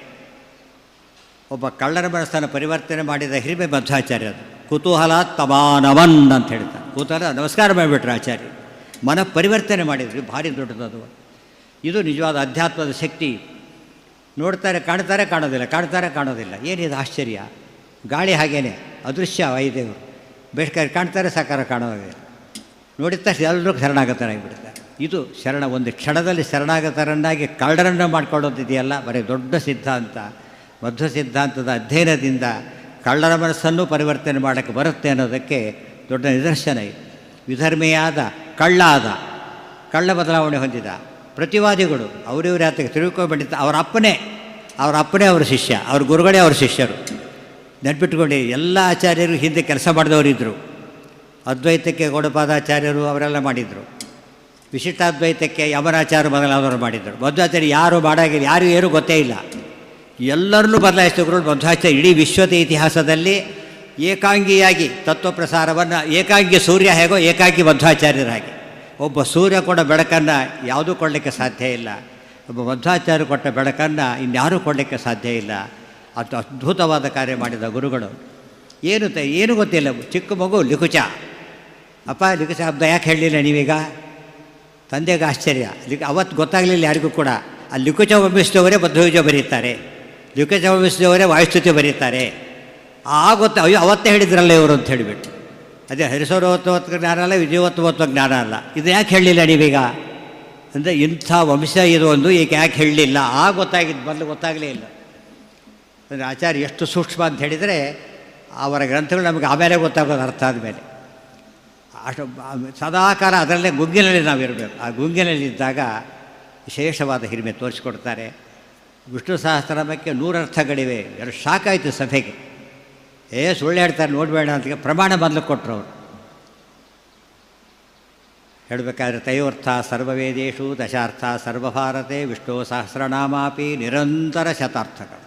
ಒಬ್ಬ ಕಳ್ಳರ ಮನಸ್ಸನ್ನು ಪರಿವರ್ತನೆ ಮಾಡಿದ ಹಿರಿಮೆ ಮಧ್ವಾಚಾರ್ಯರು. ಕುತೂಹಲಾತ್ ತಮಾನವನ್ ಅಂತ ಹೇಳ್ತಾರೆ. ಕುತೂಹಲ ನಮಸ್ಕಾರ ಮಾಡಿಬಿಟ್ರೆ ಆಚಾರ್ಯ. ಮನ ಪರಿವರ್ತನೆ ಮಾಡಿದ್ರಿ, ಭಾರಿ ದೊಡ್ಡದದು. ಇದು ನಿಜವಾದ ಅಧ್ಯಾತ್ಮದ ಶಕ್ತಿ. ನೋಡ್ತಾರೆ, ಕಾಣ್ತಾರೆ, ಕಾಣೋದಿಲ್ಲ. ಏನಿದು ಆಶ್ಚರ್ಯ. ಗಾಳಿ ಹಾಗೇನೆ ಅದೃಶ್ಯ. ವಾಯುದೇವರು ಬೇಕಾದ್ರೆ ಕಾಣ್ತಾರೆ, ಸಾಕಾರ ಕಾಣೋದಿಲ್ಲ. ನೋಡಿದ ತಕ್ಷಣ ಎಲ್ಲರೂ ಶರಣಾಗತರಾಗಿಬಿಡ್ತಾರೆ. ಇದು ಶರಣ. ಒಂದು ಕ್ಷಣದಲ್ಲಿ ಶರಣಾಗತರನ್ನಾಗಿ ಕಳ್ಳರನ್ನು ಮಾಡ್ಕೊಳ್ಳೋದಿದೆಯಲ್ಲ, ಬರೀ ದೊಡ್ಡ ಸಿದ್ಧಾಂತ. ಮಧ್ವ ಸಿದ್ಧಾಂತದ ಅಧ್ಯಯನದಿಂದ ಕಳ್ಳರ ಮನಸ್ಸನ್ನು ಪರಿವರ್ತನೆ ಮಾಡೋಕ್ಕೆ ಬರುತ್ತೆ ಅನ್ನೋದಕ್ಕೆ ದೊಡ್ಡ ನಿದರ್ಶನ ಇದು. ವಿಧರ್ಮಿಯಾದ ಕಳ್ಳ ಬದಲಾವಣೆ ಹೊಂದಿದ ಪ್ರತಿವಾದಿಗಳು ಅವರಿವರ ಆತಕ್ಕೆ ತಿರುಗಿಕೊಂಡ್ಬಿಟ್ಟಿದ್ದ. ಅವರ ಅಪ್ಪನೇ ಅವರ ಅಪ್ಪನೇ ಅವರ ಶಿಷ್ಯ, ಅವ್ರ ಗುರುಗಳೇ ಅವ್ರ ಶಿಷ್ಯರು. ನೆನ್ಪಿಟ್ಕೊಂಡು ಎಲ್ಲ ಆಚಾರ್ಯರು ಹಿಂದೆ ಕೆಲಸ ಮಾಡಿದವರಿದ್ದರು. ಅದ್ವೈತಕ್ಕೆ ಗೌಡಪಾದಾಚಾರ್ಯರು ಅವರೆಲ್ಲ ಮಾಡಿದರು. ವಿಶಿಷ್ಟಾದ್ವೈತಕ್ಕೆ ಯಮನಾಚಾರ್ಯ ಮೊದಲಾದವರು ಮಾಡಿದ್ದರು. ಮಧ್ವಾಚಾರ್ಯ ಯಾರು ಮಾಡಾಗಿಲ್ಲ, ಯಾರು ಏನೂ ಗೊತ್ತೇ ಇಲ್ಲ. ಎಲ್ಲರನ್ನೂ ಬದಲಾಯಿಸಿದ್ರು ಮಧ್ವಾಚಾರ್ಯ. ಇಡೀ ವಿಶ್ವದ ಇತಿಹಾಸದಲ್ಲಿ ಏಕಾಂಗಿಯಾಗಿ ತತ್ವಪ್ರಸಾರವನ್ನು, ಏಕಾಂಗಿ ಸೂರ್ಯ ಹೇಗೋ ಏಕಾಂಗಿ ಮಧ್ವಾಚಾರ್ಯರು ಹಾಗೆ. ಒಬ್ಬ ಸೂರ್ಯ ಕೊಟ್ಟ ಬೆಳಕನ್ನು ಯಾವುದೂ ಕೊಡಲಿಕ್ಕೆ ಸಾಧ್ಯ ಇಲ್ಲ. ಒಬ್ಬ ಮಧ್ವಾಚಾರ್ಯ ಕೊಟ್ಟ ಬೆಳಕನ್ನು ಇನ್ಯಾರೂ ಕೊಡಲಿಕ್ಕೆ ಸಾಧ್ಯ ಇಲ್ಲ. ಅದು ಅದ್ಭುತವಾದ ಕಾರ್ಯ ಮಾಡಿದ ಗುರುಗಳು. ಏನು ಗೊತ್ತಿಲ್ಲ. ಚಿಕ್ಕ ಮಗು ಲಿಖುಚ, ಅಪ್ಪ ಲಿಖುಚ ಶಬ್ದ ಯಾಕೆ ಹೇಳಲಿಲ್ಲ ನೀವೀಗ? ತಂದೆಗೆ ಆಶ್ಚರ್ಯ. ಅವತ್ತು ಗೊತ್ತಾಗಲಿಲ್ಲ ಯಾರಿಗೂ ಕೂಡ. ಆ ಲಿಖುಚ ವಂಶದವರೇ ಮಧ್ವಯುಜ ಬರೀತಾರೆ, ಲಿಖುಚ ವಂಶದವರೇ ವಾಯುಸ್ತುತಿ ಬರೀತಾರೆ. ಅಯ್ಯೋ ಅವತ್ತೇ ಹೇಳಿದ್ರಲ್ಲ ಇವರು ಅಂತ ಹೇಳಿಬಿಟ್ಟು. ಅದೇ ಹರಿಸರ್ವೋತ್ತಮತ್ವ ಜ್ಞಾನ ಅಲ್ಲ, ವಿಜಯೋತ್ತಮತ್ವ ಜ್ಞಾನ ಅಲ್ಲ. ಇದು ಯಾಕೆ ಹೇಳಲಿಲ್ಲ ನೀವೀಗ ಅಂದರೆ ಇಂಥ ವಂಶ ಇದು ಒಂದು ಈಗ ಯಾಕೆ ಹೇಳಲಿಲ್ಲ? ಗೊತ್ತಾಗಿದ್ದು, ಮೊದಲು ಗೊತ್ತಾಗಲೇ ಇಲ್ಲ. ಅಂದರೆ ಆಚಾರ್ಯ ಎಷ್ಟು ಸೂಕ್ಷ್ಮ ಅಂತ ಹೇಳಿದರೆ ಅವರ ಗ್ರಂಥಗಳು ನಮಗೆ ಆಮೇಲೆ ಗೊತ್ತಾಗೋದು, ಅರ್ಥ ಆದಮೇಲೆ. ಅಷ್ಟು ಸದಾಕಾಲ ಅದರಲ್ಲೇ ಗುಂಗಿನಲ್ಲಿ ನಾವಿರಬೇಕು. ಆ ಗುಂಗಿನಲ್ಲಿದ್ದಾಗ ವಿಶೇಷವಾದ ಹಿರಿಮೆ ತೋರಿಸ್ಕೊಡ್ತಾರೆ. ವಿಷ್ಣು ಸಹಸ್ರನಾಮಕ್ಕೆ 100 ಅರ್ಥಗಳಿವೆ. ಎರಡು ಶಾಕಾಯಿತು ಸಭೆಗೆ. ಸುಳ್ಳು ಹೇಳ್ತಾರೆ ನೋಡಬೇಡ ಅಂತ ಪ್ರಮಾಣ ಮೊದಲು ಕೊಟ್ಟರು ಅವರು. ಹೇಳಬೇಕಾದ್ರೆ ತಯೋರ್ಥ ಸರ್ವವೇದೇಶು ದಶಾರ್ಥ ಸರ್ವಭಾರತೆ ವಿಷ್ಣು ಸಹಸ್ರನಾಮಾಪಿ ನಿರಂತರ ಶತಾರ್ಥಗಳು.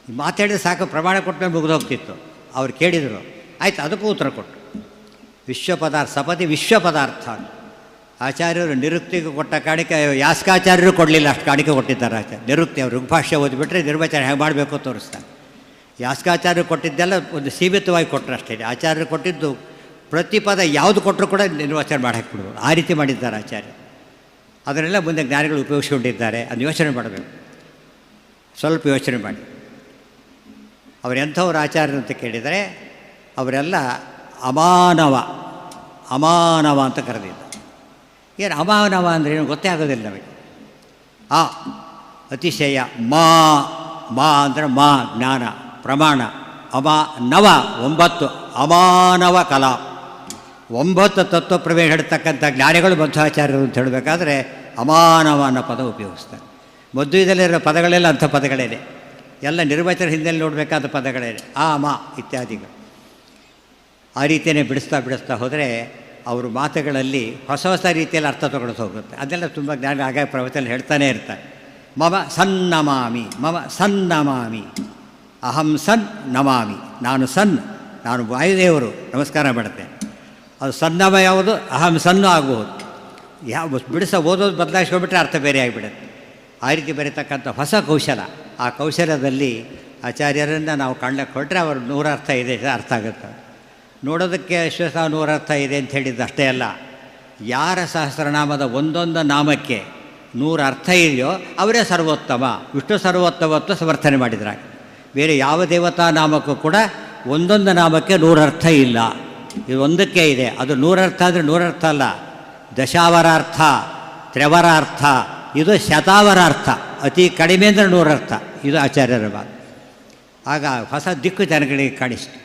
ಈ ಮಾತಾಡಿದ್ರೆ ಸಾಕು, ಪ್ರಮಾಣ ಕೊಟ್ಟಮೇಲೆ ಮುಗಿದೋಗ್ತಿತ್ತು. ಅವ್ರು ಕೇಳಿದರು, ಆಯ್ತು, ಅದಕ್ಕೂ ಉತ್ತರ ಕೊಟ್ಟರು. ವಿಶ್ವಪದಾರ್ಥ ಸಪದಿ ವಿಶ್ವಪದಾರ್ಥ. ಆಚಾರ್ಯರು ನಿರುಕ್ತಿಗೆ ಕೊಟ್ಟ ಕಾಣಿಕೆ ಯಾಸ್ಕಾಚಾರ್ಯರು ಕೊಡಲಿಲ್ಲ, ಅಷ್ಟು ಕಾಣಿಕೆ ಕೊಟ್ಟಿದ್ದಾರೆ ಆಚಾರ್ಯ. ನಿರುಕ್ತಿ ಅವರು ಋಗ್ಭಾಷ್ಯ ಓದಿಬಿಟ್ರೆ ನಿರ್ವಚನ ಹೇಗೆ ಮಾಡಬೇಕು ತೋರಿಸ್ತಾರೆ. ಯಾಸ್ಕಾಚಾರ್ಯರು ಕೊಟ್ಟಿದ್ದೆಲ್ಲ ಒಂದು ಸೀಮಿತವಾಗಿ ಕೊಟ್ಟರು ಅಷ್ಟೇ. ಆಚಾರ್ಯರು ಕೊಟ್ಟಿದ್ದು ಪ್ರತಿ ಪದ ಯಾವುದು ಕೊಟ್ಟರು ಕೂಡ ನಿರ್ವಚನ ಮಾಡಿ ಹಾಕಿಬಿಡ್ಬೋದು. ಆ ರೀತಿ ಮಾಡಿದ್ದಾರೆ ಆಚಾರ್ಯ. ಅದನ್ನೆಲ್ಲ ಮುಂದೆ ಜ್ಞಾನಿಗಳು ಉಪಯೋಗಿಸ್ಕೊಂಡಿದ್ದಾರೆ. ಅದನ್ನು ಯೋಚನೆ ಮಾಡಬೇಕು, ಸ್ವಲ್ಪ ಯೋಚನೆ ಮಾಡಿ. ಅವರು ಎಂಥವ್ರು ಆಚಾರ್ಯರು ಅಂತ ಕೇಳಿದರೆ ಅವರೆಲ್ಲ ಅಮಾನವ ಅಂತ ಕರೆದಿದ್ದ. ಏನು ಅಮಾನವ ಅಂದರೆ ಏನು ಗೊತ್ತೇ ಆಗೋದಿಲ್ಲ ನಮಗೆ. ಅತಿಶಯ, ಮಾ ಅಂದರೆ ಜ್ಞಾನ ಪ್ರಮಾಣ, ನವ 9 ಅಮಾನವ ಕಲಾ. 9 ತತ್ವ ಪ್ರವೇಶ ಹೇಳ್ತಕ್ಕಂಥ ಜ್ಞಾನಿಗಳು ಮಧ್ವಾಚಾರ್ಯರು ಅಂತ ಹೇಳಬೇಕಾದ್ರೆ ಅಮಾನವ ಅನ್ನೋ ಪದ ಉಪಯೋಗಿಸ್ತಾರೆ. ಮಧ್ವದಲ್ಲಿರೋ ಪದಗಳೆಲ್ಲ ಅಂಥ ಪದಗಳೇನೆ, ಎಲ್ಲ ನಿರ್ವಚನ ಹಿಂದೆಲ್ಲಿ ನೋಡಬೇಕಾದ ಪದಗಳೇನೆ, ಇತ್ಯಾದಿಗಳು. ಆ ರೀತಿಯೇ ಬಿಡಿಸ್ತಾ ಹೋದರೆ ಅವರು ಮಾತುಗಳಲ್ಲಿ ಹೊಸ ರೀತಿಯಲ್ಲಿ ಅರ್ಥ ತಗೊಳ್ತಾ ಹೋಗುತ್ತೆ. ಅದೆಲ್ಲ ತುಂಬ ಜ್ಞಾನ ಆಗಾಗ ಪ್ರವಚನ ಹೇಳ್ತಾನೆ ಇರ್ತಾರೆ. ಮಮ ಸನ್ನಮಾಮಿ ಅಹಂ ಸನ್ ನಮಾಮಿ. ನಾನು ವಾಯುದೇವರು ನಮಸ್ಕಾರ ಮಾಡುತ್ತೇನೆ. ಅದು ಸನ್ನಮ ಯಾವುದು, ಅಹಂ ಸನ್ನು ಆಗಬಹುದು. ಓದೋದು ಬದಲಾಯಿಸ್ಕೊಂಡ್ಬಿಟ್ರೆ ಅರ್ಥ ಬೇರೆ ಆಗಿಬಿಡುತ್ತೆ. ಆ ರೀತಿ ಬರೀತಕ್ಕಂಥ ಹೊಸ ಕೌಶಲ. ಆ ಕೌಶಲ್ಯದಲ್ಲಿ ಆಚಾರ್ಯರನ್ನು ನಾವು ಕಾಣ್ಲಿಕ್ಕೆ ಹೊರಟ್ರೆ ಅವರು 100 ಅರ್ಥ ಇದೆ ಅರ್ಥ ಆಗುತ್ತೆ. ನೋಡೋದಕ್ಕೆ 100 ಅರ್ಥ ಇದೆ ಅಂತ ಹೇಳಿದ್ದು ಅಷ್ಟೇ ಅಲ್ಲ. ಯಾರ ಸಹಸ್ರನಾಮದ ಒಂದೊಂದು ನಾಮಕ್ಕೆ 100 ಅರ್ಥ ಇದೆಯೋ ಅವರೇ ಸರ್ವೋತ್ತಮ. ವಿಷ್ಣು ಸರ್ವೋತ್ತಮತ್ವ ಸಮರ್ಥನೆ ಮಾಡಿದ್ರಾಗ. ಬೇರೆ ಯಾವ ದೇವತಾ ನಾಮಕ್ಕೂ ಕೂಡ ಒಂದೊಂದು ನಾಮಕ್ಕೆ 100 ಅರ್ಥ ಇಲ್ಲ. ಇದು ಒಂದಕ್ಕೆ ಇದೆ. ಅದು 100 ಅರ್ಥ ಅಂದರೆ 100 ಅರ್ಥ ಅಲ್ಲ, ದಶಾವರಾರ್ಥ, ತ್ರೆವರಾರ್ಥ, ಇದು ಶತಾವರಾರ್ಥ. ಅತಿ ಕಡಿಮೆ ಅಂದರೆ 100 ಅರ್ಥ. ಇದು ಆಚಾರ್ಯರ ಮಾತು. ಆಗ ಹೊಸ ದಿಕ್ಕು ಜನಗಳಿಗೆ ಕಾಣಿಸ್ತು.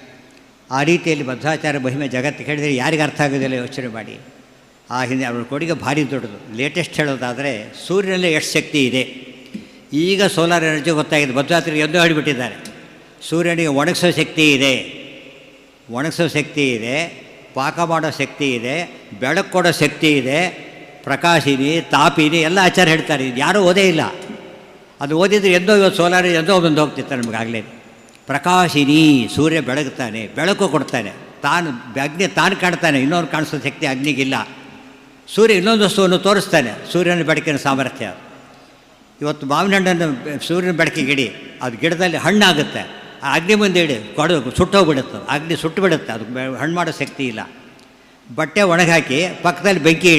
ಆ ರೀತಿಯಲ್ಲಿ ಮಧ್ವಾಚಾರ್ಯ ಮಹಿಮೆ ಜಗತ್ತಿಗೆ ಹೇಳಿದರೆ ಯಾರಿಗೆ ಅರ್ಥ ಆಗೋದಿಲ್ಲ ಯೋಚನೆ ಮಾಡಿ. ಆ ಹಿಂದೆ ಅವ್ರ ಕೊಡುಗೆ ಭಾರಿ ದೊಡ್ಡದು. ಲೇಟೆಸ್ಟ್ ಹೇಳೋದಾದರೆ ಸೂರ್ಯನಲ್ಲಿ ಎಷ್ಟು ಶಕ್ತಿ ಇದೆ. ಈಗ ಸೋಲಾರ್ ಎನರ್ಜಿ ಗೊತ್ತಾಗಿದೆ. ಮಧ್ವಾಚಾರ್ಯರಿಗೆ ಎಂದೂ ಹೇಳಿಬಿಟ್ಟಿದ್ದಾರೆ. ಸೂರ್ಯನಿಗೆ ಒಣಗಿಸೋ ಶಕ್ತಿ ಇದೆ, ಪಾಕ ಮಾಡೋ ಶಕ್ತಿ ಇದೆ, ಬೆಳಕು ಕೊಡೋ ಶಕ್ತಿ ಇದೆ, ಪ್ರಕಾಶಿನಿ, ತಾಪಿನಿ ಎಲ್ಲ ಆಚಾರ್ಯ ಹೇಳ್ತಾರೆ. ಇದು ಯಾರೂ ಓದೇ ಇಲ್ಲ. ಅದು ಓದಿದ್ರೆ ಎಂದೋ ಇವತ್ತು ಸೋಲಾರ್ ಎಂದೋ ಬಂದು ಹೋಗ್ತಿತ್ತು ನಮಗಾಗಲೇ. ಪ್ರಕಾಶಿನಿ, ಸೂರ್ಯ ಬೆಳಗ್ತಾನೆ, ಬೆಳಕು ಕೊಡ್ತಾನೆ. ಅಗ್ನಿ ತಾನು ಕಾಣ್ತಾನೆ, ಇನ್ನೊಂದು ಕಾಣಿಸೋ ಶಕ್ತಿ ಅಗ್ನಿಗಿಲ್ಲ. ಸೂರ್ಯ ಇನ್ನೊಂದು ವಸ್ತುವನ್ನು ತೋರಿಸ್ತಾನೆ. ಸೂರ್ಯನ ಬೆಳಕಿನ ಸಾಮರ್ಥ್ಯ. ಇವತ್ತು ಮಾವಿನ ಹಣ್ಣನ್ನು ಸೂರ್ಯನ ಬೆಳಕಿಗೆ ಇಡಿ, ಅದು ಗಿಡದಲ್ಲಿ ಹಣ್ಣಾಗುತ್ತೆ. ಆ ಅಗ್ನಿ ಮುಂದೆ ಇಡಿ, ಸುಟ್ಟೋಗ್ಬಿಡುತ್ತೆ. ಅಗ್ನಿ ಸುಟ್ಟು ಬಿಡುತ್ತೆ. ಅದು ಹಣ್ಣು ಮಾಡೋ ಶಕ್ತಿ ಇಲ್ಲ. ಬಟ್ಟೆ ಒಣಗಾಕಿ ಪಕ್ಕದಲ್ಲಿ ಬೆಂಕಿ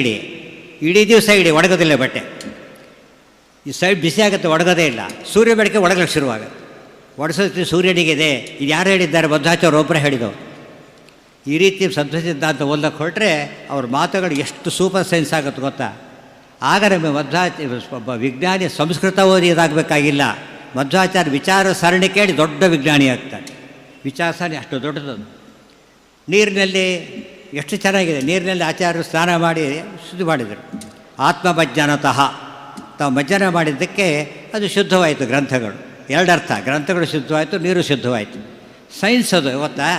ಇಡೀ ದಿವಸ ಒಣಗೋದಿಲ್ಲ ಬಟ್ಟೆ. ಈ ಸೈಡ್ ಬಿಸಿ ಆಗುತ್ತೆ, ಒಣಗೋದೇ ಇಲ್ಲ. ಸೂರ್ಯ ಬೆಳಕೆ ಒಣಗಲಿಕ್ಕೆ ಶುರುವಾಗುತ್ತೆ. ಒಡಿಸೋದು ಸೂರ್ಯನಿಗಿದೆ. ಇದು ಯಾರು ಹೇಳಿದ್ದಾರೆ? ಮಧ್ವಾಚಾರ್ಯರು ಒಬ್ಬರೇ ಹೇಳಿದವರು. ಈ ರೀತಿ ಸದ್ವ ಸಿದ್ಧಾಂತ ಓದಕ್ಕೆ ಹೊರಟ್ರೆ ಅವ್ರ ಮಾತುಗಳು ಎಷ್ಟು ಸೂಪರ್ ಸೈನ್ಸ್ ಆಗುತ್ತೆ ಗೊತ್ತಾ. ಆಗ ನಮಗೆ ಒಬ್ಬ ವಿಜ್ಞಾನಿ ಸಂಸ್ಕೃತ ಓದಿ ಇದಾಗಬೇಕಾಗಿಲ್ಲ. ಮಧ್ವಾಚಾರ್ಯ ವಿಚಾರ ಸರಣಿ ಕೇಳಿ ದೊಡ್ಡ ವಿಜ್ಞಾನಿ ಆಗ್ತಾರೆ. ವಿಚಾರ ಸರಣಿ ಅಷ್ಟು ದೊಡ್ಡದು. ನೀರಿನಲ್ಲಿ ಎಷ್ಟು ಚೆನ್ನಾಗಿದೆ. ನೀರಿನಲ್ಲಿ ಆಚಾರ್ಯರು ಸ್ನಾನ ಮಾಡಿ ಶುದ್ಧಿ ಮಾಡಿದರು. ಆತ್ಮಮಜ್ಜನತಃ ತಾವು ಮಜ್ಜನ ಮಾಡಿದ್ದಕ್ಕೆ ಅದು ಶುದ್ಧವಾಯಿತು ಗ್ರಂಥಗಳು. ಎರಡರ್ಥ, ಗ್ರಂಥಗಳು ಶುದ್ಧವಾಯಿತು, ನೀರು ಶುದ್ಧವಾಯಿತು. ಸೈನ್ಸ್ ಅದು ಇವತ್ತಾ.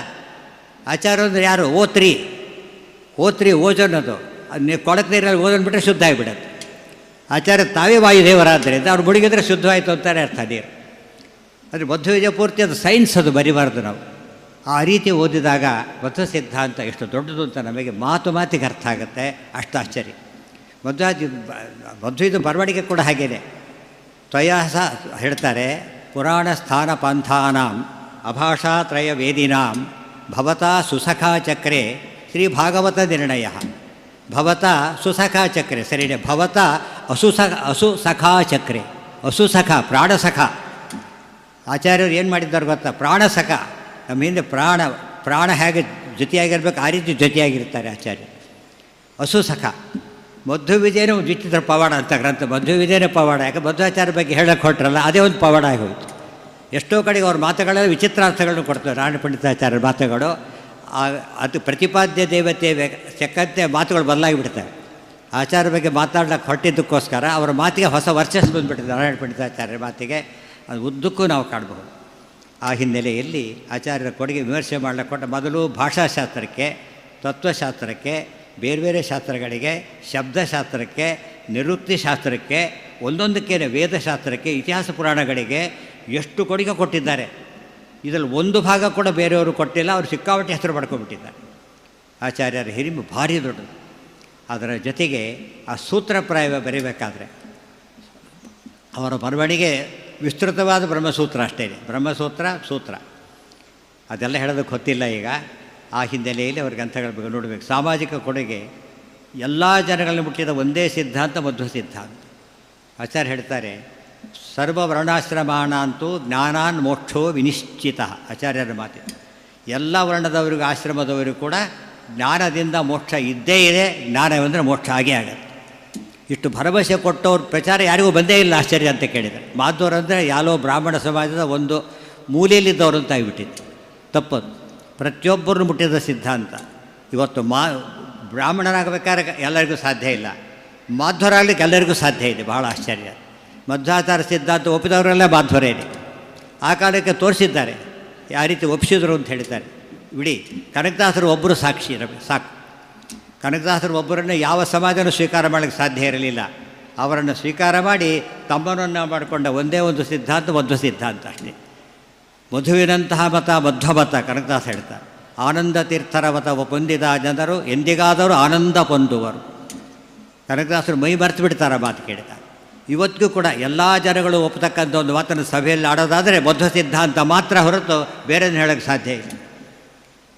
ಆಚಾರ ಅಂದರೆ ಯಾರು? ಓ3 ಓಜೋನ್. ಅದು ನೀವು ಕೊಳಕ್ಕೆ ನೀರಲ್ಲಿ ಓಜೋನ್ ಬಿಟ್ಟರೆ ಶುದ್ಧ ಆಗಿಬಿಡುತ್ತೆ. ಆಚಾರ್ಯ ತಾವೇ ವಾಯುದೇವರಾದ್ದರಿಂದ ಅವ್ರು ಮುಳುಗಿದ್ರೆ ಶುದ್ಧವಾಯಿತು ಅಂತಾನೆ ಅರ್ಥ ನೀರು. ಅಂದರೆ ಮಧ್ವವಿಜಯ ಪೂರ್ತಿ ಅದು ಸೈನ್ಸ್, ಅದು ಬರಿಬಾರ್ದು ನಾವು. ಆ ರೀತಿ ಓದಿದಾಗ ಮಧ್ವ ಸಿದ್ಧಾಂತ ಎಷ್ಟು ದೊಡ್ಡದು ಅಂತ ನಮಗೆ ಮಾತಿಗೆ ಅರ್ಥ ಆಗುತ್ತೆ. ಅಷ್ಟು ಆಶ್ಚರ್ಯ. ಮಧ್ವವಿದು ಬರವಣಿಗೆ ಕೂಡ ಹಾಗೇನೆ. ತ್ವಯಾಸ ಹೇಳ್ತಾರೆ, ಪುರಾಣ ಸ್ಥಾನ ಪಂಥಾನಾಂ ಅಭಾಷಾತ್ರಯ ವೇದಿನಾಂ ಭವತಾ ಸುಸಖಾಚಕ್ರೆ ಶ್ರೀ ಭಾಗವತ ನಿರ್ಣಯ. ಭವತಾ ಸುಸಖಾಚಕ್ರೆ ಸರಿನೇ, ಭವತಾ ಅಸುಸಖಾಚಕ್ರೆ. ಅಸುಸಖ ಪ್ರಾಣಸಖ. ಆಚಾರ್ಯರು ಏನು ಮಾಡಿದ್ದಾರೆ ಗೊತ್ತಾ? ಪ್ರಾಣಸಖ. ನಮ್ಮ ಹಿಂದೆ ಪ್ರಾಣ ಹೇಗೆ ಜೊತೆಯಾಗಿರ್ಬೇಕು ಆ ರೀತಿ ಜೊತೆಯಾಗಿರ್ತಾರೆ ಆಚಾರ್ಯ. ಅಸುಸಖ. ಮಧ್ವವಿಜಯನೇ ಒಂದು ವಿಚಿತ್ರ ಪವಾಡ ಅಂತ ಗ್ರಂಥ. ಮಧ್ವವಿಜಯನೇ ಪವಾಡ. ಯಾಕೆ ಮಧ್ವಾಚಾರ್ಯ ಬಗ್ಗೆ ಹೇಳಕ್ಕೆ ಹೊರಟ್ರಲ್ಲ, ಅದೇ ಒಂದು ಪವಾಡ ಆಗೋಯ್ತು. ಎಷ್ಟೋ ಕಡೆಗೆ ಅವ್ರ ಮಾತುಗಳೆಲ್ಲ ವಿಚಿತ್ರಾರ್ಥಗಳನ್ನು ಕೊಡ್ತಾರೆ. ನಾರಾಯಣ ಪಂಡಿತಾಚಾರ್ಯರ ಮಾತುಗಳು ಅದು ಪ್ರತಿಪಾದ್ಯ ದೇವತೆ ಚಕ್ಕಂತೆ ಮಾತುಗಳು ಬದಲಾಗಿಬಿಡ್ತವೆ. ಆಚಾರ್ಯ ಬಗ್ಗೆ ಮಾತಾಡ್ಲಿಕ್ಕೆ ಹೊರಟಿದ್ದಕ್ಕೋಸ್ಕರ ಅವರ ಮಾತಿಗೆ ಹೊಸ ವರ್ಚಸ್ಸು ಬಂದುಬಿಟ್ಟಿದೆ. ನಾರಾಯಣ ಪಂಡಿತಾಚಾರ್ಯರ ಮಾತಿಗೆ ಅದು ಉದ್ದಕ್ಕೂ ನಾವು ಕಾಣಬಹುದು. ಆ ಹಿನ್ನೆಲೆಯಲ್ಲಿ ಆಚಾರ್ಯರ ಕೊಡುಗೆ ವಿಮರ್ಶೆ ಮಾಡಲಿಕ್ಕೆ ಕೊಟ್ಟ ಮೊದಲು ಭಾಷಾಶಾಸ್ತ್ರಕ್ಕೆ, ತತ್ವಶಾಸ್ತ್ರಕ್ಕೆ, ಬೇರೆ ಬೇರೆ ಶಾಸ್ತ್ರಗಳಿಗೆ, ಶಬ್ದಶಾಸ್ತ್ರಕ್ಕೆ, ನಿರುಕ್ತಿ ಶಾಸ್ತ್ರಕ್ಕೆ, ಒಂದೊಂದಕ್ಕೇನೆ ವೇದಶಾಸ್ತ್ರಕ್ಕೆ, ಇತಿಹಾಸ ಪುರಾಣಗಳಿಗೆ ಎಷ್ಟು ಕೊಡುಗೆ ಕೊಟ್ಟಿದ್ದಾರೆ. ಇದರಲ್ಲಿ ಒಂದು ಭಾಗ ಕೂಡ ಬೇರೆಯವರು ಕೊಟ್ಟಿಲ್ಲ. ಅವರು ಸಿಕ್ಕಾಪಟ್ಟೆ ಹೆಸರು ಪಡ್ಕೊಂಡ್ಬಿಟ್ಟಿದ್ದಾರೆ. ಆಚಾರ್ಯರ ಹಿರಿಮೆ ಭಾರಿ ದೊಡ್ಡದು. ಅದರ ಜೊತೆಗೆ ಆ ಸೂತ್ರಪ್ರಾಯ ಬರೀಬೇಕಾದ್ರೆ ಅವರ ಬರವಣಿಗೆ ವಿಸ್ತೃತವಾದ ಬ್ರಹ್ಮಸೂತ್ರ ಅಷ್ಟೇ. ಸೂತ್ರ ಅದೆಲ್ಲ ಹೇಳೋದಕ್ಕೆ ಗೊತ್ತಿಲ್ಲ ಈಗ. ಆ ಹಿನ್ನೆಲೆಯಲ್ಲಿ ಅವ್ರ ಗ್ರಂಥಗಳ ಬಗ್ಗೆ ನೋಡಬೇಕು. ಸಾಮಾಜಿಕ ಕೊಡುಗೆ ಎಲ್ಲ ಜನಗಳನ್ನು ಮುಟ್ಟಿದ ಒಂದೇ ಸಿದ್ಧಾಂತ ಮಧ್ವ ಸಿದ್ಧಾಂತ. ಆಚಾರ್ಯ ಹೇಳ್ತಾರೆ, ಸರ್ವವರ್ಣಾಶ್ರಮಾಣಂತೂ ಜ್ಞಾನಾನ್ ಮೋಕ್ಷೋ ವಿನಿಶ್ಚಿತ. ಆಚಾರ್ಯರ ಮಾತು. ಎಲ್ಲ ವರ್ಣದವರಿಗೂ ಆಶ್ರಮದವರಿಗೂ ಕೂಡ ಜ್ಞಾನದಿಂದ ಮೋಕ್ಷ ಇದ್ದೇ ಇದೆ. ಜ್ಞಾನವೆಂದರೆ ಮೋಕ್ಷ ಆಗೇ ಆಗುತ್ತೆ. ಇಷ್ಟು ಭರವಸೆ ಕೊಟ್ಟವ್ರ ಪ್ರಚಾರ ಯಾರಿಗೂ ಬಂದೇ ಇಲ್ಲ. ಆಶ್ಚರ್ಯ ಅಂತ ಕೇಳಿದರೆ ಮಾಧ್ವರು ಅಂದರೆ ಯಾರೋ ಬ್ರಾಹ್ಮಣ ಸಮಾಜದ ಒಂದು ಮೂಲೆಯಲ್ಲಿದ್ದವರು ಅಂತ ಆಗಿಬಿಟ್ಟಿತ್ತು. ತಪ್ಪದು. ಪ್ರತಿಯೊಬ್ಬರನ್ನು ಮುಟ್ಟಿದ ಸಿದ್ಧಾಂತ. ಇವತ್ತು ಬ್ರಾಹ್ಮಣನಾಗಬೇಕಾದ್ರೆ ಎಲ್ಲರಿಗೂ ಸಾಧ್ಯ ಇಲ್ಲ. ಮಾಧ್ವರಾಗಲಿಕ್ಕೆ ಎಲ್ಲರಿಗೂ ಸಾಧ್ಯ ಇದೆ. ಬಹಳ ಆಶ್ಚರ್ಯ. ಮಧ್ವಾಚಾರ ಸಿದ್ಧಾಂತ ಒಪ್ಪಿದವರೆಲ್ಲ ಮಾಧ್ವರೇನೆ. ಆ ಕಾಲಕ್ಕೆ ತೋರಿಸಿದ್ದಾರೆ ಯಾವ ರೀತಿ ಒಪ್ಪಿಸಿದ್ರು ಅಂತ ಹೇಳ್ತಾರೆ. ಬಿಡಿ, ಕನಕದಾಸರು ಒಬ್ಬರು ಸಾಕ್ಷಿ ಸಾಕು. ಕನಕದಾಸರು ಒಬ್ಬರನ್ನು ಯಾವ ಸಮಾಜನೂ ಸ್ವೀಕಾರ ಮಾಡೋಕ್ಕೆ ಸಾಧ್ಯ ಇರಲಿಲ್ಲ. ಅವರನ್ನು ಸ್ವೀಕಾರ ಮಾಡಿ ತಮ್ಮನನ್ನು ಮಾಡಿಕೊಂಡ ಒಂದೇ ಒಂದು ಸಿದ್ಧಾಂತ ಮಧ್ವ ಸಿದ್ಧಾಂತ ಅಷ್ಟೇ. ಮಧುವಿನಂತಹ ಮತ ಮಧ್ವ ಮತ ಕನಕದಾಸ ಹೇಳ್ತಾರೆ. ಆನಂದ ತೀರ್ಥರ ಮತ ಹೊಂದಿದ ಜನರು ಎಂದಿಗಾದರೂ ಆನಂದ ಹೊಂದುವರು. ಕನಕದಾಸರು ಮೈ ಮರೆತು ಬಿಡ್ತಾರೆ ಮಾತು ಕೇಳಿದ್ದಾರೆ. ಇವತ್ತಿಗೂ ಕೂಡ ಎಲ್ಲ ಜನಗಳು ಒಪ್ಪತಕ್ಕಂಥ ಒಂದು ಮಾತನ್ನು ಸಭೆಯಲ್ಲಿ ಆಡೋದಾದರೆ ಮಧ್ವ ಸಿದ್ಧಾಂತ ಮಾತ್ರ ಹೊರತು ಬೇರೆಯನ್ನು ಹೇಳೋಕ್ಕೆ ಸಾಧ್ಯ ಇಲ್ಲ.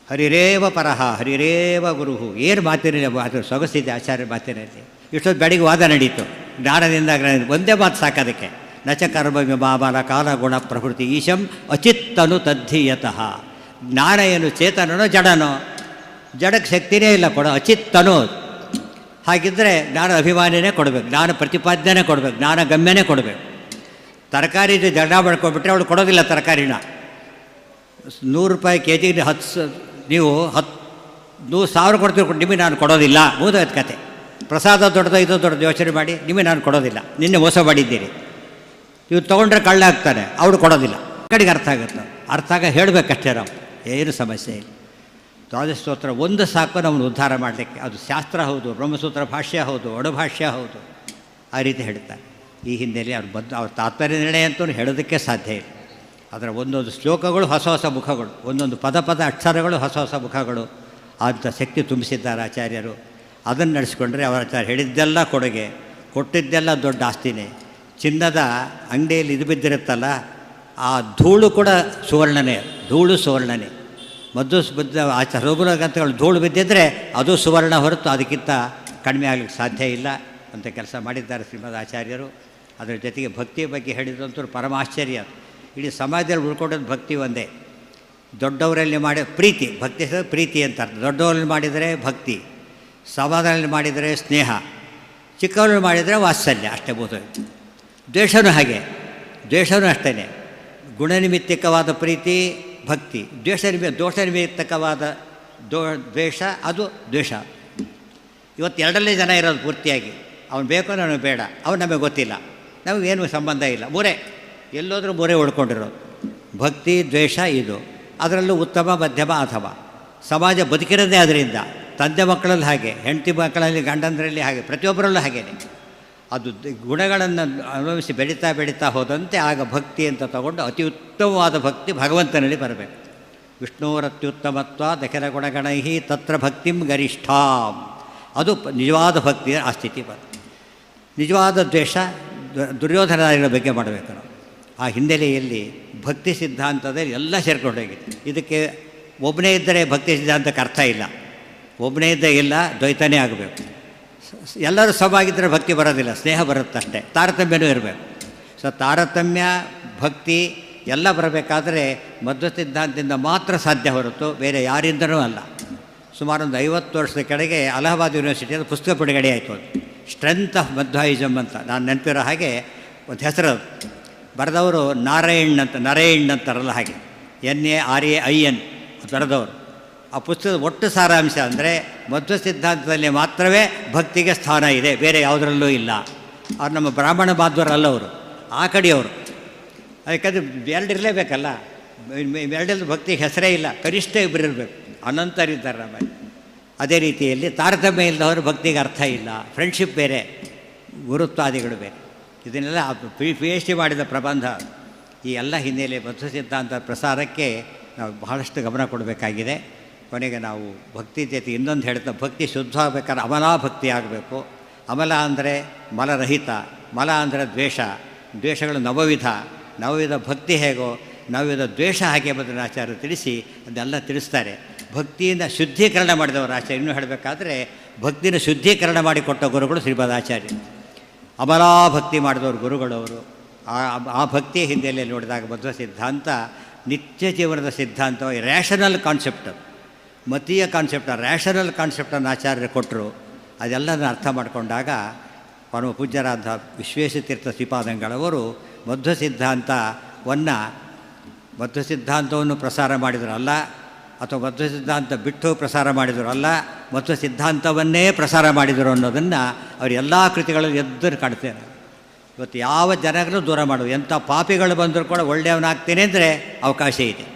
ಹರಿರೇವ ಪರಹ ಹರಿರೇವ ಗುರುಹು. ಏನು ಮಾತಿನಲ್ಲಿ ಮಾತು ಸೊಗಸಿದೆ ಆಚಾರ್ಯ ಮಾತಿನಲ್ಲಿ. ಇಷ್ಟೊತ್ತು ಬೆಳಿಗ್ಗೆ ವಾದ ನಡೀತು. ಜ್ಞಾನದಿಂದ ಒಂದೇ ಮಾತು ಸಾಕೋದಕ್ಕೆ. ನಚ ಕರ್ಮ ವಿಮಾಬಲ ಕಾಲ ಗುಣ ಪ್ರಕೃತಿ ಈಶಂ ಅಚಿತ್ತನು ತದ್ಧೀಯತಃ. ಜ್ಞಾನ ಏನು ಚೇತನನೋ ಜಡನೋ? ಜಡಕ್ಕೆ ಶಕ್ತಿನೇ ಇಲ್ಲ ಕೊಡೋ. ಅಚಿತ್ತನು. ಹಾಗಿದ್ದರೆ ಜ್ಞಾನ ಅಭಿಮಾನಿನೇ ಕೊಡಬೇಕು, ಜ್ಞಾನ ಪ್ರತಿಪಾದ್ಯನೇ ಕೊಡಬೇಕು, ಜ್ಞಾನ ಗಮ್ಯನೇ ಕೊಡಬೇಕು. ತರಕಾರಿ ಜಡ ಮಾಡ್ಕೊಂಡ್ಬಿಟ್ರೆ ಅವಳು ಕೊಡೋದಿಲ್ಲ ತರಕಾರಿನ. 100 ರೂಪಾಯಿ ಕೆ ಜಿಗೆ ನೀವು 100,000 ಕೊಡ್ತೀವಿ, ನಿಮಗೆ ನಾನು ಕೊಡೋದಿಲ್ಲ. ಮೂದೋಯ್ತು ಕತೆ. ಪ್ರಸಾದ ದೊಡ್ಡದು ಇದು ದೊಡ್ಡದು ಯೋಚನೆ ಮಾಡಿ, ನಿಮಗೆ ನಾನು ಕೊಡೋದಿಲ್ಲ, ನಿನ್ನೆ ಮೋಸ ಮಾಡಿದ್ದೀರಿ. ಇವು ತೊಗೊಂಡ್ರೆ ಕಳ್ಳ ಆಗ್ತಾನೆ, ಅವಳು ಕೊಡೋದಿಲ್ಲ. ಕಡೆಗೆ ಅರ್ಥ ಆಗುತ್ತೆ. ಅರ್ಥ ಆಗ ಹೇಳಬೇಕಷ್ಟೇ ನಾವು, ಏನು ಸಮಸ್ಯೆ ಇಲ್ಲ. ದ್ವಾದಶಸ್ತೋತ್ರ ಒಂದು ಸಾಕು ನಮ್ಮನ್ನು ಉದ್ಧಾರ ಮಾಡಲಿಕ್ಕೆ. ಅದು ಶಾಸ್ತ್ರ ಹೌದು, ಬ್ರಹ್ಮಸೂತ್ರ ಭಾಷ್ಯ ಹೌದು, ಒಡಭಾಷ್ಯ ಹೌದು. ಆ ರೀತಿ ಹೇಳ್ತಾರೆ. ಈ ಹಿನ್ನೆಲೆ ಅವ್ರ ತಾತ್ಪರ್ಯ ನಿರ್ಣಯ ಅಂತೂ ಹೇಳೋದಕ್ಕೆ ಸಾಧ್ಯ ಇಲ್ಲ. ಅದರ ಒಂದೊಂದು ಶ್ಲೋಕಗಳು ಹೊಸ ಹೊಸ ಮುಖಗಳು, ಒಂದೊಂದು ಪದ ಅಕ್ಷರಗಳು ಹೊಸ ಹೊಸ ಮುಖಗಳು. ಅಂಥ ಶಕ್ತಿ ತುಂಬಿಸಿದ್ದಾರೆ ಆಚಾರ್ಯರು. ಅದನ್ನು ನಡೆಸ್ಕೊಂಡ್ರೆ ಅವರ ಆಚಾರ್ಯ ಹೇಳಿದ್ದೆಲ್ಲ ಕೊಡುಗೆ, ಕೊಟ್ಟಿದ್ದೆಲ್ಲ ದೊಡ್ಡ ಆಸ್ತಿನೇ. ಚಿನ್ನದ ಅಂಗಡಿಯಲ್ಲಿ ಇದು ಬಿದ್ದಿರುತ್ತಲ್ಲ, ಆ ಧೂಳು ಕೂಡ ಸುವರ್ಣನೇ. ಧೂಳು ಸುವರ್ಣನೇ. ಮದ್ದು ರೋಗುಲ ಗ್ರಂಥಗಳು ಧೂಳು ಬಿದ್ದಿದ್ದರೆ ಅದು ಸುವರ್ಣ ಹೊರತು ಅದಕ್ಕಿಂತ ಕಡಿಮೆ ಆಗಲಿಕ್ಕೆ ಸಾಧ್ಯ ಇಲ್ಲ ಅಂತ ಕೆಲಸ ಮಾಡಿದ್ದಾರೆ ಶ್ರೀಮದ್ ಆಚಾರ್ಯರು. ಅದರ ಜೊತೆಗೆ ಭಕ್ತಿಯ ಬಗ್ಗೆ ಹೇಳಿದಂತೂ ಪರಮಾಶ್ಚರ್ಯ. ಇಡೀ ಸಮಾಜದಲ್ಲಿ ಉಳ್ಕೊಂಡದ್ದು ಭಕ್ತಿ ಒಂದೇ. ದೊಡ್ಡವರಲ್ಲಿ ಮಾಡಿ ಪ್ರೀತಿ, ಭಕ್ತಿ ಪ್ರೀತಿ ಅಂತ ಅರ್ಥ. ದೊಡ್ಡವರಲ್ಲಿ ಮಾಡಿದರೆ ಭಕ್ತಿ, ಸಮಾಜದಲ್ಲಿ ಮಾಡಿದರೆ ಸ್ನೇಹ, ಚಿಕ್ಕವರಲ್ಲಿ ಮಾಡಿದರೆ ವಾತ್ಸಲ್ಯ. ಅಷ್ಟೇ ಬೋಧೋಯ್ತು. ದ್ವೇಷವೂ ಹಾಗೆ, ದ್ವೇಷವೂ ಅಷ್ಟೇ. ಗುಣನಿಮಿತ್ತಕವಾದ ಪ್ರೀತಿ ಭಕ್ತಿ, ದೋಷ ನಿಮಿತ್ತಕವಾದ ದ್ವೇಷ ಅದು ದ್ವೇಷ. ಇವತ್ತು ಎರಡಲ್ಲೇ ಜನ ಇರೋದು ಪೂರ್ತಿಯಾಗಿ. ಅವನು ಬೇಕು ನನಗೆ ಬೇಡ, ಅವನು ನಮಗೆ ಗೊತ್ತಿಲ್ಲ, ನಮಗೇನು ಸಂಬಂಧ ಇಲ್ಲ. ಮೂರೇ ಎಲ್ಲೋದ್ರೂ ಮೂರೇ ಉಳ್ಕೊಂಡಿರೋದು. ಭಕ್ತಿ, ದ್ವೇಷ ಇದು. ಅದರಲ್ಲೂ ಉತ್ತಮ, ಮಧ್ಯಮ, ಅಧಮ. ಸಮಾಜ ಬದುಕಿರೋದೇ ಅದರಿಂದ. ತಂದೆ ಮಕ್ಕಳಲ್ಲಿ ಹಾಗೆ, ಹೆಂಡತಿ ಮಕ್ಕಳಲ್ಲಿ, ಗಂಡಂದರಲ್ಲಿ ಹಾಗೆ, ಪ್ರತಿಯೊಬ್ಬರಲ್ಲೂ ಹಾಗೇನೆ. ಅದು ಗುಣಗಳನ್ನು ಅನುಭವಿಸಿ ಬೆಳೀತಾ ಹೋದಂತೆ ಆಗ ಭಕ್ತಿ ಅಂತ ತಗೊಂಡು ಅತಿ ಉತ್ತಮವಾದ ಭಕ್ತಿ ಭಗವಂತನಲ್ಲಿ ಬರಬೇಕು. ವಿಷ್ಣುರತ್ಯುತ್ತಮತ್ವ ದಖಿಲ ಗುಣಗಣೈ ತತ್ರ ಭಕ್ತಿಂ ಗರಿಷ್ಠಾಂ. ಅದು ನಿಜವಾದ ಭಕ್ತಿ. ಆ ಸ್ಥಿತಿ ಬರುತ್ತೆ. ನಿಜವಾದ ದ್ವೇಷ ದುರ್ಯೋಧನರ ಬಗ್ಗೆ ಮಾಡಬೇಕು ನಾವು. ಆ ಹಿನ್ನೆಲೆಯಲ್ಲಿ ಭಕ್ತಿ ಸಿದ್ಧಾಂತದಲ್ಲಿ ಎಲ್ಲ ಸೇರ್ಕೊಂಡೋಗಿದೆ. ಇದಕ್ಕೆ ಒಬ್ಬನೇ ಇದ್ದರೆ ಭಕ್ತಿ ಸಿದ್ಧಾಂತಕ್ಕೆ ಅರ್ಥ ಇಲ್ಲ. ಒಬ್ಬನೇ ಇದ್ದ ಇಲ್ಲ, ದ್ವೈತನೇ ಆಗಬೇಕು. ಎಲ್ಲರೂ ಸಮಾಗಿದ್ದರೆ ಭಕ್ತಿ ಬರೋದಿಲ್ಲ, ಸ್ನೇಹ ಬರುತ್ತಷ್ಟೇ. ತಾರತಮ್ಯನೂ ಇರಬೇಕು. ಸೊ ತಾರತಮ್ಯ, ಭಕ್ತಿ ಎಲ್ಲ ಬರಬೇಕಾದ್ರೆ ಮಧ್ವ ಸಿದ್ಧಾಂತದಿಂದ ಮಾತ್ರ ಸಾಧ್ಯ ಹೊರತು ಬೇರೆ ಯಾರಿಂದನೂ ಅಲ್ಲ. ಸುಮಾರೊಂದು 50 ವರ್ಷದ ಕೆಳಗೆ ಅಲಹಾಬಾದ್ ಯೂನಿವರ್ಸಿಟಿಯಲ್ಲಿ ಪುಸ್ತಕ ಬಿಡುಗಡೆ ಆಯಿತು. ಅದು ಸ್ಟ್ರೆಂತ್ ಆಫ್ ಮಧ್ವಾಯಿಸಮ್ ಅಂತ ನಾನು ನೆನಪಿರೋ ಹಾಗೆ ಒಂದು ಹೆಸರು. ಬರೆದವರು ನರೇಣ್ ಅಂತಾರಲ್ಲ ಹಾಗೆ, NARAIN ಬರೆದವರು. ಆ ಪುಸ್ತಕದ ಒಟ್ಟು ಸಾರಾಂಶ ಅಂದರೆ ಮಧ್ವ ಸಿದ್ಧಾಂತದಲ್ಲಿ ಮಾತ್ರವೇ ಭಕ್ತಿಗೆ ಸ್ಥಾನ ಇದೆ, ಬೇರೆ ಯಾವುದರಲ್ಲೂ ಇಲ್ಲ. ಅವ್ರು ನಮ್ಮ ಬ್ರಾಹ್ಮಣ ಬಾಂಧವರಲ್ಲ, ಅವರು ಆ ಕಡೆಯವರು. ಅದಕ್ಕಾದ್ರೆ ಎರಡಿರಲೇಬೇಕಲ್ಲ, ಎರಡಲ್ಲಿ ಭಕ್ತಿಗೆ ಹೆಸರೇ ಇಲ್ಲ. ಕನಿಷ್ಠ ಇಬ್ಬರು ಇರಬೇಕು, ಅನಂತರಿದ್ದಾರೆ ನಮ್ಮಲ್ಲಿ. ಅದೇ ರೀತಿಯಲ್ಲಿ ತಾರತಮ್ಯ ಇಲ್ಲದವರು ಭಕ್ತಿಗೆ ಅರ್ಥ ಇಲ್ಲ. ಫ್ರೆಂಡ್ಶಿಪ್ ಬೇರೆ, ಗುರುತ್ವಾದಿಗಳು ಬೇರೆ. ಇದನ್ನೆಲ್ಲ PhD ಮಾಡಿದ ಪ್ರಬಂಧ. ಈ ಎಲ್ಲ ಹಿನ್ನೆಲೆ ಮಧ್ವ ಸಿದ್ಧಾಂತ ಪ್ರಸಾರಕ್ಕೆ ನಾವು ಬಹಳಷ್ಟು ಗಮನ ಕೊಡಬೇಕಾಗಿದೆ. ಕೊನೆಗೆ ನಾವು ಭಕ್ತಿ ಜೊತೆ ಇನ್ನೊಂದು ಹೇಳ್ತಾ, ಭಕ್ತಿ ಶುದ್ಧವಾಗಬೇಕಾದ್ರೆ ಅಮಲಾ ಭಕ್ತಿ ಆಗಬೇಕು. ಅಮಲ ಅಂದರೆ ಮಲರಹಿತ, ಮಲ ಅಂದರೆ ದ್ವೇಷ, ದ್ವೇಷಗಳು ನವವಿಧ ಭಕ್ತಿ ಹೇಗೋ ನವವಿಧ ದ್ವೇಷ ಹಾಗೆ ಎಂಬುದನ್ನು ಆಚಾರ್ಯರು ತಿಳಿಸಿ ಅದನ್ನೆಲ್ಲ ತಿಳಿಸ್ತಾರೆ. ಭಕ್ತಿಯಿಂದ ಶುದ್ಧೀಕರಣ ಮಾಡಿದವರು ಆಚಾರ್ಯ. ಇನ್ನೂ ಹೇಳಬೇಕಾದ್ರೆ ಭಕ್ತಿನ ಶುದ್ಧೀಕರಣ ಮಾಡಿಕೊಟ್ಟ ಗುರುಗಳು ಶ್ರೀಪಾದಾಚಾರ್ಯರು. ಅಮಲಾ ಭಕ್ತಿ ಮಾಡಿದವರು ಗುರುಗಳವರು. ಆ ಭಕ್ತಿಯ ಹಿನ್ನೆಲೆಯಲ್ಲಿ ನೋಡಿದಾಗ ಮಧ್ವ ಸಿದ್ಧಾಂತ ನಿತ್ಯ ಜೀವನದ ಸಿದ್ಧಾಂತ, ರ್ಯಾಷನಲ್ ಕಾನ್ಸೆಪ್ಟ್, ಮತೀಯ ಕಾನ್ಸೆಪ್ಟ್, ರ್ಯಾಷನಲ್ ಕಾನ್ಸೆಪ್ಟನ್ನು ಆಚಾರ್ಯರು ಕೊಟ್ಟರು. ಅದೆಲ್ಲದನ್ನು ಅರ್ಥ ಮಾಡಿಕೊಂಡಾಗ ಪರಮ ಪೂಜ್ಯರಾದ ವಿಶ್ವೇಶತೀರ್ಥ ಶ್ರೀಪಾದಂಗಳವರು ಮಧ್ವ ಸಿದ್ಧಾಂತವನ್ನು ಪ್ರಸಾರ ಮಾಡಿದರಲ್ಲ, ಅಥವಾ ಮಧ್ವ ಸಿದ್ಧಾಂತ ಬಿಟ್ಟು ಪ್ರಸಾರ ಮಾಡಿದರು ಅಲ್ಲ, ಮಧ್ವ ಸಿದ್ಧಾಂತವನ್ನೇ ಪ್ರಸಾರ ಮಾಡಿದರು ಅನ್ನೋದನ್ನು ಅವರು ಎಲ್ಲ ಕೃತಿಗಳಲ್ಲಿ ಎದ್ದು ಕಾಣ್ತೇನೆ. ಇವತ್ತು ಯಾವ ಜನಗಳು ದೂರ ಮಾಡೋದು. ಎಂಥ ಪಾಪಿಗಳು ಬಂದರೂ ಕೂಡ ಒಳ್ಳೆಯವನಾಗ್ತೇನೆ ಅಂದರೆ ಅವಕಾಶ ಇದೆ.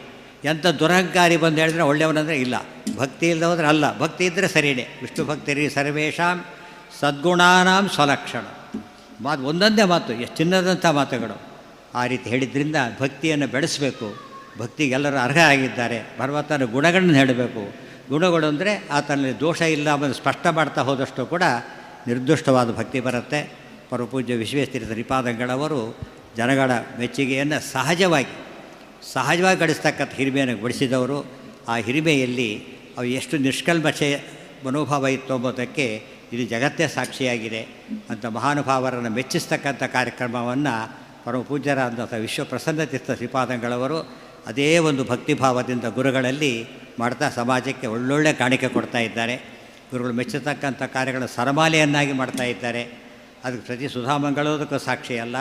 ಎಂಥ ದುರಹಂಕಾರಿ ಬಂದು ಹೇಳಿದ್ರೆ ಒಳ್ಳೆಯವನಂದರೆ ಇಲ್ಲ. ಭಕ್ತಿ ಇಲ್ಲದೋದ್ರೆ ಅಲ್ಲ, ಭಕ್ತಿ ಇದ್ದರೆ ಸರಿಯೇ. ವಿಷ್ಣು ಭಕ್ತಿರಿ ಸರ್ವೇಷಾಂ ಸದ್ಗುಣಾನಾಂ ಸ್ವಲಕ್ಷಣ. ಒಂದೊಂದೇ ಮಾತು, ಎಷ್ಟು ಚಿನ್ನದಂಥ ಮಾತುಗಳು. ಆ ರೀತಿ ಹೇಳಿದ್ರಿಂದ ಭಕ್ತಿಯನ್ನು ಬೆಳೆಸಬೇಕು. ಭಕ್ತಿಗೆ ಎಲ್ಲರೂ ಅರ್ಹ ಆಗಿದ್ದಾರೆ. ಭಗವಂತನ ಗುಣಗಳನ್ನು ಹೇಳಬೇಕು. ಗುಣಗಳು ಅಂದರೆ ಆತನಲ್ಲಿ ದೋಷ ಇಲ್ಲ ಅನ್ನೋದು ಸ್ಪಷ್ಟ ಮಾಡ್ತಾ ಹೋದಷ್ಟು ಕೂಡ ನಿರ್ದುಷ್ಟವಾದ ಭಕ್ತಿ ಬರುತ್ತೆ. ಪರಮಪೂಜ್ಯ ವಿಶ್ವೇಶತೀರ್ಥ ಶ್ರೀಪಾದಂಗಳವರು ಜನಗಳ ಮೆಚ್ಚುಗೆಯನ್ನು ಸಹಜವಾಗಿ ಗಳಿಸ್ತಕ್ಕಂಥ ಹಿರಿಮೆಯನ್ನು ಬಡಿಸಿದವರು. ಆ ಹಿರಿಮೆಯಲ್ಲಿ ಅವು ಎಷ್ಟು ನಿಷ್ಕಲ್ಮಷೆ ಮನೋಭಾವ ಇತ್ತು ಎಂಬುದಕ್ಕೆ ಇದು ಜಗತ್ತೇ ಸಾಕ್ಷಿಯಾಗಿದೆ. ಅಂಥ ಮಹಾನುಭಾವರನ್ನು ಮೆಚ್ಚಿಸ್ತಕ್ಕಂಥ ಕಾರ್ಯಕ್ರಮವನ್ನು ಪರಮ ಪೂಜ್ಯರಾದಂಥ ವಿಶ್ವಪ್ರಸನ್ನತೀರ್ಥ ಶ್ರೀಪಾದಂಗಳವರು ಅದೇ ಒಂದು ಭಕ್ತಿಭಾವದಿಂದ ಗುರುಗಳಲ್ಲಿ ಮಾಡ್ತಾ ಸಮಾಜಕ್ಕೆ ಒಳ್ಳೊಳ್ಳೆ ಕಾಣಿಕೆ ಕೊಡ್ತಾ ಇದ್ದಾರೆ. ಗುರುಗಳು ಮೆಚ್ಚತಕ್ಕಂಥ ಕಾರ್ಯಗಳ ಸರಮಾಲೆಯನ್ನಾಗಿ ಮಾಡ್ತಾ ಇದ್ದಾರೆ. ಅದಕ್ಕೆ ಪ್ರತಿ ಸುಧಾಮಂಗಳೋದಕ್ಕೂ ಸಾಕ್ಷಿ ಅಲ್ಲ.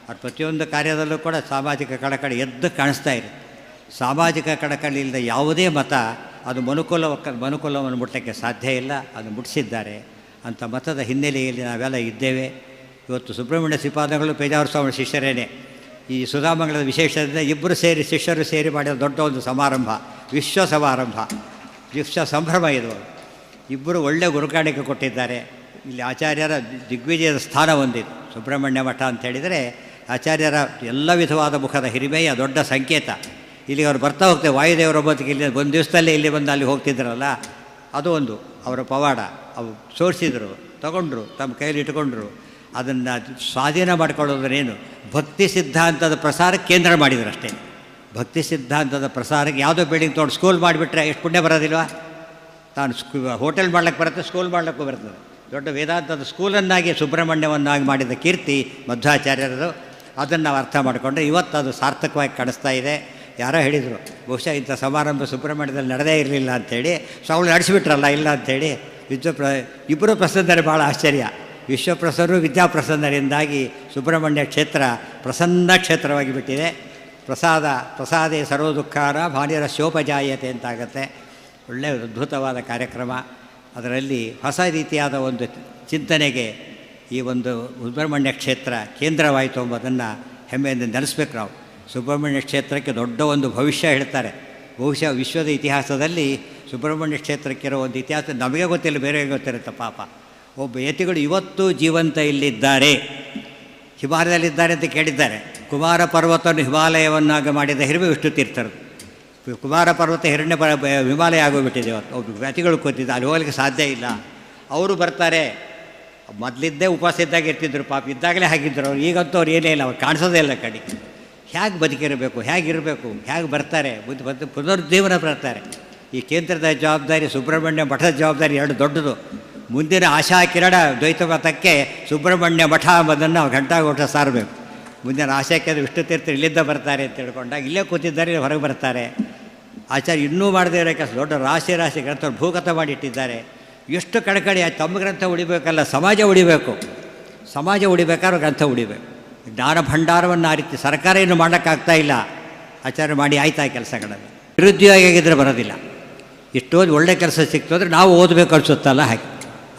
ಅದು ಪ್ರತಿಯೊಂದು ಕಾರ್ಯದಲ್ಲೂ ಕೂಡ ಸಾಮಾಜಿಕ ಕಳಕಳಿ ಎದ್ದು ಕಾಣಿಸ್ತಾ ಇದೆ. ಸಾಮಾಜಿಕ ಕಳಕಳಿ ಇಲ್ಲದ ಯಾವುದೇ ಮತ ಅದು ಮನುಕುಲವನ್ನು ಮುಟ್ಟಕ್ಕೆ ಸಾಧ್ಯ ಇಲ್ಲ. ಅದು ಮುಟ್ಟಿಸಿದ್ದಾರೆ. ಅಂಥ ಮತದ ಹಿನ್ನೆಲೆಯಲ್ಲಿ ನಾವೆಲ್ಲ ಇದ್ದೇವೆ. ಇವತ್ತು ಸುಬ್ರಹ್ಮಣ್ಯ ಶ್ರೀಪಾದಗಳು ಪೇಜಾವರ ಸ್ವಾಮಿ ಶಿಷ್ಯರೇನೆ. ಈ ಸುಧಾಮಂಗಳದ ವಿಶೇಷದಿಂದ ಇಬ್ಬರು ಶಿಷ್ಯರು ಸೇರಿ ಮಾಡಿದ ದೊಡ್ಡ ಒಂದು ಸಮಾರಂಭ, ವಿಶ್ವ ಸಂಭ್ರಮ ಇದು. ಇಬ್ಬರು ಒಳ್ಳೆಯ ಗುರುಕಾಣಿಕೆ ಕೊಟ್ಟಿದ್ದಾರೆ. ಇಲ್ಲಿ ಆಚಾರ್ಯರ ದಿಗ್ವಿಜಯದ ಸ್ಥಾನ ಹೊಂದಿದೆ. ಸುಬ್ರಹ್ಮಣ್ಯ ಮಠ ಅಂತ ಹೇಳಿದರೆ ಆಚಾರ್ಯರ ಎಲ್ಲ ವಿಧವಾದ ಮುಖದ ಹಿರಿಮೆಯ ದೊಡ್ಡ ಸಂಕೇತ. ಇಲ್ಲಿಗೆ ಅವ್ರು ಬರ್ತಾ ಹೋಗ್ತೇವೆ. ವಾಯುದೇವರ ಒಬ್ಬತ್ತಿಗೆ ಇಲ್ಲಿ ಒಂದು ದಿವಸದಲ್ಲೇ ಇಲ್ಲಿ ಬಂದು ಅಲ್ಲಿ ಹೋಗ್ತಿದ್ರಲ್ಲ, ಅದು ಒಂದು ಅವರ ಪವಾಡ. ಅವು ಸೋರಿಸಿದರು, ತಗೊಂಡ್ರು, ತಮ್ಮ ಕೈಯಲ್ಲಿ ಇಟ್ಕೊಂಡ್ರು. ಅದನ್ನು ಸ್ವಾಧೀನ ಮಾಡಿಕೊಳ್ಳೋದ್ರೇನು, ಭಕ್ತಿ ಸಿದ್ಧಾಂತದ ಪ್ರಸಾರಕ್ಕೆ ಕೇಂದ್ರ ಮಾಡಿದ್ರು ಅಷ್ಟೇ. ಭಕ್ತಿ ಸಿದ್ಧಾಂತದ ಪ್ರಸಾರಕ್ಕೆ ಯಾವುದೋ ಬಿಲ್ಡಿಂಗ್ ತೊಗೊಂಡು ಸ್ಕೂಲ್ ಮಾಡಿಬಿಟ್ರೆ ಎಷ್ಟು ಪುಣ್ಯ ಬರೋದಿಲ್ವ? ತಾನು ಹೋಟೆಲ್ ಮಾಡ್ಲಿಕ್ಕೆ ಬರುತ್ತೆ, ಸ್ಕೂಲ್ ಮಾಡ್ಲಿಕ್ಕೂ ಬರ್ತದೆ. ದೊಡ್ಡ ವೇದಾಂತದ ಸ್ಕೂಲನ್ನಾಗಿ ಸುಬ್ರಹ್ಮಣ್ಯವನ್ನಾಗಿ ಮಾಡಿದ ಕೀರ್ತಿ ಮಧ್ವಾಚಾರ್ಯರದು. ಅದನ್ನು ನಾವು ಅರ್ಥ ಮಾಡಿಕೊಂಡ್ರೆ ಇವತ್ತು ಅದು ಸಾರ್ಥಕವಾಗಿ ಕಾಣಿಸ್ತಾ ಇದೆ. ಯಾರೋ ಹೇಳಿದರು, ಬಹುಶಃ ಇಂಥ ಸಮಾರಂಭ ಸುಬ್ರಹ್ಮಣ್ಯದಲ್ಲಿ ನಡೆದೇ ಇರಲಿಲ್ಲ ಅಂಥೇಳಿ. ಸ್ವಾಮಿ ನಡೆಸಿಬಿಟ್ರಲ್ಲ ಇಲ್ಲ ಅಂಥೇಳಿ. ಇಬ್ಬರು ಪ್ರಸನ್ನರೇ ಭಾಳ ಆಶ್ಚರ್ಯ. ವಿಶ್ವಪ್ರಸನ್ನರು ವಿದ್ಯಾಪ್ರಸನ್ನರಿಂದಾಗಿ ಸುಬ್ರಹ್ಮಣ್ಯ ಕ್ಷೇತ್ರ ಪ್ರಸನ್ನ ಕ್ಷೇತ್ರವಾಗಿ ಬಿಟ್ಟಿದೆ. ಪ್ರಸಾದೇ ಸರ್ವ ದುಃಖಾನ ಭಾನ್ಯರ ಶೋಪಜಾಯತೆ ಅಂತಾಗತ್ತೆ. ಒಳ್ಳೆಯ ಅದ್ಭುತವಾದ ಕಾರ್ಯಕ್ರಮ. ಅದರಲ್ಲಿ ಹೊಸ ರೀತಿಯಾದ ಒಂದು ಚಿಂತನೆಗೆ ಈ ಒಂದು ಸುಬ್ರಹ್ಮಣ್ಯ ಕ್ಷೇತ್ರ ಕೇಂದ್ರವಾಯಿತು ಎಂಬುದನ್ನು ಹೆಮ್ಮೆಯಿಂದ ನೆನೆಸ್ಬೇಕು ನಾವು. ಸುಬ್ರಹ್ಮಣ್ಯ ಕ್ಷೇತ್ರಕ್ಕೆ ದೊಡ್ಡ ಒಂದು ಭವಿಷ್ಯ ಹೇಳ್ತಾರೆ. ಬಹುಶಃ ವಿಶ್ವದ ಇತಿಹಾಸದಲ್ಲಿ ಸುಬ್ರಹ್ಮಣ್ಯ ಕ್ಷೇತ್ರಕ್ಕಿರೋ ಒಂದು ಇತಿಹಾಸ ನಮಗೆ ಗೊತ್ತಿಲ್ಲ, ಬೇರೆ ಗೊತ್ತಿರುತ್ತೆ ಪಾಪ. ಒಬ್ಬ ಯತಿಗಳು ಇವತ್ತು ಜೀವಂತ ಇಲ್ಲಿದ್ದಾರೆ, ಹಿಮಾಲಯದಲ್ಲಿದ್ದಾರೆ ಅಂತ ಕೇಳಿದ್ದಾರೆ. ಕುಮಾರ ಪರ್ವತವನ್ನು ಹಿಮಾಲಯವನ್ನಾಗಿ ಮಾಡಿದ ಹಿರಿಮೆ ವಿಷ್ಣು ತೀರ್ಥರು. ಕುಮಾರ ಪರ್ವತ ಹಿಮಾಲಯ ಆಗೋಗ್ಬಿಟ್ಟಿದೆ ಇವತ್ತು. ಒಬ್ಬ ಯತಿಗಳು ಕೂತಿದ್ದ, ಅಲ್ಲಿ ಹೋಗ್ಲಿಕ್ಕೆ ಸಾಧ್ಯ ಇಲ್ಲ. ಅವರು ಬರ್ತಾರೆ. ಮೊದಲಿದ್ದೇ ಉಪವಾಸ ಇದ್ದಾಗ ಇರ್ತಿದ್ರು ಪಾಪ, ಇದ್ದಾಗಲೇ ಹಾಗಿದ್ದರು ಅವ್ರು. ಈಗಂತೂ ಅವ್ರು ಏನೇ ಇಲ್ಲ, ಅವ್ರು ಕಾಣಿಸೋದೇ ಇಲ್ಲ ಕಡೆಗೆ. ಹೇಗೆ ಬದುಕಿರಬೇಕು, ಹೇಗಿರಬೇಕು, ಹೇಗೆ ಬರ್ತಾರೆ, ಪುನರುಜ್ಜೀವನ ಬರ್ತಾರೆ. ಈ ಕೇಂದ್ರದ ಜವಾಬ್ದಾರಿ, ಸುಬ್ರಹ್ಮಣ್ಯ ಮಠದ ಜವಾಬ್ದಾರಿ ಎರಡು ದೊಡ್ಡದು. ಮುಂದಿನ ಆಶಾ ಕಿರಣ ದ್ವೈತ ಮತಕ್ಕೆ ಸುಬ್ರಹ್ಮಣ್ಯ ಮಠ ಎಂಬುದನ್ನು ಘಂಟಾಘೋಷ ಸಾರಬೇಕು. ಮುಂದಿನ ಆಶಾ ಕಿರಣ ವಿಷ್ಣು ತೀರ್ಥ ಇಲ್ಲಿಂದ ಬರ್ತಾರೆ ಅಂತ ತಿಳ್ಕೊಂಡಾಗ ಇಲ್ಲೇ ಕೂತಿದ್ದಾರೆ, ಹೊರಗೆ ಬರ್ತಾರೆ. ಆಚಾರ್ಯ ಇನ್ನೂ ಮಾಡದೇ ಇರೋ ಕೆಲಸ, ದೊಡ್ಡ ರಾಶಿ ಗ್ರಂಥ ಭೂಗತ ಮಾಡಿಟ್ಟಿದ್ದಾರೆ. ಎಷ್ಟು ಕಡಕಡಿ ತಮ್ಮ ಗ್ರಂಥ ಉಳಿಬೇಕಲ್ಲ, ಸಮಾಜ ಉಳಿಬೇಕು. ಸಮಾಜ ಉಳಿಬೇಕಾದ್ರೆ ಗ್ರಂಥ ಉಳಿಬೇಕು. ಜ್ಞಾನ ಭಂಡಾರವನ್ನು ಆ ರೀತಿ ಸರ್ಕಾರ ಏನು ಮಾಡೋಕ್ಕಾಗ್ತಾ ಇಲ್ಲ. ಆಚಾರ್ಯ ಮಾಡಿ ಆಯ್ತಾ ಕೆಲಸಗಳಲ್ಲಿ. ನಿರುದ್ಯೋಗಿಯಾಗಿದ್ದರೆ ಬರೋದಿಲ್ಲ. ಇಷ್ಟೊಂದು ಒಳ್ಳೆ ಕೆಲಸ ಸಿಕ್ತು ಅಂದರೆ ನಾವು ಓದಬೇಕು ಅನಿಸುತ್ತಲ್ಲ, ಹಾಗೆ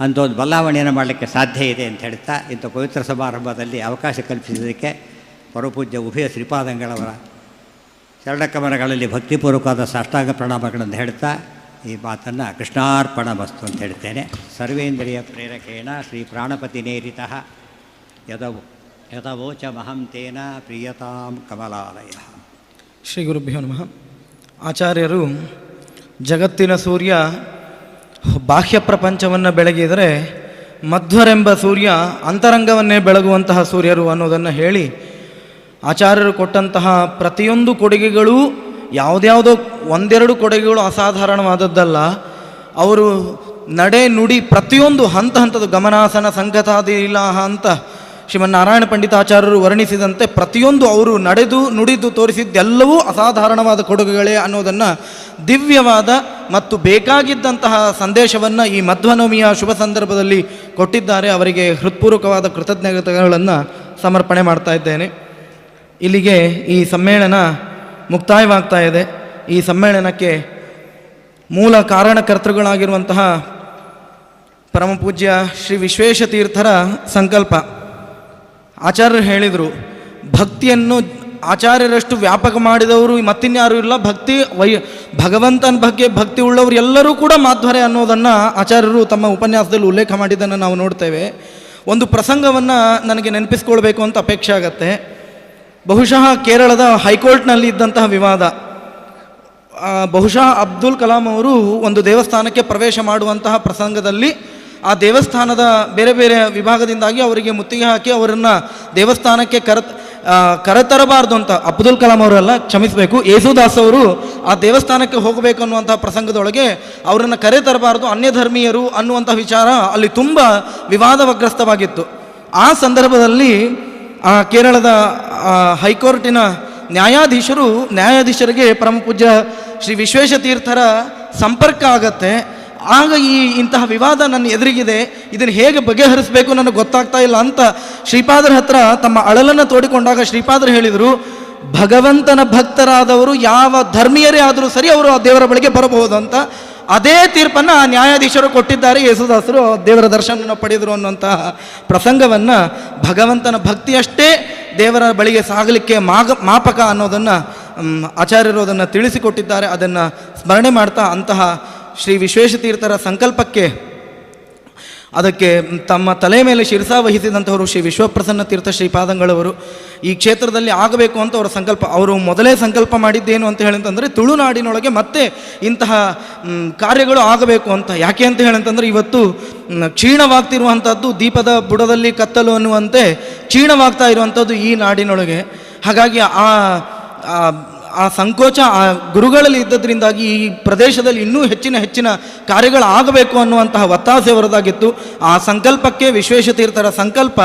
ಅಂತ ಒಂದು ಬದಲಾವಣೆಯನ್ನು ಮಾಡಲಿಕ್ಕೆ ಸಾಧ್ಯ ಇದೆ ಅಂತ ಹೇಳ್ತಾ, ಇಂಥ ಪವಿತ್ರ ಸಮಾರಂಭದಲ್ಲಿ ಅವಕಾಶ ಕಲ್ಪಿಸಿದ್ದಕ್ಕೆ ಪರಮಪೂಜ್ಯ ಉಭಯ ಶ್ರೀಪಾದಂಗಳವರ ಚರಣಕಮಲಗಳಲ್ಲಿ ಭಕ್ತಿಪೂರ್ವಕವಾದ ಸಾಷ್ಟಾಂಗ ಪ್ರಣಾಮಗಳನ್ನು ಹೇಳ್ತಾ ಈ ಮಾತನ್ನು ಕೃಷ್ಣಾರ್ಪಣ ವಸ್ತು ಅಂತ ಹೇಳ್ತೇನೆ. ಸರ್ವೇಂದ್ರಿಯ ಪ್ರೇರಕೇಣ ಶ್ರೀ ಪ್ರಾಣಪತಿ ನೇರಿತಃ ಯಥವೋಚ ಮಹಂತೇನ ಪ್ರಿಯತಾಂ ಕಮಲಾಲಯ. ಶ್ರೀ ಗುರುಭ್ಯೋ ನಮಃ. ಆಚಾರ್ಯರು ಜಗತ್ತಿನ ಸೂರ್ಯ ಬಾಹ್ಯ ಪ್ರಪಂಚವನ್ನು ಬೆಳಗಿದರೆ ಮಧ್ವರೆಂಬ ಸೂರ್ಯ ಅಂತರಂಗವನ್ನೇ ಬೆಳಗುವಂತಹ ಸೂರ್ಯರು ಅನ್ನೋದನ್ನು ಹೇಳಿ, ಆಚಾರ್ಯರು ಕೊಟ್ಟಂತಹ ಪ್ರತಿಯೊಂದು ಕೊಡುಗೆಗಳು ಯಾವುದ್ಯಾವುದೋ ಒಂದೆರಡು ಕೊಡುಗೆಗಳು ಅಸಾಧಾರಣವಾದದ್ದಲ್ಲ. ಅವರು ನಡೆ ನುಡಿ ಪ್ರತಿಯೊಂದು ಹಂತದ ಗಮನಾಸನ ಸಂಗತಾದಿ ಇಲಾಹ ಅಂತ ಶ್ರೀಮನ್ನಾರಾಯಣ ಪಂಡಿತಾಚಾರ್ಯರು ವರ್ಣಿಸಿದಂತೆ ಪ್ರತಿಯೊಂದು ಅವರು ನಡೆದು ನುಡಿದು ತೋರಿಸಿದ್ದೆಲ್ಲವೂ ಅಸಾಧಾರಣವಾದ ಕೊಡುಗೆಗಳೇ ಅನ್ನೋದನ್ನು, ದಿವ್ಯವಾದ ಮತ್ತು ಬೇಕಾಗಿದ್ದಂತಹ ಸಂದೇಶವನ್ನು ಈ ಮಧ್ವನವಮಿಯ ಶುಭ ಸಂದರ್ಭದಲ್ಲಿ ಕೊಟ್ಟಿದ್ದಾರೆ. ಅವರಿಗೆ ಹೃತ್ಪೂರ್ವಕವಾದ ಕೃತಜ್ಞತೆಗಳನ್ನು ಸಮರ್ಪಣೆ ಮಾಡ್ತಾ ಇದ್ದೇನೆ. ಇಲ್ಲಿಗೆ ಈ ಸಮ್ಮೇಳನ ಮುಕ್ತಾಯವಾಗ್ತಾ ಇದೆ. ಈ ಸಮ್ಮೇಳನಕ್ಕೆ ಮೂಲ ಕಾರಣಕರ್ತೃಗಳಾಗಿರುವಂತಹ ಪರಮಪೂಜ್ಯ ಶ್ರೀ ವಿಶ್ವೇಶತೀರ್ಥರ ಸಂಕಲ್ಪ. ಆಚಾರ್ಯರು ಹೇಳಿದರು, ಭಕ್ತಿಯನ್ನು ಆಚಾರ್ಯರಷ್ಟು ವ್ಯಾಪಕ ಮಾಡಿದವರು ಮತ್ತಿನ್ಯಾರೂ ಇಲ್ಲ. ಭಗವಂತನ ಬಗ್ಗೆ ಭಕ್ತಿ ಉಳ್ಳವರು ಎಲ್ಲರೂ ಕೂಡ ಮಾಧ್ವರೇ ಅನ್ನೋದನ್ನು ಆಚಾರ್ಯರು ತಮ್ಮ ಉಪನ್ಯಾಸದಲ್ಲಿ ಉಲ್ಲೇಖ ಮಾಡಿದ್ದನ್ನು ನಾವು ನೋಡ್ತೇವೆ. ಒಂದು ಪ್ರಸಂಗವನ್ನು ನನಗೆ ನೆನಪಿಸ್ಕೊಳ್ಬೇಕು ಅಂತ ಅಪೇಕ್ಷೆ ಆಗತ್ತೆ. ಬಹುಶಃ ಕೇರಳದ ಹೈಕೋರ್ಟ್ನಲ್ಲಿ ಇದ್ದಂತಹ ವಿವಾದ. ಬಹುಶಃ ಅಬ್ದುಲ್ ಕಲಾಂ ಅವರು ಒಂದು ದೇವಸ್ಥಾನಕ್ಕೆ ಪ್ರವೇಶ ಮಾಡುವಂತಹ ಪ್ರಸಂಗದಲ್ಲಿ ಆ ದೇವಸ್ಥಾನದ ಬೇರೆ ಬೇರೆ ವಿಭಾಗದಿಂದಾಗಿ ಅವರಿಗೆ ಮುತ್ತಿಗೆ ಹಾಕಿ ಅವರನ್ನು ದೇವಸ್ಥಾನಕ್ಕೆ ಕರೆತರಬಾರ್ದು ಅಂತ, ಅಬ್ದುಲ್ ಕಲಾಂ ಅವರಲ್ಲ, ಕ್ಷಮಿಸಬೇಕು, ಯೇಸುದಾಸ್ ಅವರು ಆ ದೇವಸ್ಥಾನಕ್ಕೆ ಹೋಗಬೇಕು ಅನ್ನುವಂಥ ಪ್ರಸಂಗದೊಳಗೆ ಅವರನ್ನು ಕರೆತರಬಾರ್ದು, ಅನ್ಯಧರ್ಮೀಯರು ಅನ್ನುವಂಥ ವಿಚಾರ ಅಲ್ಲಿ ತುಂಬ ವಿವಾದವಗ್ರಸ್ತವಾಗಿತ್ತು. ಆ ಸಂದರ್ಭದಲ್ಲಿ ಆ ಕೇರಳದ ಹೈಕೋರ್ಟಿನ ನ್ಯಾಯಾಧೀಶರಿಗೆ ಪರಮಪೂಜ್ಯ ಶ್ರೀ ವಿಶ್ವೇಶತೀರ್ಥರ ಸಂಪರ್ಕ ಆಗತ್ತೆ. ಆಗ ಇಂತಹ ವಿವಾದ ನನ್ನ ಎದುರಿಗಿದೆ, ಇದನ್ನು ಹೇಗೆ ಬಗೆಹರಿಸಬೇಕು ನನಗೆ ಗೊತ್ತಾಗ್ತಾ ಇಲ್ಲ ಅಂತ ಶ್ರೀಪಾದರ ಹತ್ರ ತಮ್ಮ ಅಳಲನ್ನು ತೋಡಿಕೊಂಡಾಗ ಶ್ರೀಪಾದರು ಹೇಳಿದರು, ಭಗವಂತನ ಭಕ್ತರಾದವರು ಯಾವ ಧರ್ಮೀಯರೇ ಆದರೂ ಸರಿ ಅವರು ಆ ದೇವರ ಬಳಿಗೆ ಬರಬಹುದು ಅಂತ. ಅದೇ ತೀರ್ಪನ್ನು ಆ ನ್ಯಾಯಾಧೀಶರು ಕೊಟ್ಟಿದ್ದಾರೆ. ಯೇಸುದಾಸರು ದೇವರ ದರ್ಶನ ಪಡೆದರು ಅನ್ನುವಂತಹ ಪ್ರಸಂಗವನ್ನು, ಭಗವಂತನ ಭಕ್ತಿಯಷ್ಟೇ ದೇವರ ಬಳಿಗೆ ಸಾಗಲಿಕ್ಕೆ ಮಾಪಕ ಅನ್ನೋದನ್ನು ಆಚಾರ್ಯರು ಅದನ್ನು ತಿಳಿಸಿಕೊಟ್ಟಿದ್ದಾರೆ. ಅದನ್ನು ಸ್ಮರಣೆ ಮಾಡ್ತಾ ಅಂತಹ ಶ್ರೀ ವಿಶ್ವೇಶತೀರ್ಥರ ಸಂಕಲ್ಪಕ್ಕೆ, ಅದಕ್ಕೆ ತಮ್ಮ ತಲೆ ಮೇಲೆ ಶಿರಸಾ ವಹಿಸಿದಂಥವರು ಶ್ರೀ ವಿಶ್ವಪ್ರಸನ್ನ ತೀರ್ಥ ಶ್ರೀಪಾದಂಗಳವರು ಈ ಕ್ಷೇತ್ರದಲ್ಲಿ ಆಗಬೇಕು ಅಂತ ಅವರ ಸಂಕಲ್ಪ. ಅವರು ಮೊದಲೇ ಸಂಕಲ್ಪ ಮಾಡಿದ್ದೇನು ಅಂತ ಹೇಳಿಅಂತಂದರೆ, ತುಳುನಾಡಿನೊಳಗೆ ಮತ್ತೆ ಇಂತಹ ಕಾರ್ಯಗಳು ಆಗಬೇಕು ಅಂತ. ಯಾಕೆ ಅಂತ ಹೇಳಿಅಂತಂದರೆ, ಇವತ್ತು ಕ್ಷೀಣವಾಗ್ತಿರುವಂಥದ್ದು ದೀಪದ ಬುಡದಲ್ಲಿ ಕತ್ತಲು ಅನ್ನುವಂತೆ ಕ್ಷೀಣವಾಗ್ತಾ ಇರುವಂಥದ್ದು ಈ ನಾಡಿನೊಳಗೆ. ಹಾಗಾಗಿ ಆ ಸಂಕೋಚ ಆ ಗುರುಗಳಲ್ಲಿ ಇದ್ದದ್ರಿಂದಾಗಿ ಈ ಪ್ರದೇಶದಲ್ಲಿ ಇನ್ನೂ ಹೆಚ್ಚಿನ ಕಾರ್ಯಗಳಾಗಬೇಕು ಅನ್ನುವಂತಹ ಒತ್ತಾಸೆ ಅವರದಾಗಿತ್ತು. ಆ ಸಂಕಲ್ಪಕ್ಕೆ ವಿಶ್ವೇಶತೀರ್ಥರ ಸಂಕಲ್ಪ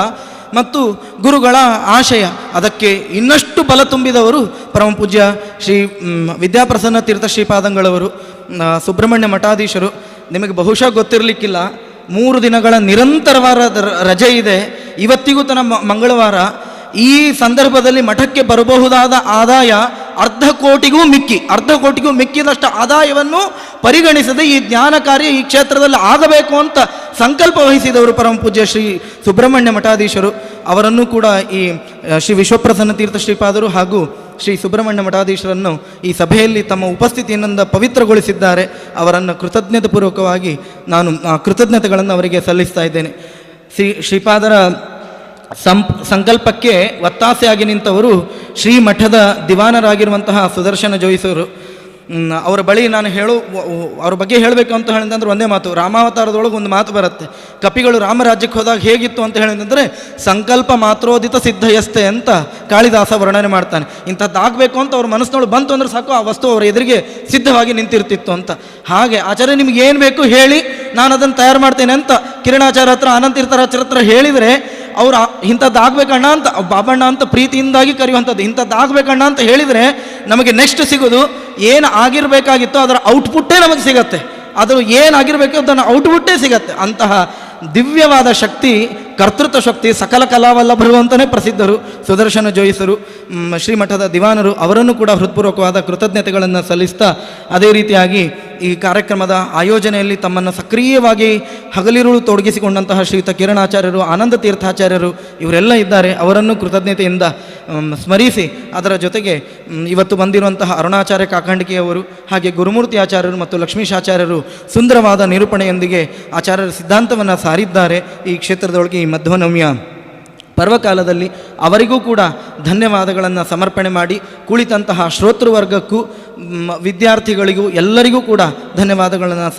ಮತ್ತು ಗುರುಗಳ ಆಶಯ, ಅದಕ್ಕೆ ಇನ್ನಷ್ಟು ಬಲ ತುಂಬಿದವರು ಪರಮಪೂಜ್ಯ ಶ್ರೀ ವಿದ್ಯಾಪ್ರಸನ್ನ ತೀರ್ಥ ಶ್ರೀಪಾದಂಗಳವರು, ಸುಬ್ರಹ್ಮಣ್ಯ ಮಠಾಧೀಶರು. ನಿಮಗೆ ಬಹುಶಃ ಗೊತ್ತಿರಲಿಕ್ಕಿಲ್ಲ, 3 ದಿನಗಳ ನಿರಂತರವಾದ ರಜೆ ಇದೆ. ಇವತ್ತಿಗೂ ತನ್ನ ಮಂಗಳವಾರ. ಈ ಸಂದರ್ಭದಲ್ಲಿ ಮಠಕ್ಕೆ ಬರಬಹುದಾದ ಆದಾಯ ಅರ್ಧ ಕೋಟಿಗೂ ಮಿಕ್ಕಿದಷ್ಟು ಆದಾಯವನ್ನು ಪರಿಗಣಿಸದೆ ಈ ಜ್ಞಾನ ಕಾರ್ಯ ಈ ಕ್ಷೇತ್ರದಲ್ಲಿ ಆಗಬೇಕು ಅಂತ ಸಂಕಲ್ಪ ವಹಿಸಿದವರು ಪರಮ ಪೂಜ್ಯ ಶ್ರೀ ಸುಬ್ರಹ್ಮಣ್ಯ ಮಠಾಧೀಶರು. ಅವರನ್ನು ಕೂಡ ಈ ಶ್ರೀ ವಿಶ್ವಪ್ರಸನ್ನ ತೀರ್ಥ ಶ್ರೀಪಾದರು ಹಾಗೂ ಶ್ರೀ ಸುಬ್ರಹ್ಮಣ್ಯ ಮಠಾಧೀಶರನ್ನು ಈ ಸಭೆಯಲ್ಲಿ ತಮ್ಮ ಉಪಸ್ಥಿತಿಯಿಂದ ಪವಿತ್ರಗೊಳಿಸಿದ್ದಾರೆ. ಅವರನ್ನು ಕೃತಜ್ಞತಾಪೂರ್ವಕವಾಗಿ ನಾನು ಕೃತಜ್ಞತೆಗಳನ್ನು ಅವರಿಗೆ ಸಲ್ಲಿಸ್ತಾ ಇದ್ದೇನೆ. ಶ್ರೀಪಾದರ ಸಂಕಲ್ಪಕ್ಕೆ ಒತ್ತಾಸೆಯಾಗಿ ನಿಂತವರು ಶ್ರೀಮಠದ ದಿವಾನರಾಗಿರುವಂತಹ ಸುದರ್ಶನ ಜೋಯಿಸರು. ಅವರ ಬಳಿ ನಾನು ಅವ್ರ ಬಗ್ಗೆ ಹೇಳಬೇಕು ಅಂತ ಹೇಳಿದಂದ್ರೆ ಒಂದೇ ಮಾತು, ರಾಮಾವತಾರದೊಳಗೆ ಒಂದು ಮಾತು ಬರುತ್ತೆ, ಕಪಿಗಳು ರಾಮರಾಜ್ಯಕ್ಕೆ ಹೋದಾಗ ಹೇಗಿತ್ತು ಅಂತ ಹೇಳಿದಂದರೆ ಸಂಕಲ್ಪ ಮಾತ್ರೋದಿತ ಸಿದ್ಧಯಸ್ತೆ ಅಂತ ಕಾಳಿದಾಸ ವರ್ಣನೆ ಮಾಡ್ತಾನೆ. ಇಂಥದ್ದಾಗಬೇಕು ಅಂತ ಅವ್ರ ಮನಸ್ಸಿನೊಳಗೆ ಬಂತು ಅಂದ್ರೆ ಸಾಕು, ಆ ವಸ್ತು ಅವರ ಎದುರಿಗೆ ಸಿದ್ಧವಾಗಿ ನಿಂತಿರ್ತಿತ್ತು ಅಂತ. ಹಾಗೆ ಆಚಾರ್ಯ ನಿಮ್ಗೆ ಏನು ಬೇಕು ಹೇಳಿ, ನಾನು ಅದನ್ನು ತಯಾರು ಮಾಡ್ತೇನೆ ಅಂತ ಕಿರಣಾಚಾರ್ಯ ಹತ್ರ ಆನಂತೀರ್ಥರಾಚಾರ್ಯ ಹತ್ರ ಹೇಳಿದರೆ ಅವ್ರು ಇಂಥದ್ದಾಗಬೇಕಣ್ಣ ಅಂತ ಬಾಬಣ್ಣ ಅಂತ ಪ್ರೀತಿಯಿಂದಾಗಿ ಕರೆಯುವಂಥದ್ದು. ಇಂಥದ್ದಾಗಬೇಕಣ್ಣ ಅಂತ ಹೇಳಿದರೆ ನಮಗೆ ನೆಕ್ಸ್ಟ್ ಸಿಗೋದು ಏನು ಆಗಿರಬೇಕಾಗಿತ್ತೋ ಅದರ ಔಟ್ಪುಟ್ಟೇ ನಮಗೆ ಸಿಗತ್ತೆ. ಅದು ಏನಾಗಿರಬೇಕು ಅದನ್ನು ಔಟ್ಪುಟ್ಟೇ ಸಿಗತ್ತೆ. ಅಂತಹ ದಿವ್ಯವಾದ ಶಕ್ತಿ, ಕರ್ತೃತ್ವ ಶಕ್ತಿ ಸಕಲ ಕಲಾವಲ್ಲಭರು ಅಂತಲೇ ಪ್ರಸಿದ್ಧರು ಸುದರ್ಶನ ಜೋಯಿಸರು, ಶ್ರೀಮಠದ ದಿವಾನರು. ಅವರನ್ನು ಕೂಡ ಹೃತ್ಪೂರ್ವಕವಾದ ಕೃತಜ್ಞತೆಗಳನ್ನು ಸಲ್ಲಿಸ್ತಾ, ಅದೇ ರೀತಿಯಾಗಿ ಈ ಕಾರ್ಯಕ್ರಮದ ಆಯೋಜನೆಯಲ್ಲಿ ತಮ್ಮನ್ನು ಸಕ್ರಿಯವಾಗಿ ಹಗಲಿರುಳು ತೊಡಗಿಸಿಕೊಂಡಂತಹ ಶ್ರೀಯುತ ಕಿರಣಾಚಾರ್ಯರು, ಆನಂದ ತೀರ್ಥಾಚಾರ್ಯರು ಇವರೆಲ್ಲ ಇದ್ದಾರೆ. ಅವರನ್ನು ಕೃತಜ್ಞತೆಯಿಂದ ಸ್ಮರಿಸಿ, ಅದರ ಜೊತೆಗೆ ಇವತ್ತು ಬಂದಿರುವಂತಹ ಅರುಣಾಚಾರ್ಯ ಕಾಕಂಡಿಕೆಯವರು, ಹಾಗೆ ಗುರುಮೂರ್ತಿ ಆಚಾರ್ಯರು ಮತ್ತು ಲಕ್ಷ್ಮೀಶಾಚಾರ್ಯರು ಸುಂದರವಾದ ನಿರೂಪಣೆಯೊಂದಿಗೆ ಆಚಾರ್ಯರ ಸಿದ್ಧಾಂತವನ್ನು ಸಾರಿದ್ದಾರೆ. ಈ ಕ್ಷೇತ್ರದೊಳಗೆ ಈ ಮಧ್ವನವಮಿಯ ಪರ್ವಕಾಲದಲ್ಲಿ ಅವರಿಗೂ ಕೂಡ ಧನ್ಯವಾದಗಳನ್ನು ಸಮರ್ಪಣೆ ಮಾಡಿ, ಕುಳಿತಂತಹ ಶ್ರೋತೃವರ್ಗಕ್ಕೂ ವಿದ್ಯಾರ್ಥಿಗಳಿಗೂ ಎಲ್ಲರಿಗೂ ಕೂಡ ಧನ್ಯವಾದಗಳನ್ನು